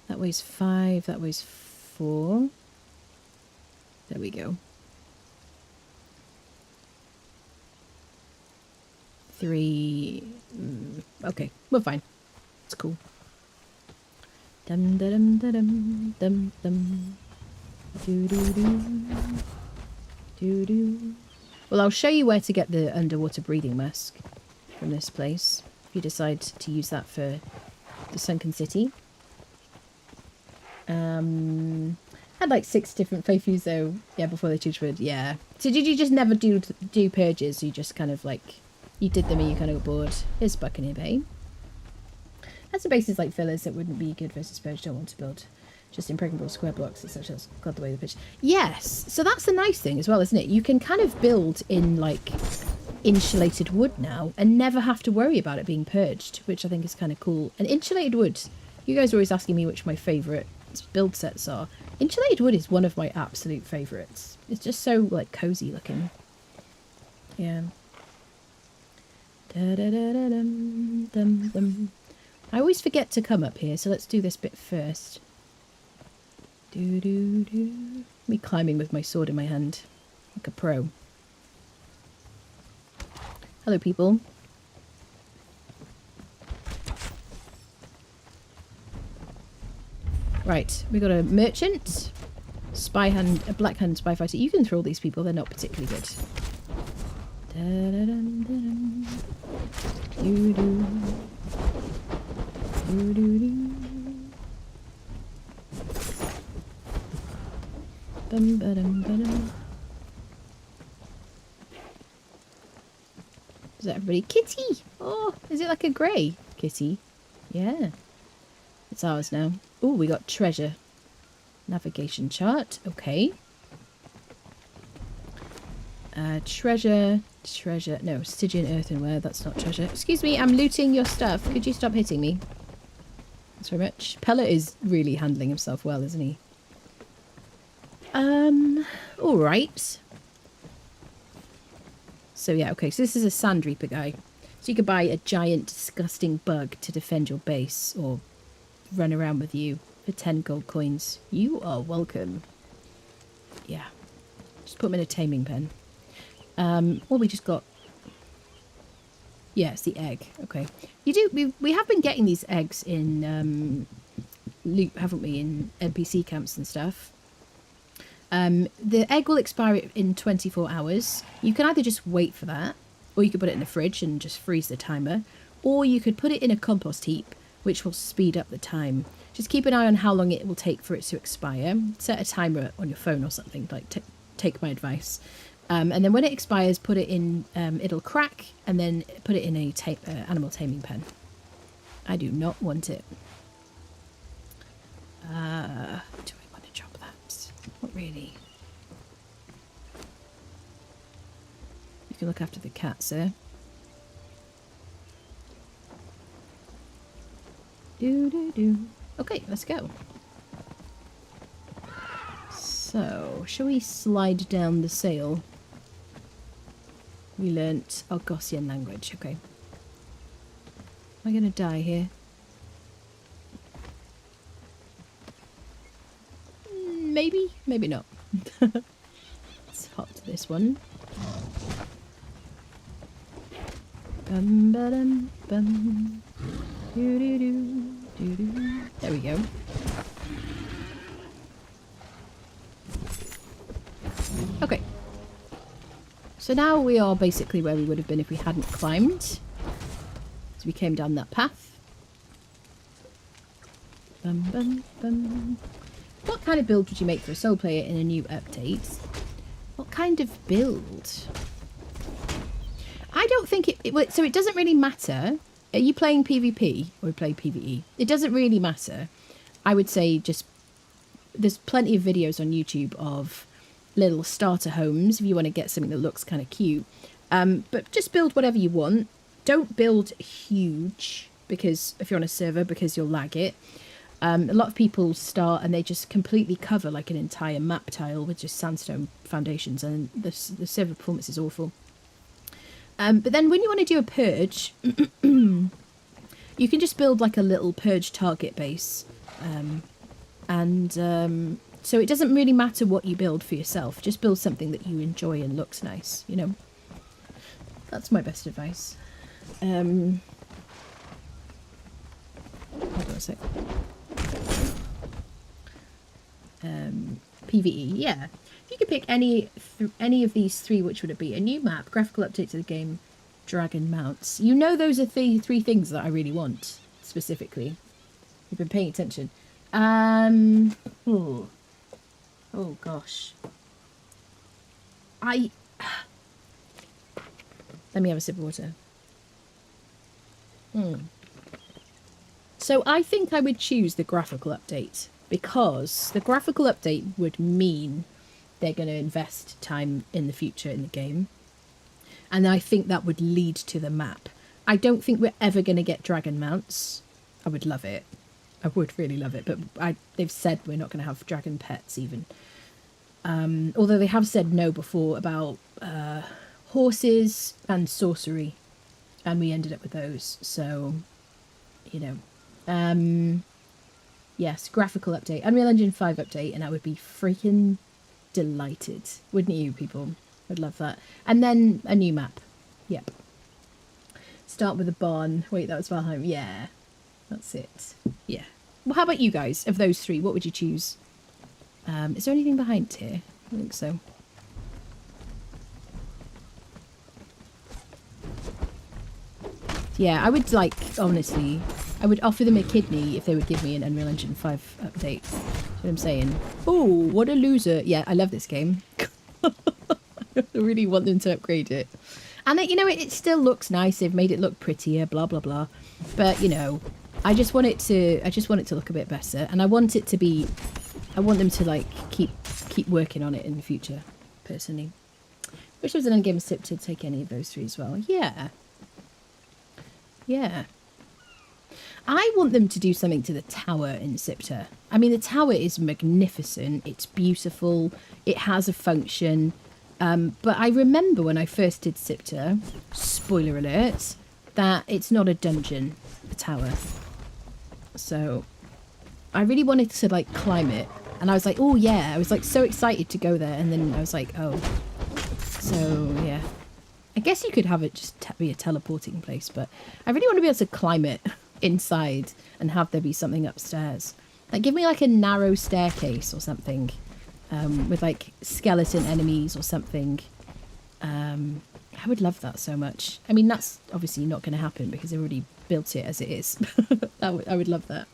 weighs 5, that weighs 4. There we go. 3. Okay, we're fine. It's cool. Dum da dum da dum dum dum. Doo doo doo. Doo doo. Well, I'll show you where to get the underwater breathing mask from this place. If you decide to use that for the Sunken City. Had like 6 different playthroughs though. Yeah, before they changed word. Yeah. So did you just never do purges? You just kind of like, you did them and you kind of got bored. Here's Buccaneer Bay. Had some bases like fillers that wouldn't be good versus purge. Don't want to build just impregnable square blocks, etc. God, the way the pitch. Yes. So that's the nice thing as well, isn't it? You can kind of build in like insulated wood now and never have to worry about it being purged, which I think is kind of cool. And insulated wood, you guys are always asking me which my favourite build sets are. Insulated wood is one of my absolute favourites. It's just so like cozy looking. Yeah. Da da da da dum dum dum. I always forget to come up here, so let's do this bit first. Do do do. Me climbing with my sword in my hand, like a pro. Hello, people. Right, we got a merchant, spy hand, a black hand spy fighter. You can throw these people; they're not particularly good. Da da dum dum. Do do. Do do do. Bum ba dum ba dum. Is that everybody? Kitty! Oh, is it like a grey kitty? Yeah. It's ours now. Oh, we got treasure. Navigation chart. Okay. Treasure. No, Stygian earthenware. That's not treasure. Excuse me, I'm looting your stuff. Could you stop hitting me? Thanks very much. Pella is really handling himself well, isn't he? Alright. So yeah, okay, so this is a Sand Reaper guy. So you could buy a giant, disgusting bug to defend your base, or run around with you for 10 gold coins. You are welcome. Yeah. Just put him in a taming pen. What we just got... Yeah, it's the egg. Okay. We have been getting these eggs in loot, haven't we, in NPC camps and stuff. The egg will expire in 24 hours. You can either just wait for that, or you could put it in the fridge and just freeze the timer, or you could put it in a compost heap, which will speed up the time. Just keep an eye on how long it will take for it to expire. Set a timer on your phone or something, like take my advice. And then when it expires, put it in, it'll crack, and then put it in a animal taming pen. I do not want it. Do I want to chop that? Not really. You can look after the cat, sir. Do. Okay, let's go. So, shall we slide down the sail? We learnt Algosian language. Okay. Am I going to die here? Maybe, maybe not. Let's hop to this one. Bum ba dum bum. Doo doo doo doo doo. There we go. Okay. So now we are basically where we would have been if we hadn't climbed. So we came down that path. Bum bum bum. What kind of build would you make for a solo player in a new update? What kind of build? I don't think it so it doesn't really matter. Are you playing PvP or you play PvE? It doesn't really matter. I would say just there's plenty of videos on YouTube of little starter homes if you want to get something that looks kind of cute. But just build whatever you want. Don't build huge because if you're on a server because you'll lag it. A lot of people start and they just completely cover like an entire map tile with just sandstone foundations, and the server performance is awful. But then when you want to do a purge, you can just build like a little purge target base. So it doesn't really matter what you build for yourself. Just build something that you enjoy and looks nice, you know. That's my best advice. Hold on a sec. PvE, yeah. If you could pick any of these three, which would it be? A new map, graphical update to the game, dragon mounts. You know those are three things that I really want, specifically. You've been paying attention. Oh gosh. Let me have a sip of water. So I think I would choose the graphical update, because the graphical update would mean they're going to invest time in the future in the game. And I think that would lead to the map. I don't think we're ever going to get dragon mounts. I would love it. I would really love it. But they've said we're not going to have dragon pets even. Although they have said no before about horses and sorcery. And we ended up with those. So, you know. Yes, graphical update. Unreal Engine 5 update, and I would be freaking delighted. Wouldn't you, people? I'd love that. And then a new map. Yep. Start with a barn. Wait, that was Valheim. Yeah, that's it. Yeah. Well, how about you guys? Of those three, what would you choose? Is there anything behind here? I don't think so. Yeah, I would honestly, I would offer them a kidney if they would give me an Unreal Engine 5 update. That's what I'm saying. Oh, what a loser. Yeah, I love this game. I really want them to upgrade it. And, you know, it still looks nice. They've made it look prettier, blah, blah, blah. But, you know, I just want it to look a bit better. And I want it to be, I want them to, like, keep working on it in the future, personally. Wish there was an endgame tip to take any of those three as well. Yeah. Yeah. I want them to do something to the tower in Sipta. I mean, the tower is magnificent. It's beautiful. It has a function. But I remember when I first did Sipta, spoiler alert, that it's not a dungeon, the tower. So I really wanted to, like, climb it. And I was like, oh, yeah. I was, like, so excited to go there. And then I was like, oh. So, yeah. I guess you could have it just be a teleporting place, but I really want to be able to climb it inside and have there be something upstairs. Like, give me like a narrow staircase or something, with like skeleton enemies or something. I would love that so much. I mean, that's obviously not going to happen because they've already built it as it is. I would love that.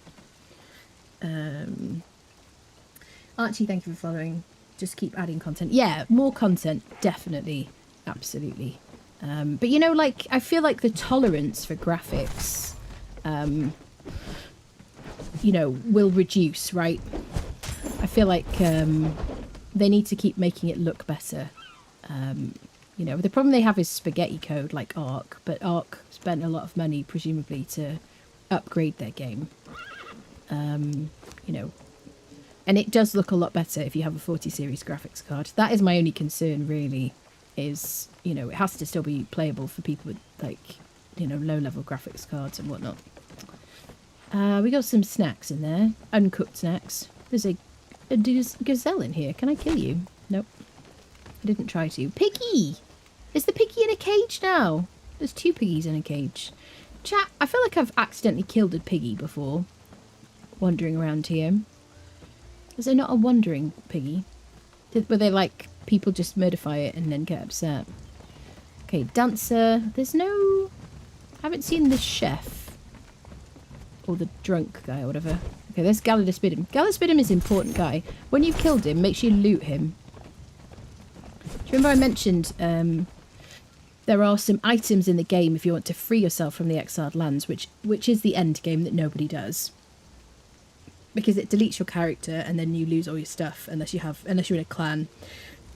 Archie, thank you for following. Just keep adding content. Yeah, more content, definitely. Absolutely. But you know, like, I feel like the tolerance for graphics, you know, will reduce, right? I feel like they need to keep making it look better. You know, the problem they have is spaghetti code like Ark, but Ark spent a lot of money, presumably, to upgrade their game. You know, and it does look a lot better if you have a 40 series graphics card. That is my only concern, really, is, you know, it has to still be playable for people with, like, you know, low-level graphics cards and whatnot. We got some snacks in there. Uncooked snacks. There's a gazelle in here. Can I kill you? Nope. I didn't try to. Piggy! Is the piggy in a cage now? There's 2 piggies in a cage. Chat, I feel like I've accidentally killed a piggy before. Wandering around here. Is there not a wandering piggy? Were they like, people just murderify it and then get upset? Okay, dancer. There's no... I haven't seen the chef. Or the drunk guy or whatever. Okay, there's Galadaspidum. Galadaspidum is an important guy. When you've killed him, make sure you loot him. Do you remember I mentioned there are some items in the game if you want to free yourself from the exiled lands, which is the end game that nobody does. Because it deletes your character and then you lose all your stuff unless you're in a clan,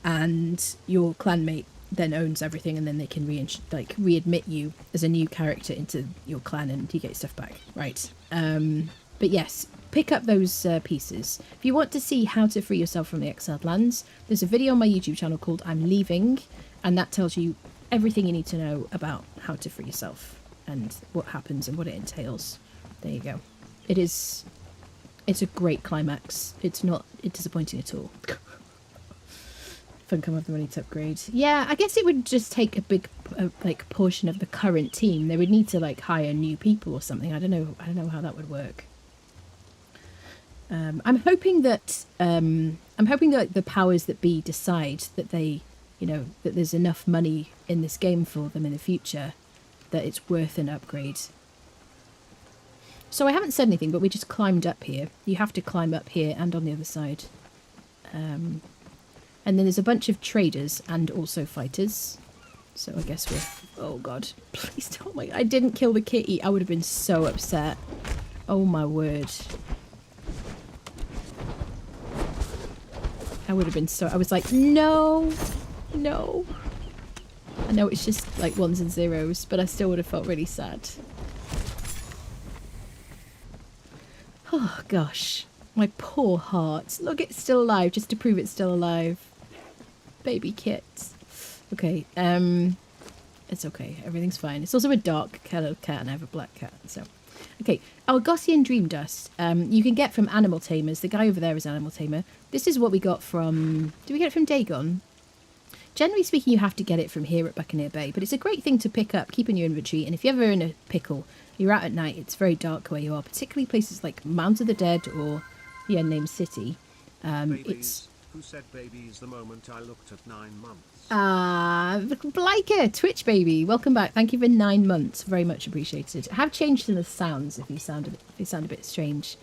and your clanmate then owns everything, and then they can readmit you as a new character into your clan and you get your stuff back. Right. But yes, pick up those pieces. If you want to see how to free yourself from the exiled lands, there's a video on my YouTube channel called I'm Leaving, and that tells you everything you need to know about how to free yourself and what happens and what it entails. There you go. It's a great climax. It's not disappointing at all. Funcom have the money to upgrade. Yeah, I guess it would just take a big like portion of the current team. They would need to like hire new people or something. I don't know how that would work. I'm hoping that the powers that be decide that they, you know, that there's enough money in this game for them in the future that it's worth an upgrade. So I haven't said anything, but we just climbed up here. You have to climb up here and on the other side. And then there's a bunch of traders and also fighters. So I guess we're... Oh, God. Please don't... I didn't kill the kitty. I would have been so upset. Oh, my word. I would have been so... I was like, no. No. I know it's just like ones and zeros, but I still would have felt really sad. Oh, gosh. My poor heart. Look, it's still alive, just to prove it's still alive. Baby kit. Okay, it's okay. Everything's fine. It's also a dark coloured cat and I have a black cat, so... Okay, Algosian Dream Dust. You can get from Animal Tamers. The guy over there is Animal Tamer. This is what we got from... Did we get it from Dagon? Generally speaking, you have to get it from here at Buccaneer Bay, but it's a great thing to pick up, keep in your inventory, and if you're ever in a pickle, you're out at night, it's very dark where you are, particularly places like Mount of the Dead or the Unnamed City. It's... Who said babies the moment I looked at 9 months? Bliker, Twitch baby, welcome back. Thank you for 9 months, very much appreciated. I have changed in the sounds if you sound a bit strange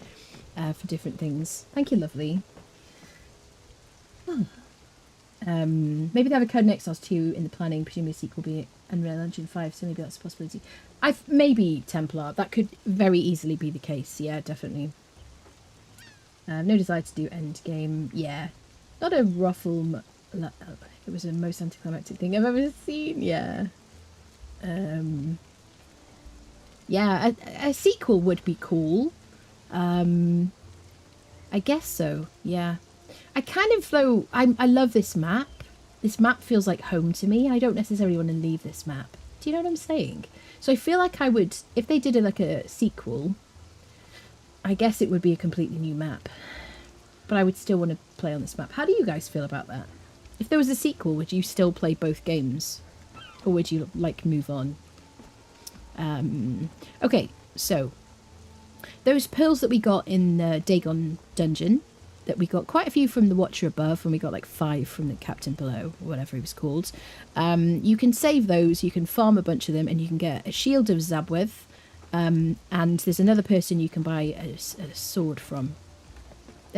for different things. Thank you, lovely. Oh. Maybe they have a Conan Exiles 2 in the planning, presumably a sequel will be Unreal Engine 5, so maybe that's a possibility. Maybe Templar, that could very easily be the case, yeah, definitely. No desire to do endgame, yeah. Not a ruffle, it was the most anticlimactic thing I've ever seen, yeah. Yeah, a sequel would be cool. I guess so, yeah. I kind of, though, I love this map. This map feels like home to me. I don't necessarily want to leave this map. Do you know what I'm saying? So I feel like I would, if they did like a sequel, I guess it would be a completely new map. But I would still want to play on this map. How do you guys feel about that? If there was a sequel, would you still play both games? Or would you, like, move on? Okay, so those pearls that we got in the Dagon dungeon, that we got quite a few from the Watcher above, and we got like 5 from the Captain below, or whatever he was called. You can save those, you can farm a bunch of them, and you can get a shield of Zabweth, and there's another person you can buy a sword from.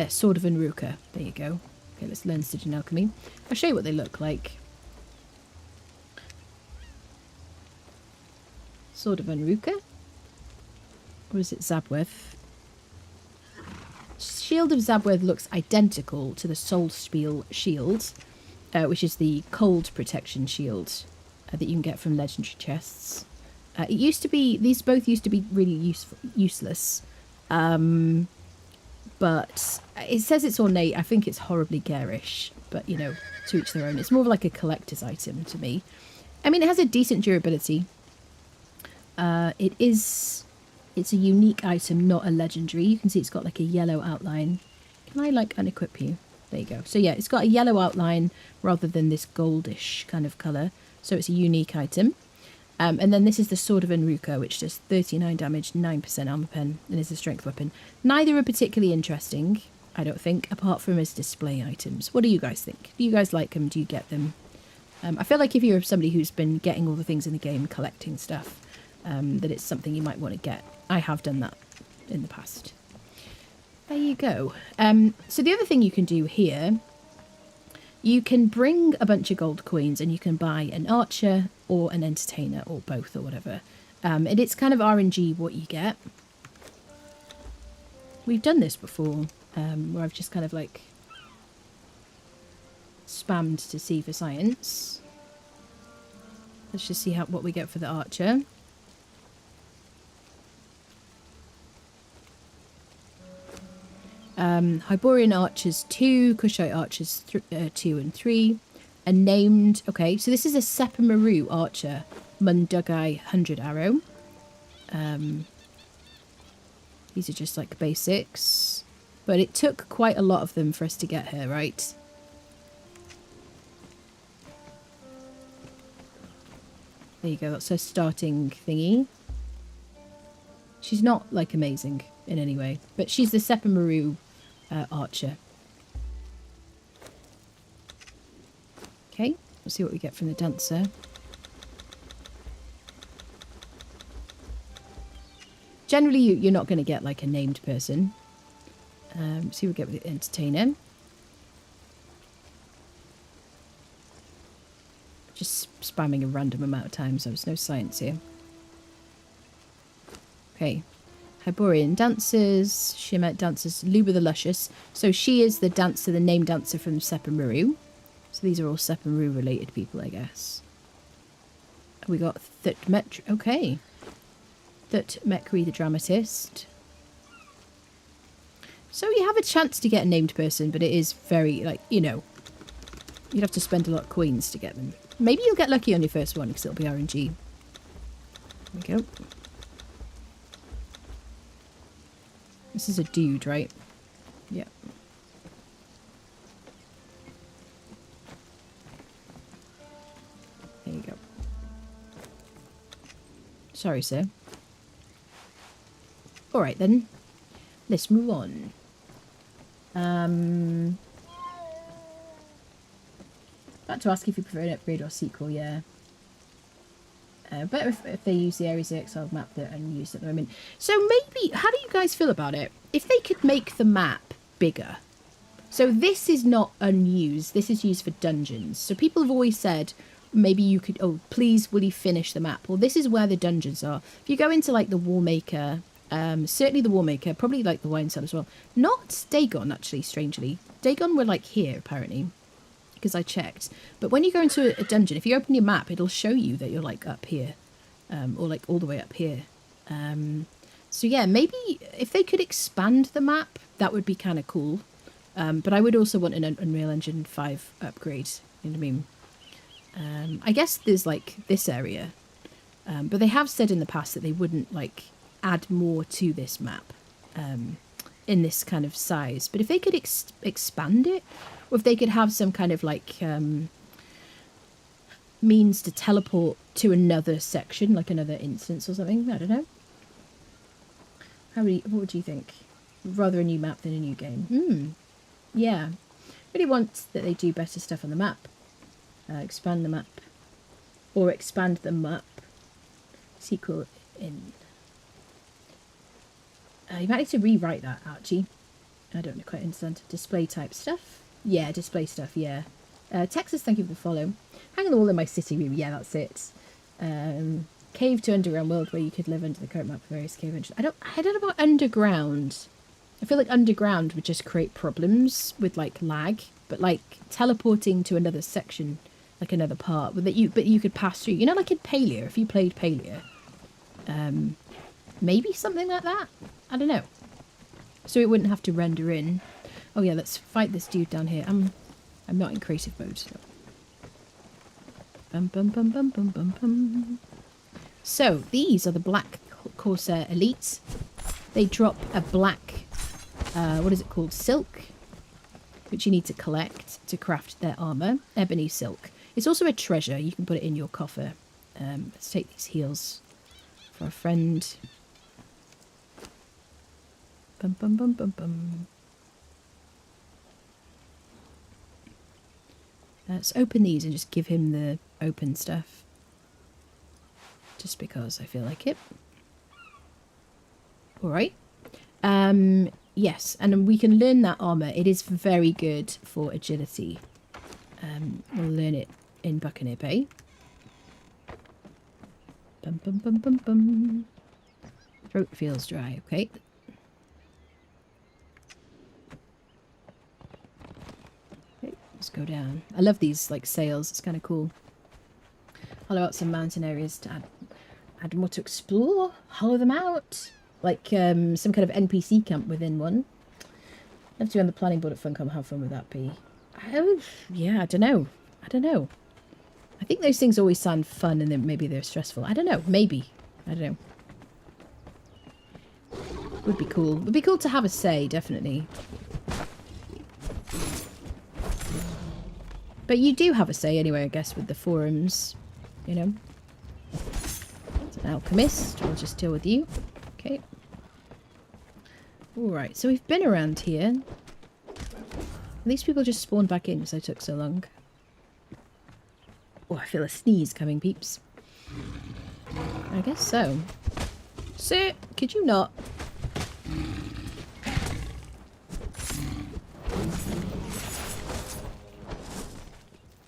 Sword of Unruka. There you go. Okay, let's learn Stygian Alchemy. I'll show you what they look like. Sword of Unruka? Or is it Zabweth? Shield of Zabweth looks identical to the Soul Spiel shield, which is the cold protection shield that you can get from legendary chests. It used to be, these both used to be really useless, but it says it's ornate. I think it's horribly garish, but you know, to each their own. It's more of like a collector's item to me. I mean, it has a decent durability. It's a unique item, not a legendary. You can see it's got like a yellow outline. Can I like unequip you? There you go. So yeah, it's got a yellow outline rather than this goldish kind of colour. So it's a unique item. And then this is the Sword of Enruka, which does 39 damage, 9% armor pen, and is a strength weapon. Neither are particularly interesting, I don't think, apart from as display items. What do you guys think? Do you guys like them? Do you get them? I feel like if you're somebody who's been getting all the things in the game, collecting stuff, that it's something you might want to get. I have done that in the past. There you go. So the other thing you can do here, you can bring a bunch of gold coins and you can buy an archer or an entertainer or both or whatever. And it's kind of RNG what you get. We've done this before, where I've just kind of like spammed to see for science. Let's just see what we get for the archer. Hyborian archers 2, Kushite archers 2 and 3, and named. Okay, so this is a Sepamaru archer, Mundugai 100 arrow. These are just like basics, but it took quite a lot of them for us to get her, right? There you go, that's her starting thingy. She's not like amazing in any way, but she's the Sepamaru archer. Okay, let's see what we get from the dancer. Generally, you're not going to get like a named person. See what we get with the entertainer. Just spamming a random amount of times, so there's no science here. Okay. Hyborian dancers, Shemet dancers, Luba the Luscious. So she is the dancer, the name dancer from Sepamaru. So these are all Sepamaru related people, I guess. We got Thutmekri, okay. Thutmekri the dramatist. So you have a chance to get a named person, but it is very, like, you know, you'd have to spend a lot of coins to get them. Maybe you'll get lucky on your first one because it'll be RNG. There we go. This is a dude, right? Yeah. There you go. Sorry, sir. Alright then. Let's move on. About to ask if you prefer an upgrade or sequel, yeah. Better if they use the Ares Exile map that are unused at the moment. So maybe, how do you guys feel about it? If they could make the map bigger. So this is not unused. This is used for dungeons. So people have always said, maybe you could, oh, please, will you finish the map? Well, this is where the dungeons are. If you go into, like, the Warmaker, certainly the Warmaker, probably, like, the Wine Cell as well. Not Dagon, actually, strangely. Dagon were, like, here, apparently. Because I checked. But when you go into a dungeon, if you open your map, it'll show you that you're like up here, or like all the way up here. So yeah, maybe if they could expand the map, that would be kind of cool. But I would also want an Unreal Engine 5 upgrade. You know what I mean? I guess there's like this area, but they have said in the past that they wouldn't like add more to this map in this kind of size. But if they could expand it. Or if they could have some kind of like means to teleport to another section, like another instance or something. I don't know. What would you think? Rather a new map than a new game. Yeah. Really want that they do better stuff on the map. Expand the map. Or expand the map. Sequel in. You might need to rewrite that, Archie. I don't quite understand. Display type stuff? Yeah, display stuff, yeah. Texas, thank you for the follow. Hang on the wall in my city room. Yeah, that's it. Cave to underground world where you could live under the current map for various cave entries. I don't know about underground. I feel like underground would just create problems with like lag, but like teleporting to another section, like another part, but you could pass through. You know, like in Paleo, if you played Paleo, maybe something like that. I don't know. So it wouldn't have to render in. Oh yeah, let's fight this dude down here. I'm not in creative mode. So. Bum bum bum bum bum bum bum. So these are the Black Corsair Elites. They drop a black, what is it called? Silk, which you need to collect to craft their armor. Ebony silk. It's also a treasure. You can put it in your coffer. Let's take these heals for a friend. Bum bum bum bum bum. Let's open these and just give him the open stuff. Just because I feel like it. Alright. Yes, and we can learn that armour. It is very good for agility. We'll learn it in Buccaneer Bay. Bum bum bum bum bum. Throat feels dry, okay. Let's go down. I love these like sails, it's kind of cool. Hollow out some mountain areas to add more to explore, hollow them out. Like some kind of NPC camp within one. Love to be on the planning board at Funcom, how fun would that be? Yeah, I don't know. I think those things always sound fun and then maybe they're stressful. I don't know, maybe. I don't know. Would be cool. Would be cool to have a say, definitely. But you do have a say anyway, I guess, with the forums, you know. It's an alchemist. We'll just deal with you. Okay. Alright, so we've been around here. These people just spawned back in because I took so long. Oh, I feel a sneeze coming, peeps. I guess so. Sir, could you not?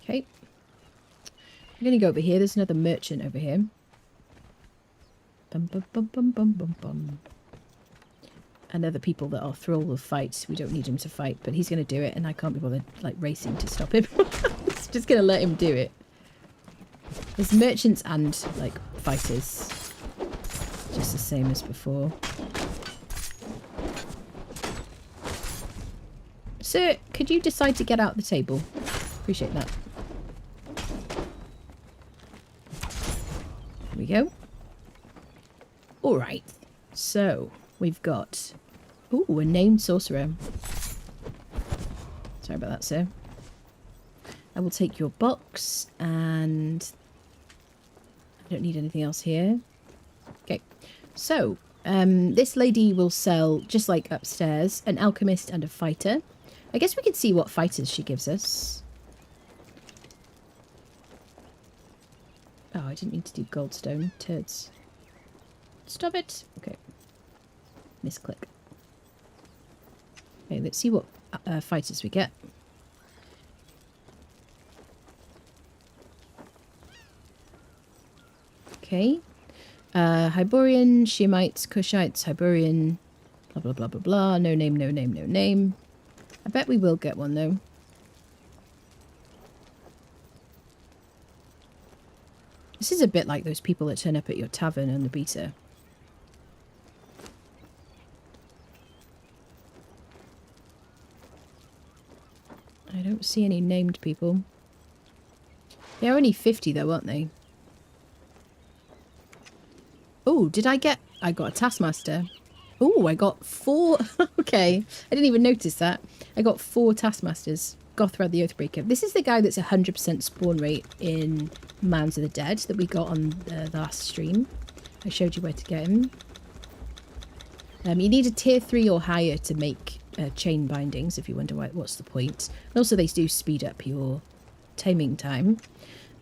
Okay. I'm going to go over here. There's another merchant over here. Bum bum bum bum bum bum bum. And other people that are thrall will fight. We don't need him to fight, but he's going to do it, and I can't be bothered like racing to stop him. It's just going to let him do it. There's merchants and like fighters, just the same as before. Sir, could you decide to get out the table? Appreciate that. There we go. All right, so we've got a named sorcerer. Sorry about that, sir. I will take your box, and I don't need anything else here. Okay, so this lady will sell, just like upstairs, an alchemist and a fighter. I guess we could see what fighters she gives us. Oh, I didn't need to do goldstone. Turds. Stop it. Okay. Misclick. Okay, let's see what fighters we get. Okay. Hyborian, Shemites, Kushites, Hyborian, blah, blah, blah, blah, blah. No name, no name, no name. I bet we will get one, though. This is a bit like those people that turn up at your tavern on the beta. I don't see any named people. They're only 50 though, aren't they? Oh, did I get... I got a Taskmaster. Oh, I got 4... Okay, I didn't even notice that. I got 4 Taskmasters. Gothrad the Oathbreaker. This is the guy that's 100% spawn rate in Mounds of the Dead that we got on the last stream. I showed you where to get him. You need a tier 3 or higher to make chain bindings, if you wonder what's the point. And also they do speed up your taming time.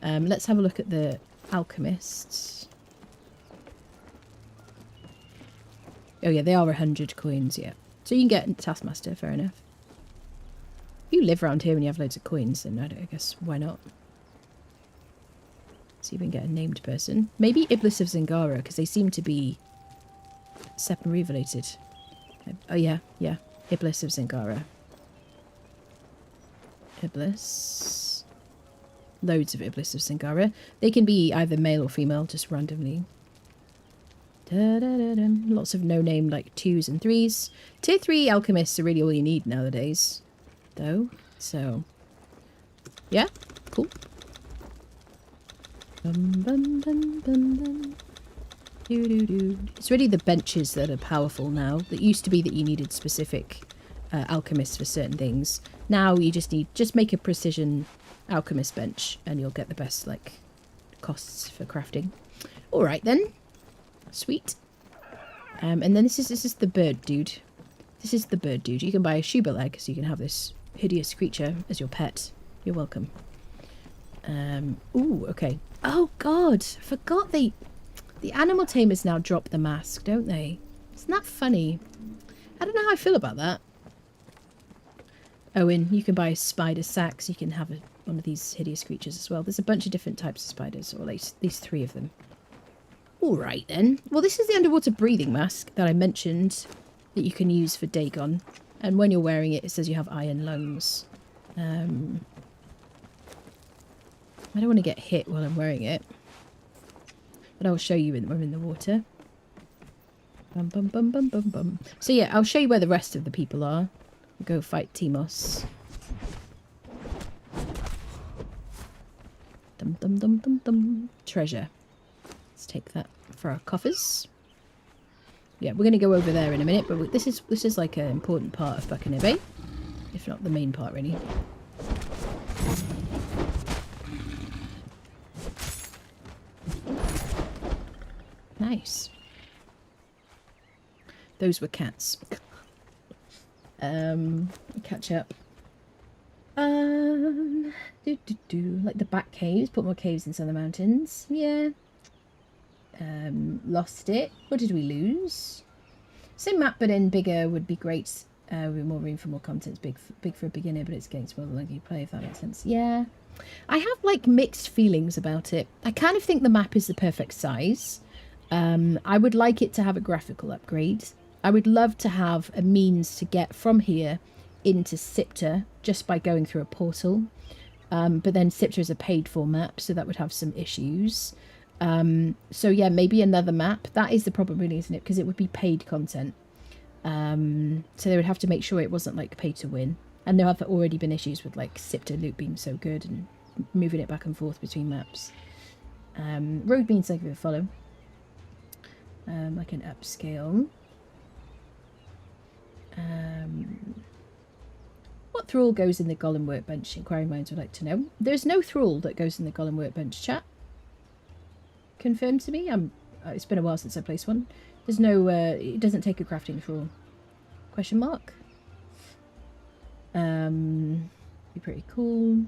Let's have a look at the alchemists. Oh yeah, they are 100 coins, yeah. So you can get Taskmaster, fair enough. If you live around here and you have loads of coins, then I guess why not? See if we can get a named person. Maybe Iblis of Zingara, because they seem to be separately related. Oh yeah, yeah. Iblis of Zingara. Iblis. Loads of Iblis of Zingara. They can be either male or female, just randomly. Da-da-da-dum. Lots of no-name, like 2s and 3s. Tier 3 alchemists are really all you need nowadays, though. So, yeah, cool. Bum, bum, bum, bum, bum. Doo, doo, doo. It's really the benches that are powerful now. It used to be that you needed specific alchemists for certain things. Now you just make a precision alchemist bench and you'll get the best like costs for crafting. All right then. Sweet. And then this is the bird dude. This is the bird dude. You can buy a Schubert egg, so you can have this hideous creature as your pet. You're welcome. Ooh, okay. Oh god, forgot the animal tamers now drop the mask, don't they? Isn't that funny? I don't know how I feel about that. Owen, you can buy a spider sack, so you can have one of these hideous creatures as well. There's a bunch of different types of spiders, or at least 3 of them. Alright then. Well, this is the underwater breathing mask that I mentioned that you can use for Dagon. And when you're wearing it, it says you have iron lungs. I don't want to get hit while I'm wearing it. But I'll show you when I'm in the water. Bum, bum, bum, bum, bum, bum. So yeah, I'll show you where the rest of the people are. We'll go fight Timos. Dum, dum, dum, dum, dum. Treasure. Let's take that for our coffers. Yeah, we're going to go over there in a minute, but this is like an important part of Buccaneer Bay, if not the main part, really. Nice. Those were cats. Catch up. Like the back caves. Put more caves in some of the mountains. Yeah. Lost it. What did we lose? Same map, but in bigger would be great. With more room for more content. It's big for a beginner, but it's getting smaller than you play, if that makes sense. Yeah. I have like mixed feelings about it. I kind of think the map is the perfect size. I would like it to have a graphical upgrade. I would love to have a means to get from here into Sipta just by going through a portal. But then Sipta is a paid for map, so that would have some issues. So yeah, maybe another map. That is the problem really, isn't it? Because it would be paid content. So they would have to make sure it wasn't like pay to win. And there have already been issues with like Sipta loot being so good and moving it back and forth between maps. Road Beans, thank you for the follow. Like an upscale. What thrall goes in the Golem workbench? Inquiring minds would like to know. There's no thrall that goes in the Golem workbench, chat. Confirmed to me. It's been a while since I placed one. There's no. It doesn't take a crafting thrall. Question mark. Be pretty cool.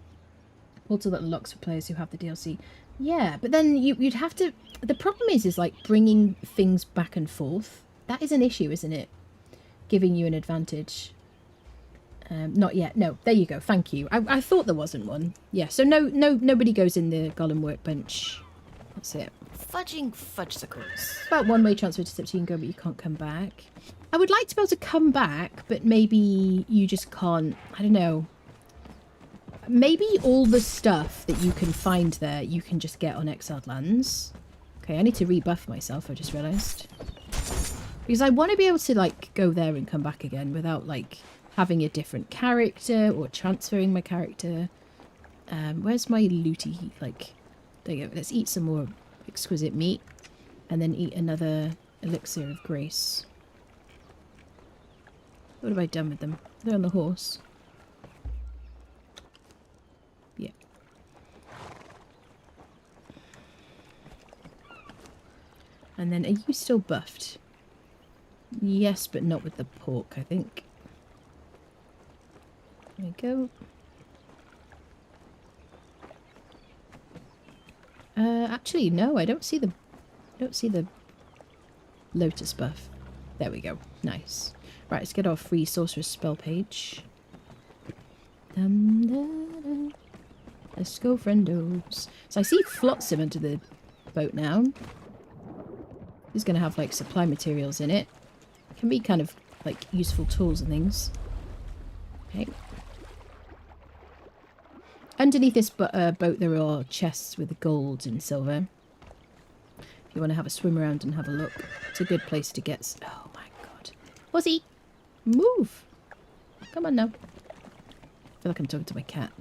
Also, that unlocks for players who have the DLC. Yeah, but then you'd have to. The problem is like bringing things back and forth. That is an issue, isn't it? Giving you an advantage. Not yet. No, there you go. Thank you. I thought there wasn't one. Yeah. So nobody goes in the Golem workbench. That's it. Fudging fudgesicles. About one way transfer to Sipta, you can go, but you can't come back. I would like to be able to come back, but maybe you just can't. I don't know. Maybe all the stuff that you can find there, you can just get on Exiled Lands. Okay, I need to rebuff myself, I just realised. Because I want to be able to, like, go there and come back again without, like, having a different character or transferring my character. Where's my looty? Like, there you go. Let's eat some more exquisite meat and then eat another elixir of grace. What have I done with them? They're on the horse. Yeah. And then, are you still buffed? Yes, but not with the pork, I think. There we go. Actually, no, I don't see the lotus buff. There we go. Nice. Right, let's get our free sorceress spell page. Dum, da, da. Let's go, friendos. So I see Flotsam under the boat now. He's going to have, like, supply materials in it. Can be kind of, like, useful tools and things. Okay. Underneath this boat there are chests with gold and silver. If you want to have a swim around and have a look. It's a good place to get... Oh my god. Wuzzy! Move! Come on now. I feel like I'm talking to my cat.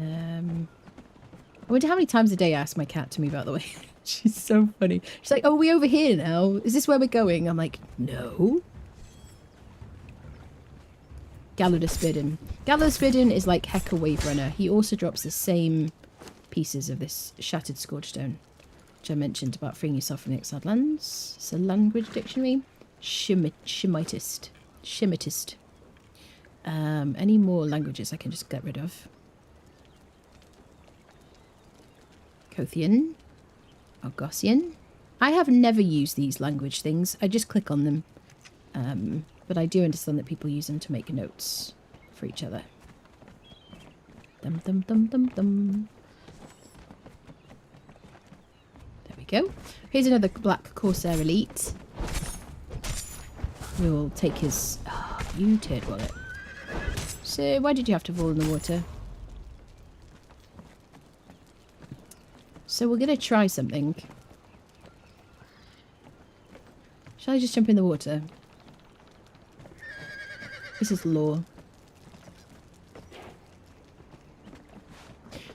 I wonder how many times a day I ask my cat to move out of the way. She's so funny. She's like, oh, are we over here now? Is this where we're going? I'm like, no. Galladus Bidden is like Hecker Wave Runner. He also drops the same pieces of this Shattered Scourgestone, which I mentioned about freeing yourself from the exiled lands. It's a language dictionary. Shemitist. Any more languages I can just get rid of? Kothian. Argosian. I have never used these language things. I just click on them. But I do understand that people use them to make notes for each other. Dum dum dum dum dum. There we go. Here's another Black Corsair Elite. We will take his... Oh, you turd wallet. So, why did you have to fall in the water? So we're going to try something. Shall I just jump in the water? This is lore.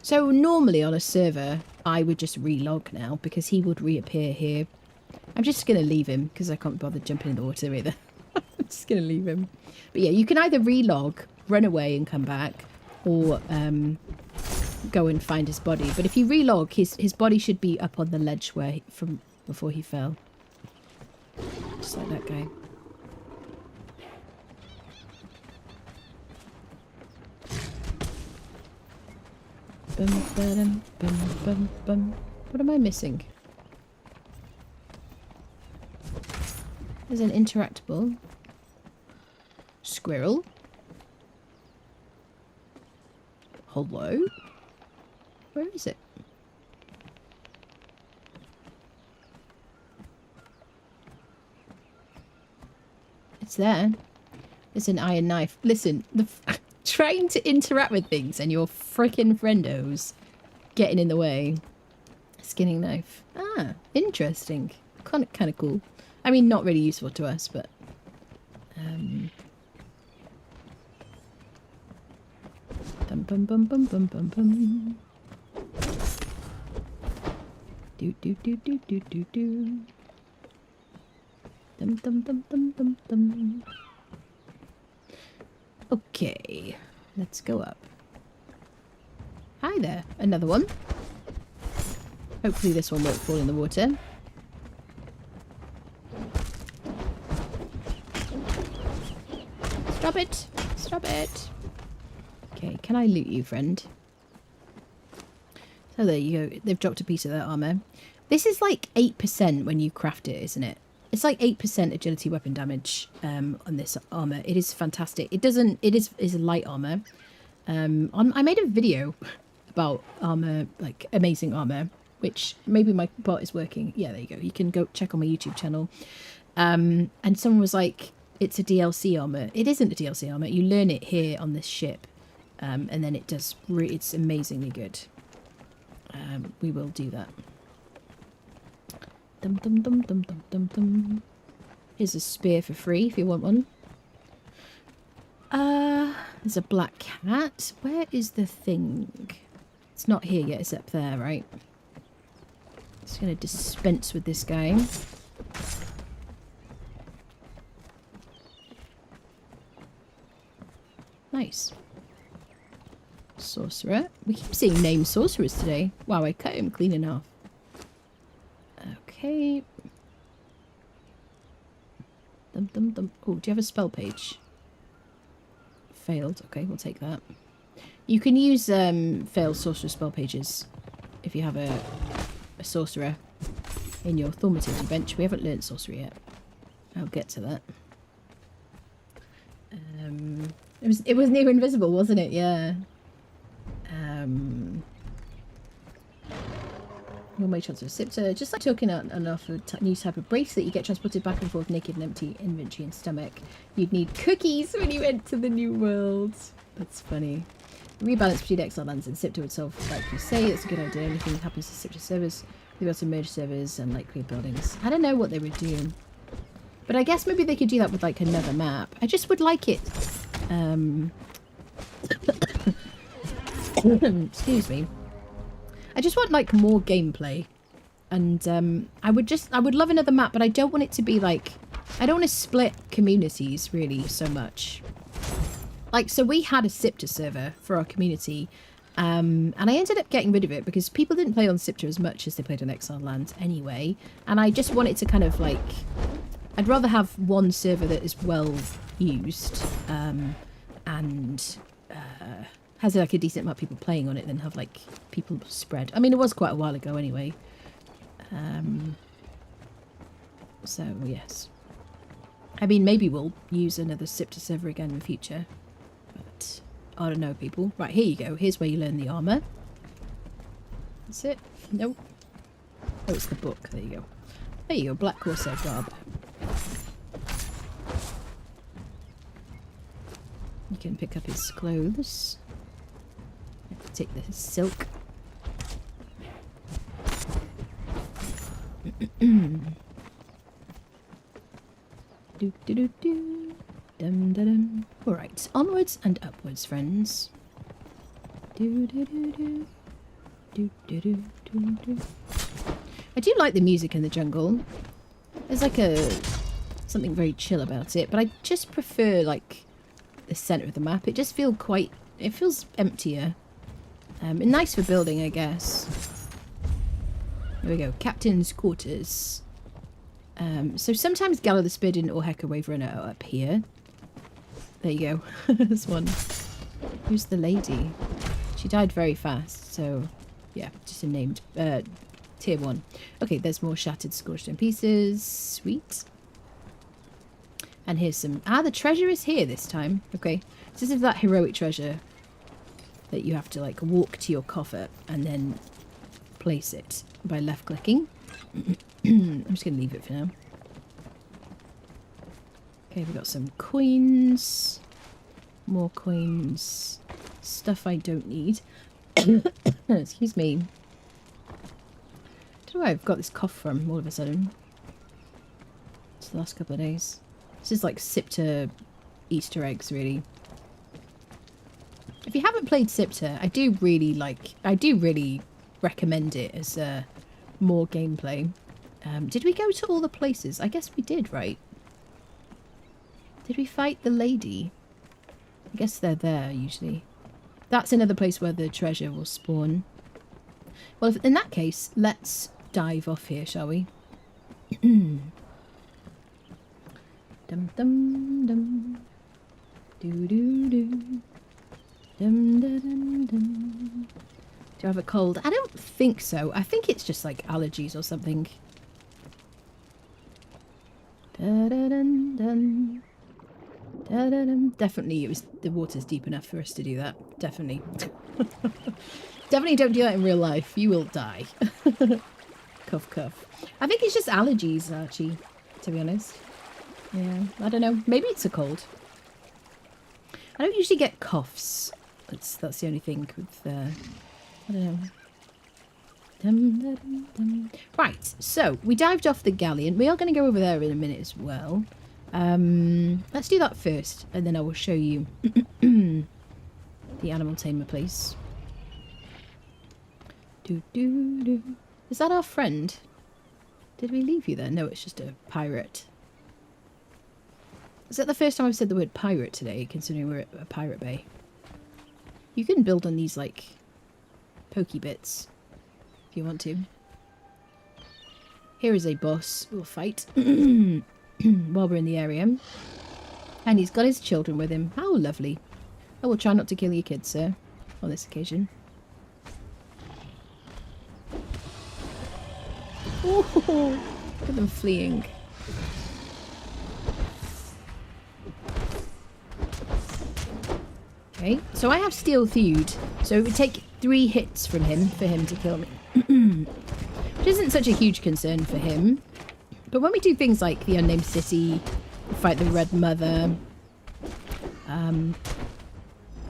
So normally on a server, I would just relog now because he would reappear here. I'm just going to leave him because I can't bother jumping in the water either. I'm just going to leave him. But yeah, you can either relog, run away and come back, or go and find his body. But if you relog, his body should be up on the ledge where from before he fell. Just like that guy. Bum, ba-dum, bum, bum, bum. What am I missing? There's an interactable squirrel. Hello? Where is it? It's there. It's an iron knife. Listen, trying to interact with things and your frickin' friendos getting in the way. Skinning knife. Ah, interesting. Kind of cool. I mean, not really useful to us, but... Dum bum bum bum bum bum bum. Do do do do do do do. Dum dum dum dum dum dum. Okay, let's go up. Hi there, another one. Hopefully this one won't fall in the water. Stop it! Stop it! Okay, can I loot you, friend? So there you go. They've dropped a piece of their armour. This is like 8% when you craft it, isn't it? It's like 8% agility weapon damage on this armour. It is fantastic. It is a light armour. I made a video about armour, like amazing armour, which maybe my bot is working. Yeah, there you go. You can go check on my YouTube channel. And someone was like, it's a DLC armour. It isn't a DLC armour. You learn it here on this ship. And then it does, it's amazingly good. We will do that. Dum dum dum dum dum dum dum. Here's a spear for free if you want one. There's a black cat. Where is the thing? It's not here yet, it's up there, right? Just gonna dispense with this guy. Nice. Sorcerer. We keep seeing named sorcerers today. Wow, I cut him clean enough. Okay. Oh, do you have a spell page? Failed. Okay, we'll take that. You can use failed sorcerer spell pages if you have a sorcerer in your thaumaturgy bench. We haven't learnt sorcery yet. I'll get to that. It was near invisible, wasn't it? Yeah. One way transfer scepter. Just like talking out enough of a new type of bracelet, you get transported back and forth naked and empty inventory and stomach. You'd need cookies when you went to the new world. That's funny. Rebalance between exile lands and scepter would solve, like you say. It's a good idea. Anything that happens to scepter servers, they've got to merge servers and like create buildings. I don't know what they would do, but I guess maybe they could do that with like another map. I just would like it. Excuse me. I just want like more gameplay, and I would love another map, but I don't want it to be like, I don't want to split communities really so much. Like, so we had a Scepter server for our community, and I ended up getting rid of it because people didn't play on Scepter as much as they played on Exile Land anyway, and I just wanted to kind of like, I'd rather have one server that is well used, and has like a decent amount of people playing on it than have like people spread. I mean, it was quite a while ago anyway. So yes. I mean, maybe we'll use another Scepter server again in the future. But I don't know, people. Right, here you go. Here's where you learn the armour. That's it. Nope. Oh, it's the book. There you go. There you go. Black Corsair garb. You can pick up his clothes. Take the silk. Do do do do. Dum da dum. All right, onwards and upwards, friends. Do do do do. Do do do do do. I do like the music in the jungle. There's like something very chill about it, but I just prefer like the center of the map. It just feels quite. It feels emptier. And nice for building, I guess. There we go. Captain's quarters. So sometimes Gala the Spirit or Heka Waverunner are up here. There you go. There's one. Who's the lady? She died very fast, so yeah, just a named tier 1. Okay, there's more shattered, scorched in pieces. Sweet. And here's some... Ah, the treasure is here this time. Okay. So this is that heroic treasure that you have to like walk to your coffer and then place it by left clicking. I'm just going to leave it for now. Okay, we've got some coins. More coins. Stuff I don't need. Excuse me. I don't know where I've got this cough from all of a sudden. It's the last couple of days. This is like Scepter Easter eggs, really. If you haven't played Scepter, I do really recommend it as more gameplay. Did we go to all the places? I guess we did, right? Did we fight the lady? I guess they're there, usually. That's another place where the treasure will spawn. Well, in that case, let's dive off here, shall we? Dum dum dum. Do do do. Dum dum dum dum. Do I have a cold? I don't think so. I think it's just like allergies or something. Da da dun dun. Da da dum. Definitely, the water's deep enough for us to do that. Definitely. Definitely don't do that in real life. You will die. Cough, cough. I think it's just allergies, Archie, to be honest. Yeah, I don't know. Maybe it's a cold. I don't usually get coughs. That's the only thing with, I don't know. Dum, dum, dum. Right, so we dived off the galleon. We are going to go over there in a minute as well. Let's do that first, and then I will show you the animal tamer place. Do, do, do. Is that our friend? Did we leave you there? No, it's just a pirate. Is that the first time I've said the word pirate today, considering we're at a pirate bay? You can build on these, like, pokey bits, if you want to. Here is a boss. We'll fight. while we're in the area. And he's got his children with him. How lovely. I will try not to kill your kids, sir, on this occasion. Oh, look at them fleeing. Okay, so I have Steel Feud, so it would take 3 hits from him for him to kill me. Which isn't such a huge concern for him. But when we do things like the Unnamed City, fight the Red Mother,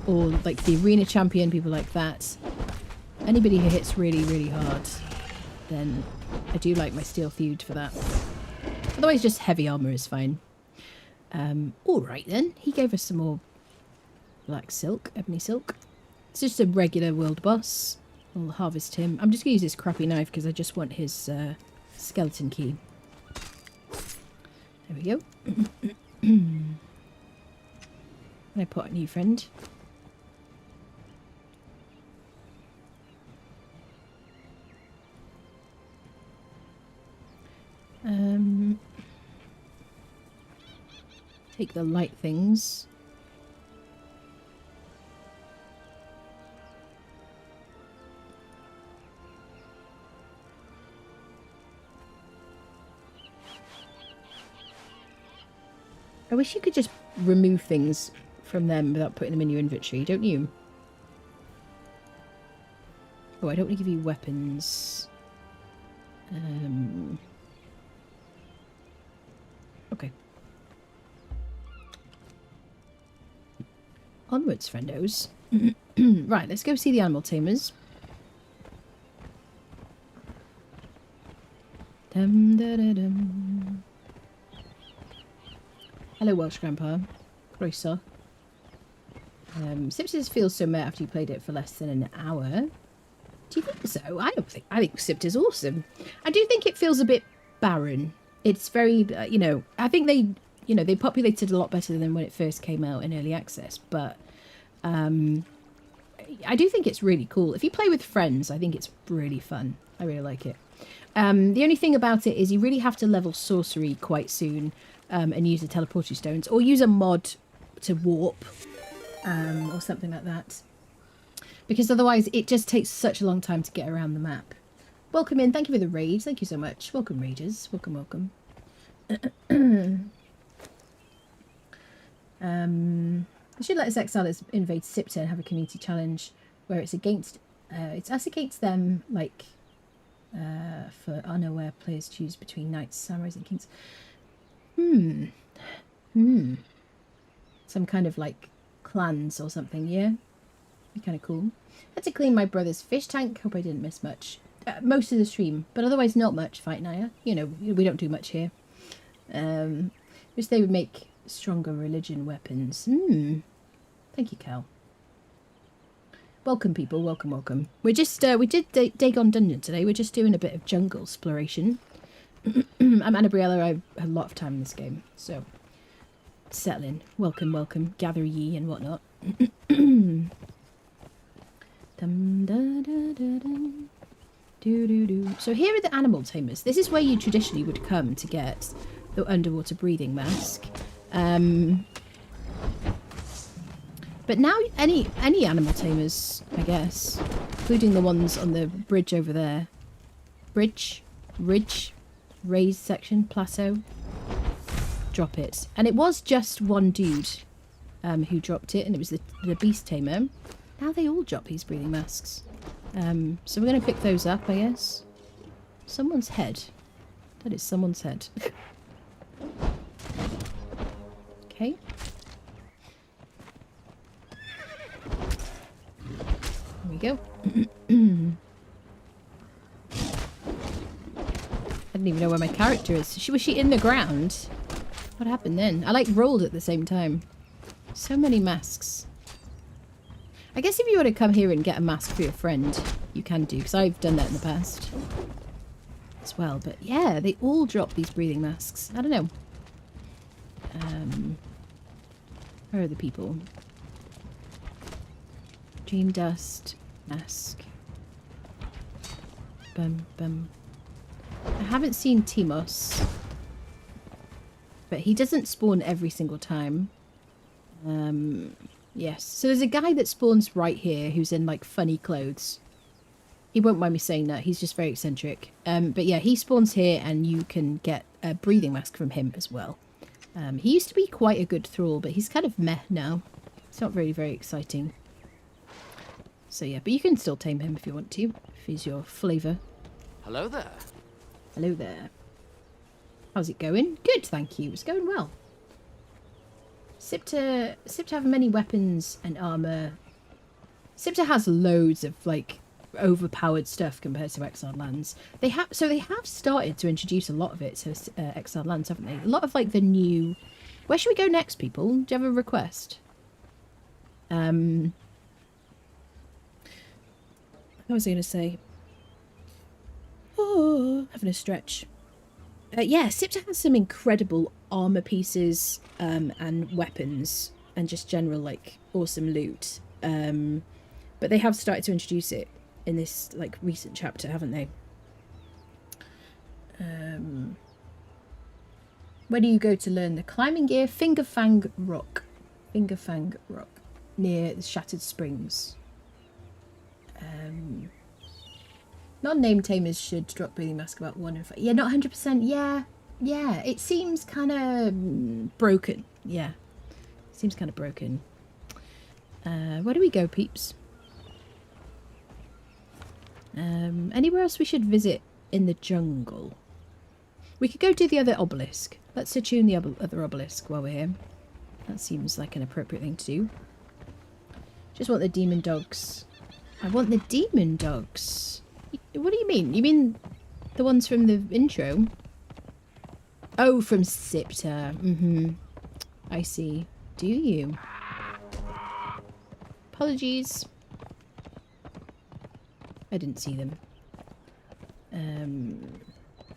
or like the Arena Champion, people like that, anybody who hits really, really hard, then I do like my Steel Feud for that. Otherwise, just heavy armor is fine. Alright then, he gave us some more black silk, ebony silk. It's just a regular world boss. We'll harvest him. I'm just going to use this crappy knife because I just want his skeleton key. There we go. And I put a new friend. Take the light things. I wish you could just remove things from them without putting them in your inventory, don't you? Oh, I don't want to give you weapons. Okay. Onwards, friendos. Right, let's go see the animal tamers. Dum da da dum. Hello, Welsh Grandpa. Croeso. Sipters feels so meh after you played it for less than an hour. Do you think so? I think Sipter's awesome. I do think it feels a bit barren. It's very, you know, I think they populated a lot better than when it first came out in early access, but I do think it's really cool. If you play with friends, I think it's really fun. I really like it. The only thing about it is you really have to level sorcery quite soon and use the teleporter stones, or use a mod to warp or something like that. Because otherwise it just takes such a long time to get around the map. Welcome in. Thank you for the raid. Thank you so much. Welcome, raiders. Welcome, welcome. They should let us exiles invade Sipta and have a community challenge where it's against, it's us against them, like, for unaware players choose between knights, samurais, and kings. Some kind of like clans or something, yeah? Be kind of cool. Had to clean my brother's fish tank. Hope I didn't miss much. Most of the stream, but otherwise not much, Fight Naya. You know, we don't do much here. Wish they would make stronger religion weapons. Thank you, Cal. Welcome, people. Welcome, welcome. We're just, we did Dagon Dungeon today. We're just doing a bit of jungle exploration. I'm Annabriella. I have a lot of time in this game, so settle in. Welcome, welcome. Gather ye and whatnot. Dum da da da dum. Do do do. So here are the animal tamers. This is where you traditionally would come to get the underwater breathing mask. But now any animal tamers, I guess, including the ones on the bridge over there. Ridge, raised section, plateau. Drop it. And it was just one dude who dropped it, and it was the beast tamer. Now they all drop these breathing masks. So we're going to pick those up, I guess. Someone's head. That is someone's head. Okay. There we go. I didn't even know where my character is. Was she in the ground? What happened then? I like rolled at the same time. So many masks. I guess if you were to come here and get a mask for your friend, you can do, because I've done that in the past as well. But yeah, they all drop these breathing masks. I don't know. Where are the people? Dream dust mask. Bum bum. I haven't seen Timos. But he doesn't spawn every single time. Yes. So there's a guy that spawns right here who's in like funny clothes. He won't mind me saying that. He's just very eccentric. But yeah, he spawns here and you can get a breathing mask from him as well. He used to be quite a good thrall, but he's kind of meh now. It's not really very exciting. So yeah, but you can still tame him if you want to, if he's your flavour. Hello there. Hello there. How's it going? Good, thank you. It's going well. Sipta have many weapons and armour. Sipta has loads of like overpowered stuff compared to Exiled Lands. They have started to introduce a lot of it to Exiled Lands, haven't they? A lot of like the new. Where should we go next, people? Do you have a request? What was I going to say? Oh, having a stretch. Yeah, Sipta has some incredible armor pieces and weapons and just general like awesome loot. But they have started to introduce it in this like recent chapter, haven't they? Where do you go to learn the climbing gear? Fingerfang Rock. Fingerfang Rock. Near the Shattered Springs. Non-name tamers should drop breathing mask about 1 in 5. Yeah, not 100%. Yeah. It seems kind of broken. Yeah. Seems kind of broken. Where do we go, peeps? Anywhere else we should visit in the jungle? We could go to the other obelisk. Let's attune the other obelisk while we're here. That seems like an appropriate thing to do. Just want the demon dogs. I want the demon dogs. What do you mean? You mean the ones from the intro? Oh, from Sipta. I see. Do you? Apologies. I didn't see them.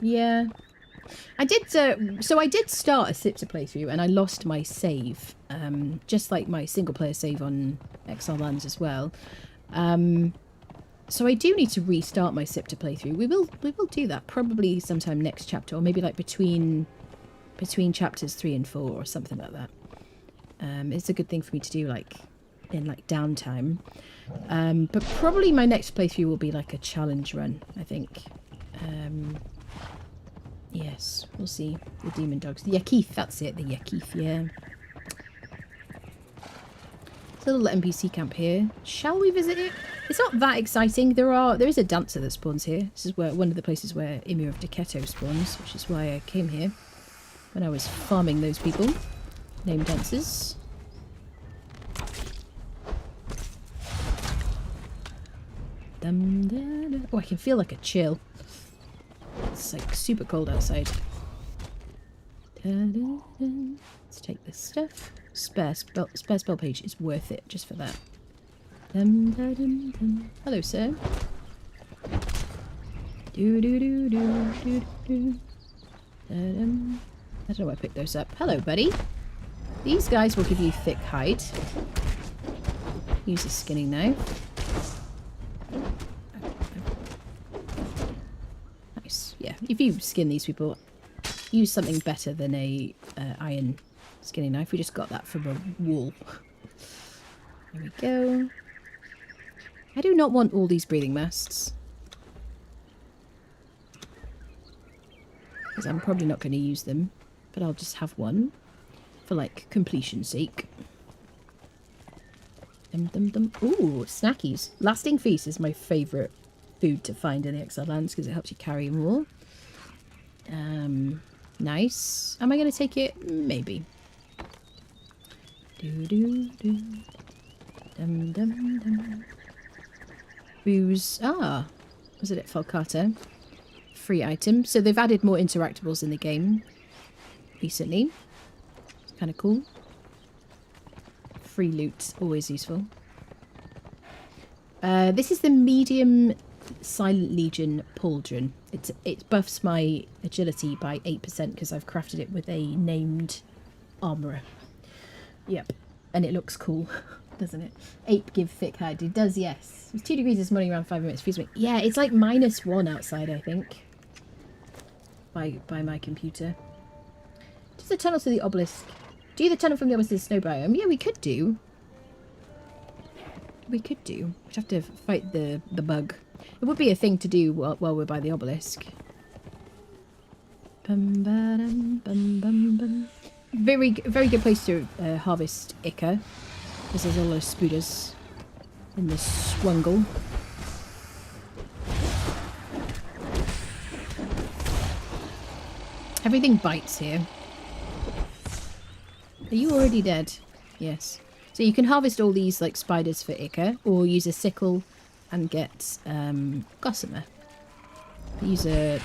Yeah. I did, so I did start a Sipta playthrough and I lost my save. Just like my single player save on Exile Lands as well. So I do need to restart my Sipta playthrough. We will do that probably sometime next chapter, or maybe like between chapters 3 and 4 or something like that. It's a good thing for me to do like in like downtime. But probably my next playthrough will be like a challenge run, I think. Yes, we'll see. The demon dogs. The Yakith, that's it. The Yakith, yeah. It's a little NPC camp here. Shall we visit it? It's not that exciting. There is a dancer that spawns here. This is one of the places where Ymir of Decketo spawns, which is why I came here when I was farming those people. Named dancers. Oh, I can feel like a chill. It's like super cold outside. Let's take this stuff. Spare spell page is worth it just for that. Hello, sir. I don't know why I picked those up. Hello, buddy. These guys will give you thick hide. Use a skinning knife. Nice. Yeah, if you skin these people, use something better than a iron skinning knife. We just got that from a wall. There we go. I do not want all these breathing masks. Because I'm probably not going to use them. But I'll just have one. For like completion's sake. Ooh, snackies. Lasting Feast is my favourite food to find in the Exile Lands because it helps you carry more. Nice. Am I going to take it? Maybe. Booze. Ah, was it at Falcata? Free item. So they've added more interactables in the game recently. It's kind of cool. Free loot, always useful. This is the medium Silent Legion pauldron. It buffs my agility by 8% because I've crafted it with a named armourer. Yep, and it looks cool, doesn't it? Ape give thick hide. It does, yes. It's 2 degrees this morning, around 5 minutes. Excuse me. Yeah, it's like -1 outside, I think. By my computer. Just the tunnel to the obelisk. Do the tunnel from the obelisk to the snow biome? Yeah, we could do. We could do. We'd have to fight the bug. It would be a thing to do while we're by the obelisk. Bum, ba-dum, bum, bum, bum. Very good place to harvest ichor, because there's a lot of spooders in this swungle. Everything bites here. Are you already dead? Yes. So you can harvest all these like spiders for ichor, or use a sickle and get gossamer. Use a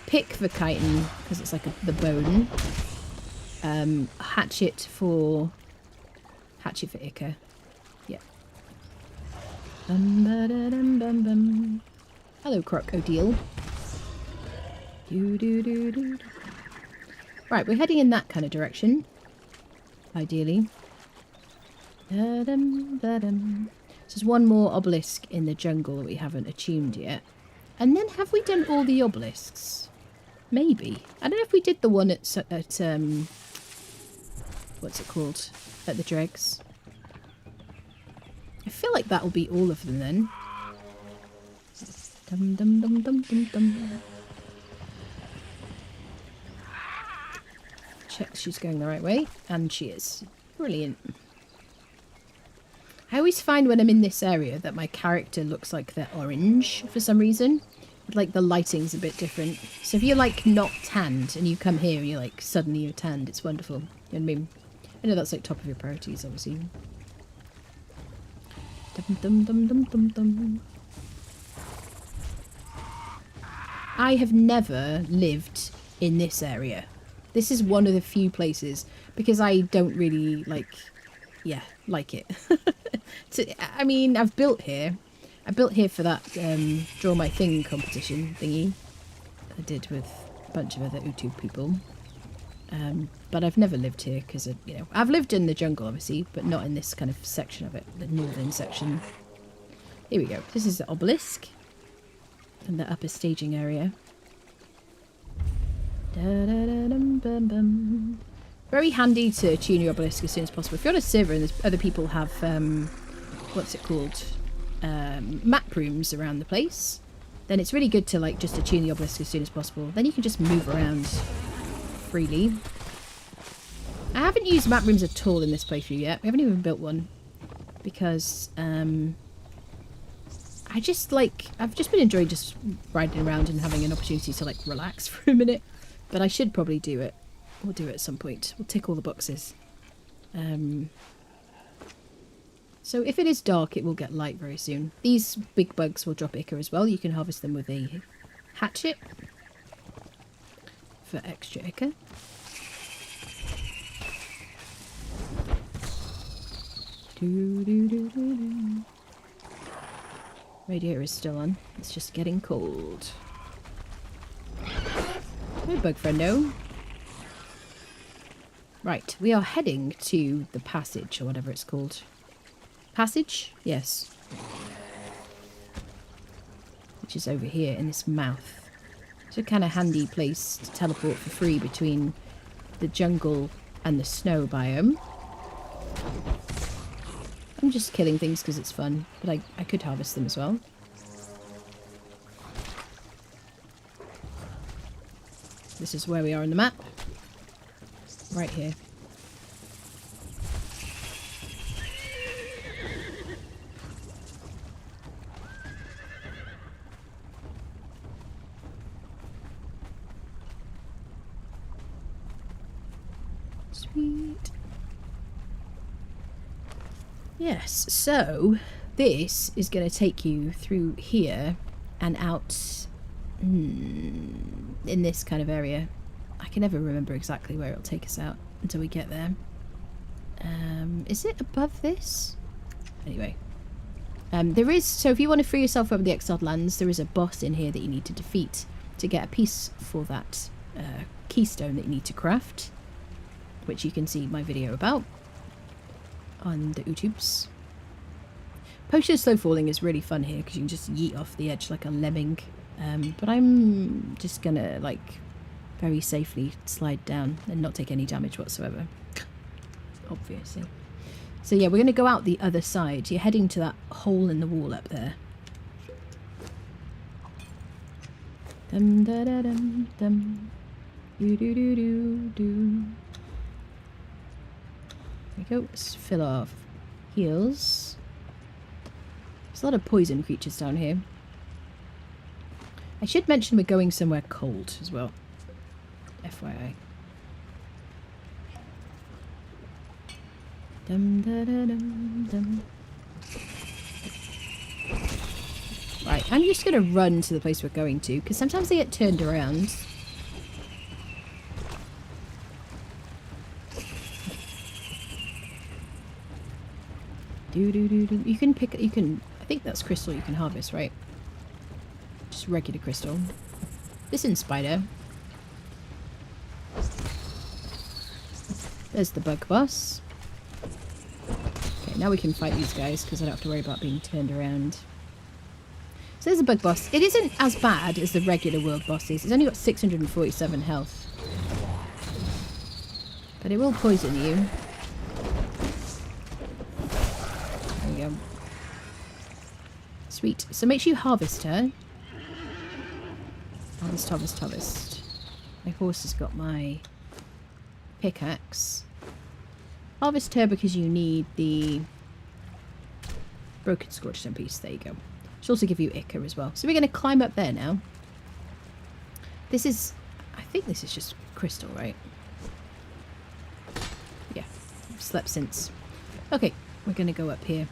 pick for chitin because it's like the bone. Hatchet for ichor. Yeah. Bum, ba-da-dum, bum, bum. Hello, crocodile. Do. Right, we're heading in that kind of direction. Ideally. Da-dum, da-dum. So there's one more obelisk in the jungle that we haven't attuned yet. And then have we done all the obelisks? Maybe. I don't know if we did the one at what's it called? At the dregs. I feel like that'll be all of them then. Dum dum dum dum dum dum. Check she's going the right way, and she is. Brilliant. I always find when I'm in this area that my character looks like they're orange for some reason. Like the lighting's a bit different. So if you're like not tanned and you come here and you're like suddenly you're tanned, it's wonderful. You know what I mean? I know that's like top of your priorities, obviously. Dum dum dum dum dum dum. I have never lived in this area. This is one of the few places because I don't really like it. I mean, I've built here. I built here for that draw my thing competition thingy I did with a bunch of other Utu people. But I've never lived here because, you know, I've lived in the jungle obviously, but not in this kind of section of it, the northern section. Here we go. This is the obelisk and the upper staging area. Da-da-da-dum-bum-bum. Very handy to tune your obelisk as soon as possible. If you're on a server and there's other people have, what's it called? Map rooms around the place, then it's really good to like just attune the obelisk as soon as possible. Then you can just move around freely. I haven't used map rooms at all in this playthrough yet. We haven't even built one because I've just been enjoying just riding around and having an opportunity to like relax for a minute. But I should probably do it. We'll do it at some point. We'll tick all the boxes. So if it is dark, it will get light very soon. These big bugs will drop ichor as well. You can harvest them with a hatchet for extra ichor. Radiator is still on. It's just getting cold. Hey, bug friendo. Right, we are heading to the passage, or whatever it's called. Passage? Yes. Which is over here in this mouth. It's a kind of handy place to teleport for free between the jungle and the snow biome. I'm just killing things because it's fun, but I could harvest them as well. This is where we are on the map. Right here. Sweet. Yes, so this is going to take you through here and out in this kind of area. I can never remember exactly where it'll take us out until we get there. Is it above this? Anyway. There is, so if you want to free yourself from the exiled lands, there is a boss in here that you need to defeat to get a piece for that keystone that you need to craft, which you can see my video about on the YouTubes. Potion of slow falling is really fun here because you can just yeet off the edge like a lemming. But I'm just gonna like very safely slide down and not take any damage whatsoever. Obviously. So yeah, we're going to go out the other side. You're heading to that hole in the wall up there. Dum da da dum dum. Do do do do do. There we go. Let's fill our heals. There's a lot of poison creatures down here. I should mention we're going somewhere cold as well. FYI. Dum da da dum dum. Right, I'm just gonna run to the place we're going to, because sometimes they get turned around. Do do do do. You can pick. You can. I think that's crystal you can harvest, right? Just regular crystal. This isn't spider. There's the bug boss. Okay, now we can fight these guys because I don't have to worry about being turned around. So there's a bug boss. It isn't as bad as the regular world bosses. It's only got 647 health. But it will poison you. There we go. Sweet. So make sure you harvest her. Harvest, harvest, harvest. My horse has got my pickaxe. Harvest her because you need the broken scorchstone piece. There you go. She'll also give you Ica as well. So we're going to climb up there now. This is... I think this is just crystal, right? Yeah. I've slept since. Okay. We're going to go up here.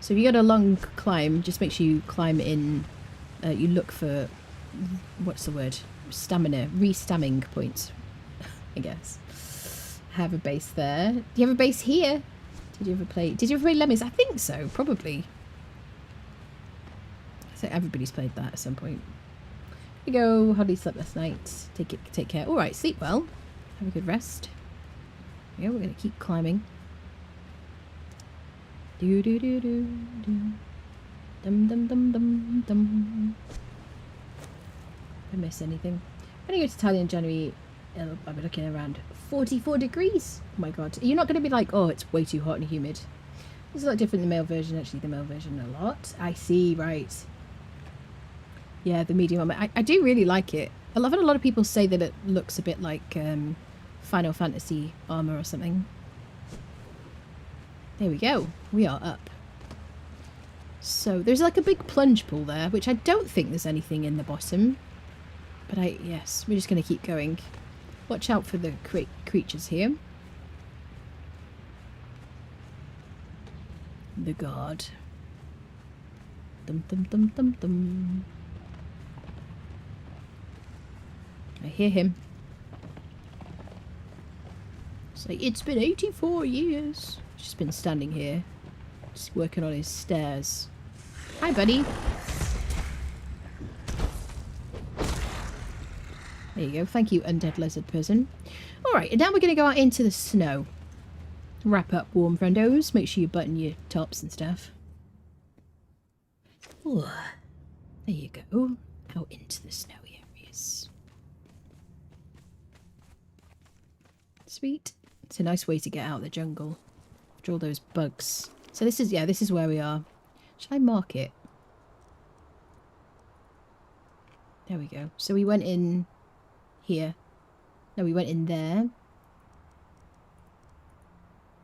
So if you got a long climb, just make sure you climb in... you look for... What's the word? Stamina. Re-stamming points. I guess. Have a base there. Do you have a base here? Did you ever play Lemmings? I think so, probably. So everybody's played that at some point. Here we go. Hardly slept last night. Take care. Alright, sleep well. Have a good rest. Yeah, we're gonna keep climbing. Do do do do do. Dum dum dum dum dum. Did I miss anything? When I go to Italy in January, I'll be looking around 44 degrees. Oh my god. You're not going to be like, oh, it's way too hot and humid. It's a lot different than the male version. Actually, the male version a lot. I see, right. Yeah, the medium armor. I do really like it. I've had a lot of people say that it looks a bit like Final Fantasy armor or something. There we go. We are up. So, there's like a big plunge pool there, which I don't think there's anything in the bottom. But yes, we're just going to keep going. Watch out for the creatures here. The guard. Dum dum dum dum dum. I hear him. It's like, it's been 84 years. He's just been standing here. Just working on his stairs. Hi, buddy. There you go. Thank you, undead lizard person. Alright, and now we're going to go out into the snow. Wrap up, warm friendos. Make sure you button your tops and stuff. Ooh, there you go. Out into the snowy areas. Sweet. It's a nice way to get out of the jungle. After all those bugs. So this is where we are. Shall I mark it? There we go. So we went in... here. No, we went in there.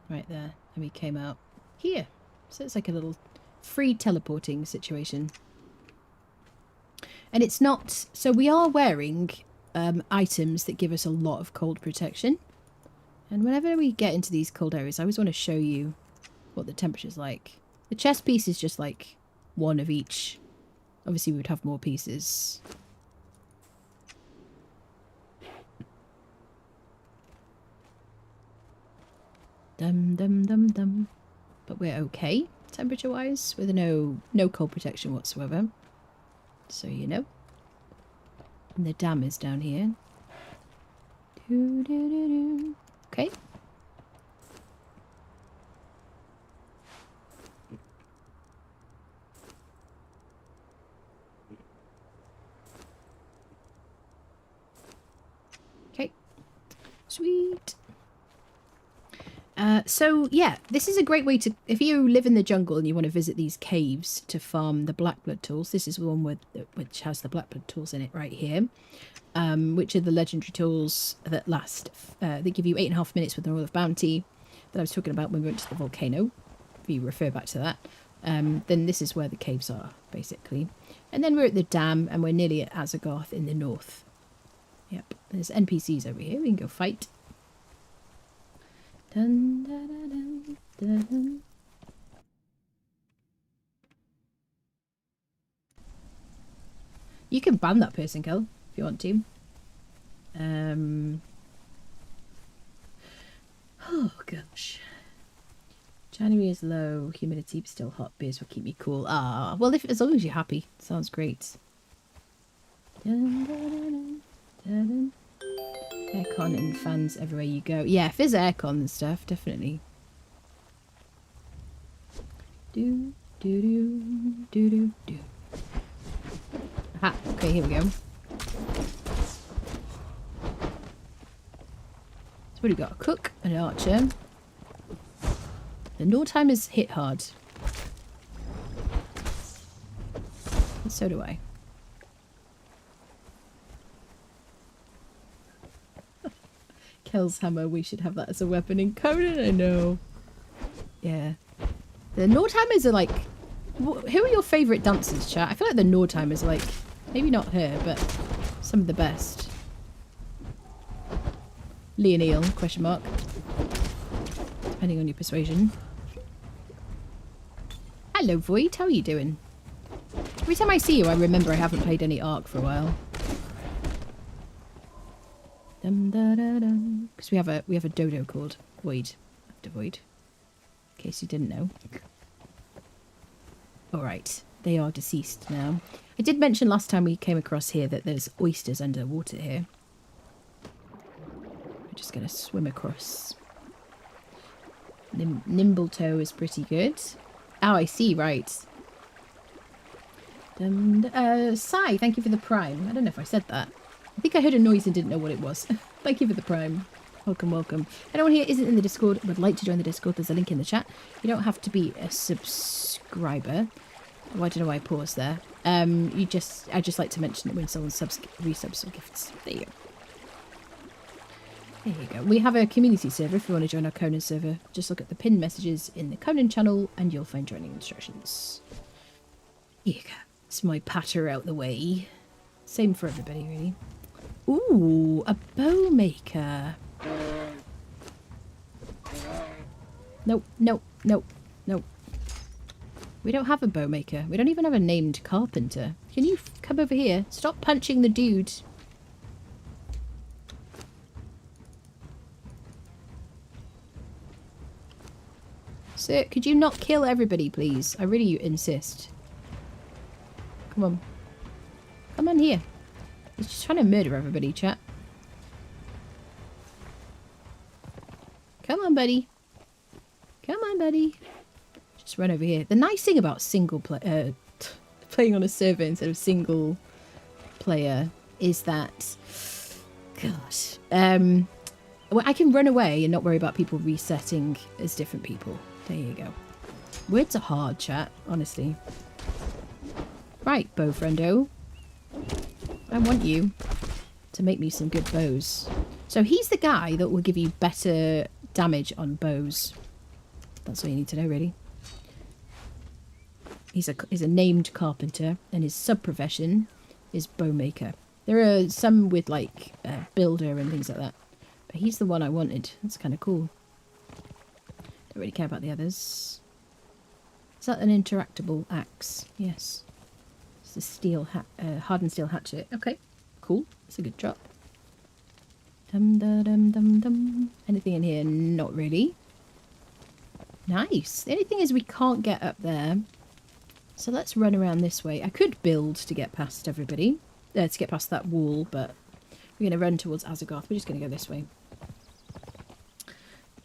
Right there. And we came out here. So it's like a little free teleporting situation. And it's not... So we are wearing items that give us a lot of cold protection. And whenever we get into these cold areas, I always want to show you what the temperature's like. The chest piece is just like one of each. Obviously we would have more pieces. Dum dum dum dum. But we're okay, temperature wise, with no cold protection whatsoever. So you know. And the dam is down here. Doo, doo, doo, doo. Okay. So yeah, this is a great way to, if you live in the jungle and you want to visit these caves to farm the Blackblood tools. This is the one which has the Blackblood tools in it right here. Which are the legendary tools that last, they give you 8.5 minutes with the Roll of Bounty that I was talking about when we went to the volcano. If you refer back to that, then this is where the caves are, basically. And then we're at the dam, and we're nearly at Azagoth in the north. Yep, there's NPCs over here. We can go fight. Dun, dun, dun, dun, dun. You can ban that person, Kel, if you want to. Oh gosh. January is low, humidity still hot, beers will keep me cool. Ah, well, as long as you're happy, sounds great. Dun, dun, dun, dun. Aircon and fans everywhere you go. Yeah, if there's aircon and stuff, definitely. Do do do do do do. Aha, okay, here we go. So what do we got? A cook and an archer. The Nordheimers hit hard. And so do I. Kel's hammer, we should have that as a weapon in Conan, I know. Yeah. The Nordheimers are like... Who are your favourite dancers, chat? I feel like the Nordheimers are like... Maybe not her, but some of the best. Leonil, question mark. Depending on your persuasion. Hello, Void. How are you doing? Every time I see you, I remember I haven't played any Ark for a while. Dum da da dum. Because we have a dodo called Void. After Void. In case you didn't know. Alright. They are deceased now. I did mention last time we came across here that there's oysters underwater here. We're just going to swim across. Nimble toe is pretty good. Oh, I see, right. Sai, thank you for the prime. I don't know if I said that. I think I heard a noise and didn't know what it was. Thank you for the prime. Welcome, welcome. Anyone here isn't in the Discord, would like to join the Discord, there's a link in the chat. You don't have to be a subscriber. Oh, I don't know why I paused there. I just like to mention it when someone resubs or gifts. There you go. There you go. We have a community server if you want to join our Conan server. Just look at the pinned messages in the Conan channel and you'll find joining instructions. Here you go. It's my patter out the way. Same for everybody, really. Ooh, a bow maker. Nope, nope, nope, nope. We don't have a bow maker. We don't even have a named carpenter. Can you come over here? Stop punching the dude. Sir, could you not kill everybody, please? I really insist. Come on. Come on here. He's just trying to murder everybody, chat. Come on, buddy. Come on, buddy. Just run over here. The nice thing about playing on a server instead of single player is that... Gosh. Well, I can run away and not worry about people resetting as different people. There you go. Words are hard, chat, honestly. Right, bow friendo. I want you to make me some good bows. So he's the guy that will give you better damage on bows. That's all you need to know, really. He's a named carpenter, and his sub-profession is bowmaker. There are some with, like, builder and things like that. But he's the one I wanted. That's kind of cool. Don't really care about the others. Is that an interactable axe? Yes. It's a steel hardened steel hatchet. Okay, cool. That's a good drop. Dum da dum dum dum. Anything in here? Not really. Nice. The only thing is we can't get up there. So let's run around this way. I could build to get past everybody. To get past that wall, but we're going to run towards Azagoth. We're just going to go this way.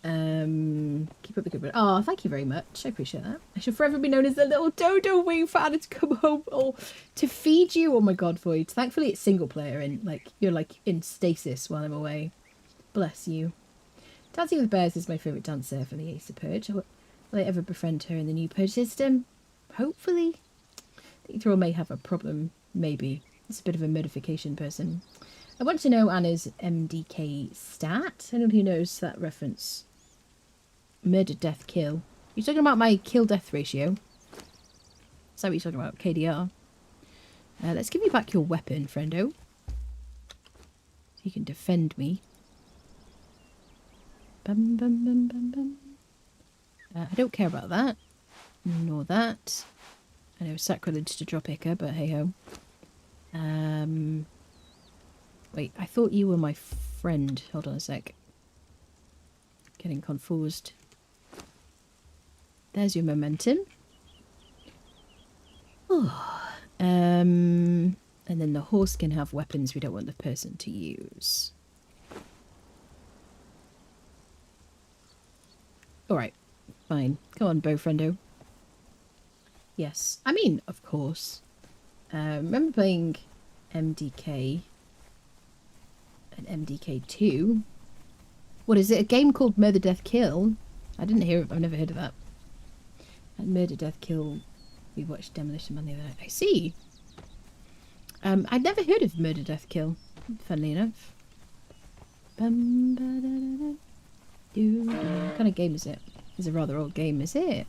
Keep up the good work. Oh, thank you very much. I appreciate that. I shall forever be known as the little dodo waiting for Anna to come home or to feed you. Oh my god, Void. Thankfully it's single player and like you're like in stasis while I'm away. Bless you. Dancing with Bears is my favourite dancer from the Ace of Purge. Will I ever befriend her in the new Purge system? Hopefully. I think Thrall may have a problem, maybe. It's a bit of a modification person. I want to know Anna's MDK stat. Anyone who knows that reference? Murder, death, kill. You're talking about my kill-death ratio. Is that what you're talking about? KDR. Let's give you back your weapon, friendo. So you can defend me. Bum, bum, bum, bum, bum. I don't care about that. Nor that. I know sacrilege to drop Ica, but hey-ho. Wait, I thought you were my friend. Hold on a sec. Getting confused. There's your momentum. Oh. And then the horse can have weapons we don't want the person to use. Alright, fine. Come on, bow friendo. Yes. I mean, of course. Remember playing MDK and MDK2? What is it? A game called Murder, Death, Kill? I didn't hear it. I've never heard of that. And Murder, Death, Kill. We watched Demolition Man the other night. I see. I'd never heard of Murder, Death, Kill. Funnily enough. What kind of game is it? It's a rather old game, is it?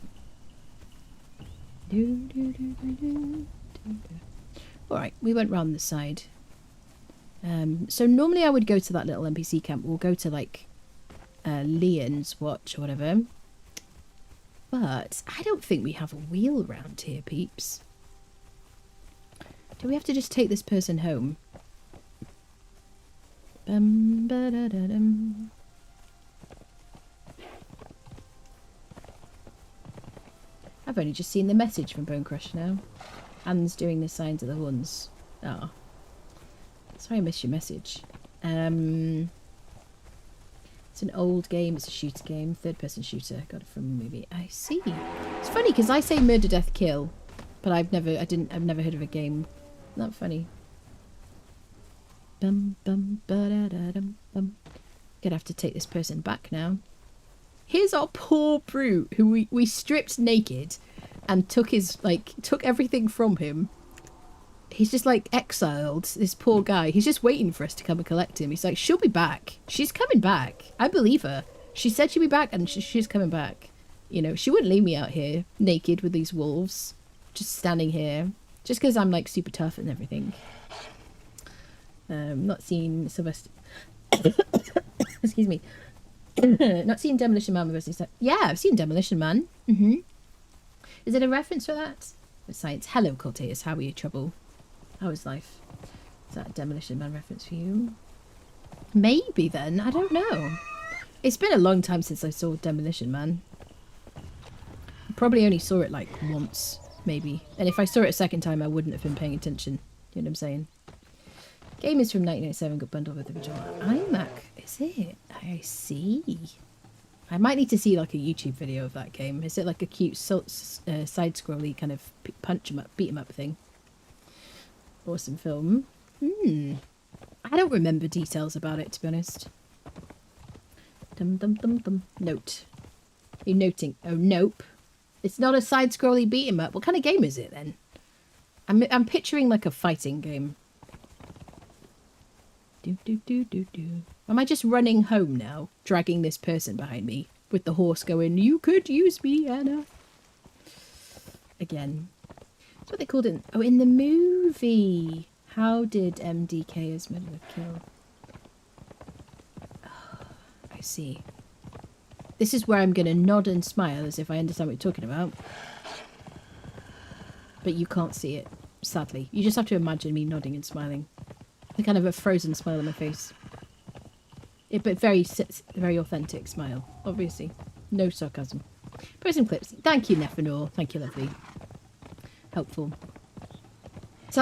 Alright, we went round the side. So normally I would go to that little NPC camp. We'll go to like Leon's Watch or whatever. But I don't think we have a wheel round here, peeps. Do we have to just take this person home? Bum-ba-da-da-dum. I've only just seen the message from Bone Crusher now. Anne's doing the signs of the horns. Ah. Sorry I missed your message. It's an old game. It's a shooter game. Third-person shooter. Got it from a movie. I see. It's funny because I say Murder, Death, Kill, but I've never heard of a game. Not funny. Bum bum ba da da dum bum. Gonna have to take this person back now. Here's our poor brute who we stripped naked and took everything from him. He's just like exiled, this poor guy. He's just waiting for us to come and collect him. He's like, she'll be back. She's coming back. I believe her. She said she'd be back and she's coming back. You know, she wouldn't leave me out here naked with these wolves. Just standing here. Just because I'm like super tough and everything. Not seen Sylvester. Excuse me. Not seen Demolition Man with us. Yeah, I've seen Demolition Man. Is it a reference for that? With science. Hello, Cultius. How are you, trouble? How is life? Is that a Demolition Man reference for you? Maybe then. I don't know. It's been a long time since I saw Demolition Man. I probably only saw it like once, maybe. And if I saw it a second time, I wouldn't have been paying attention. You know what I'm saying? Game is from 1997, got bundled with the original iMac. Is it? I see. I might need to see like a YouTube video of that game. Is it like a cute side-scrolly kind of punch 'em up, beat 'em up thing? Awesome film. I don't remember details about it, to be honest. Dum dum dum dum. Note. Are you noting? Oh, nope. It's not a side-scrolly beat 'em up. What kind of game is it then? I'm picturing like a fighting game. Am I just running home now, dragging this person behind me with the horse going, you could use me, Anna? Again. That's what they called it. Oh, in the movie. How did MDK as Murder with Kill? Oh, I see. This is where I'm going to nod and smile as if I understand what you're talking about. But you can't see it, sadly. You just have to imagine me nodding and smiling. The kind of a frozen smile on my face. Yeah, but very authentic smile, obviously. No sarcasm. Post some clips. Thank you, Nephanor. Thank you, lovely. Helpful. It's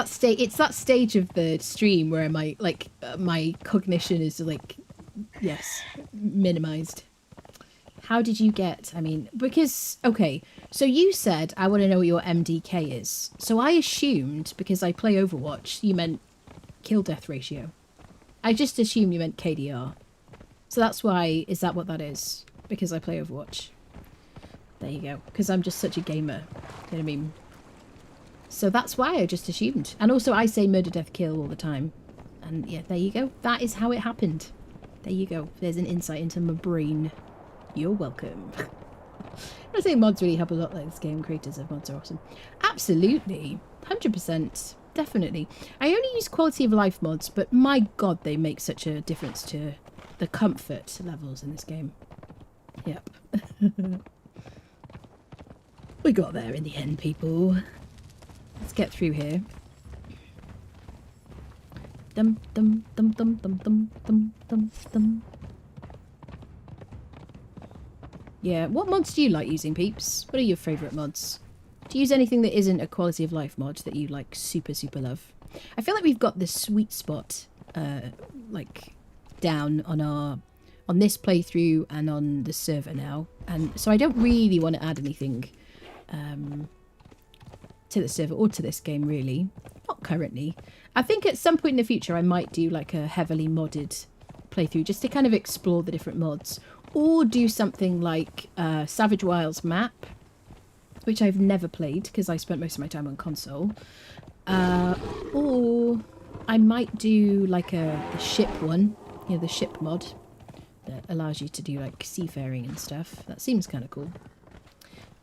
that stage of the stream where my cognition is like, yes, minimized. How did you get? I mean, because okay, so you said I want to know what your MDK is. So I assumed because I play Overwatch, you meant kill death ratio. I just assumed you meant KDR. So that's why, is that what that is? Because I play Overwatch. There you go. Because I'm just such a gamer. You know what I mean? So that's why I just assumed. And also I say murder, death, kill all the time. And yeah, there you go. That is how it happened. There you go. There's an insight into my brain. You're welcome. I say mods really help a lot, like this game. Creators of mods are awesome. Absolutely. 100%. Definitely. I only use quality of life mods, but my god, they make such a difference to the comfort levels in this game. Yep. We got there in the end, people. Let's get through here. Dum dum dum dum dum dum dum dum dum. Yeah, what mods do you like using, peeps? What are your favourite mods? Do you use anything that isn't a quality of life mod that you like super love? I feel like we've got this sweet spot like down on this playthrough and on the server now, and so I don't really want to add anything to the server or to this game really. Not currently. I think at some point in the future I might do like a heavily modded playthrough just to kind of explore the different mods, or do something like Savage Wilds map, which I've never played because I spent most of my time on console, or I might do like the ship one, you know, the ship mod that allows you to do like seafaring and stuff. That seems kind of cool.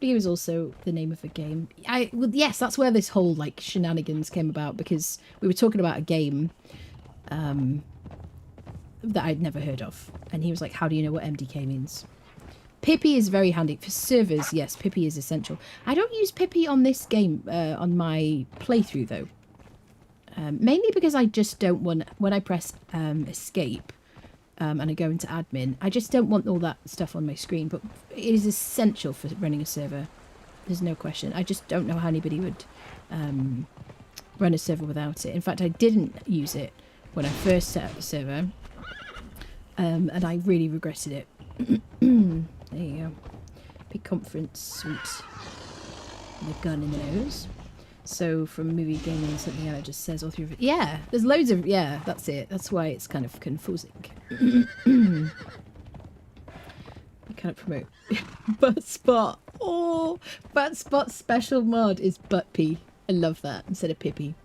It was also the name of a game. Well, yes, that's where this whole like shenanigans came about, because we were talking about a game that I'd never heard of, and he was like, how do you know what MDK means? Pippi is very handy for servers. Yes, Pippi is essential. I don't use Pippi on this game on my playthrough though, mainly because I just don't want, when I press escape and I go into admin, I just don't want all that stuff on my screen, but it is essential for running a server. There's no question. I just don't know how anybody would run a server without it. In fact, I didn't use it when I first set up the server, and I really regretted it. There you go. Big conference suite. And a gun in the nose. So from movie, gaming, something that just says all through. Yeah, there's loads of, yeah, that's it. That's why it's kind of confusing. You can't promote butt spot. Oh, butt spot special mod is butt pee. I love that instead of Pippi.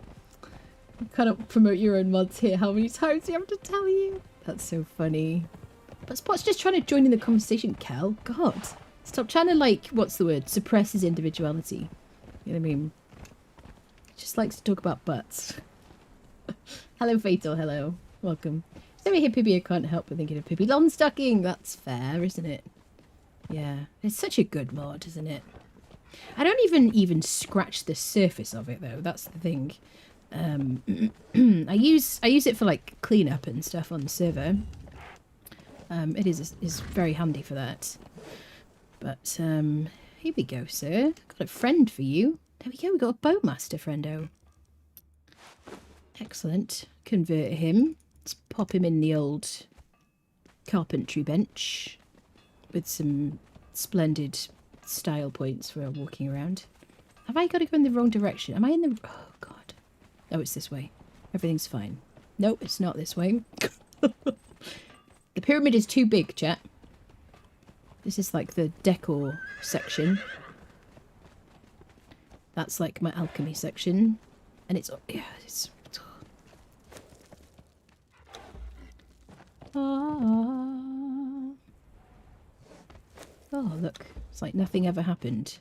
You cannot promote your own mods here. How many times do you have to tell you? That's so funny. But Spot's just trying to join in the conversation, Kel. God. Stop trying to, like, what's the word? Suppress his individuality. You know what I mean? He just likes to talk about butts. Hello, Fatal. Hello. Welcome. Every hear Pippi, I can't help but thinking of Pippi Longstocking. That's fair, isn't it? Yeah. It's such a good mod, isn't it? I don't even scratch the surface of it, though. That's the thing. I use it for, like, cleanup and stuff on the server. It is very handy for that. But here we go, sir. Got a friend for you. There we go. We got a bowmaster friendo. Excellent. Convert him. Let's pop him in the old carpentry bench with some splendid style points for walking around. Have I got to go in the wrong direction? Am I in the... Oh, God. No, it's this way. Everything's fine. No, it's not this way. The pyramid is too big, chat. This is like the decor section. That's like my alchemy section. And it's... Yeah, it's... Oh, look. It's like nothing ever happened.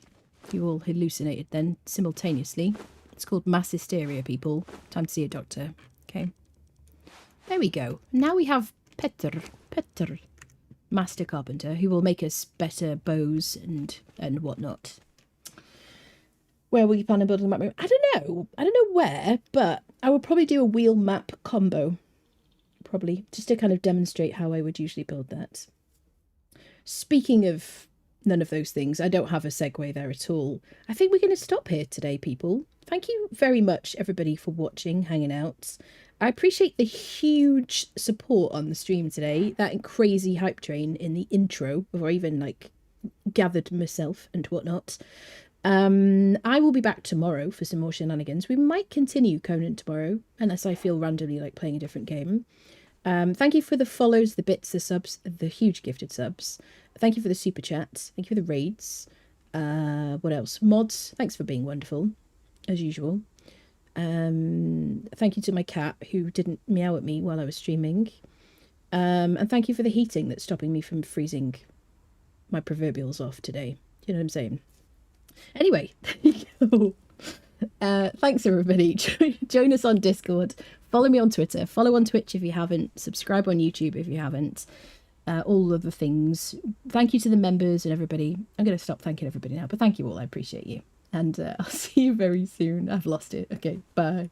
You all hallucinated then, simultaneously. It's called mass hysteria, people. Time to see a doctor. Okay. There we go. Now we have Petter, Master Carpenter, who will make us better bows and whatnot. Where will you plan on building the map? I don't know. I don't know where, but I would probably do a wheel map combo. Probably. Just to kind of demonstrate how I would usually build that. Speaking of none of those things, I don't have a segue there at all. I think we're going to stop here today, people. Thank you very much, everybody, for watching, hanging out. I appreciate the huge support on the stream today. That crazy hype train in the intro, before I even, like, gathered myself and whatnot. I will be back tomorrow for some more shenanigans. We might continue Conan tomorrow, unless I feel randomly like playing a different game. Thank you for the follows, the bits, the subs, the huge gifted subs. Thank you for the super chats. Thank you for the raids. What else? Mods, thanks for being wonderful, as usual. Thank you to my cat who didn't meow at me while I was streaming. And thank you for the heating that's stopping me from freezing my proverbials off today. You know what I'm saying? Anyway, there you go. Thanks everybody. Join us on Discord. Follow me on Twitter. Follow on Twitch if you haven't. Subscribe on YouTube if you haven't. All of the things. Thank you to the members and everybody. I'm going to stop thanking everybody now, but thank you all. I appreciate you. And I'll see you very soon. I've lost it. Okay, bye.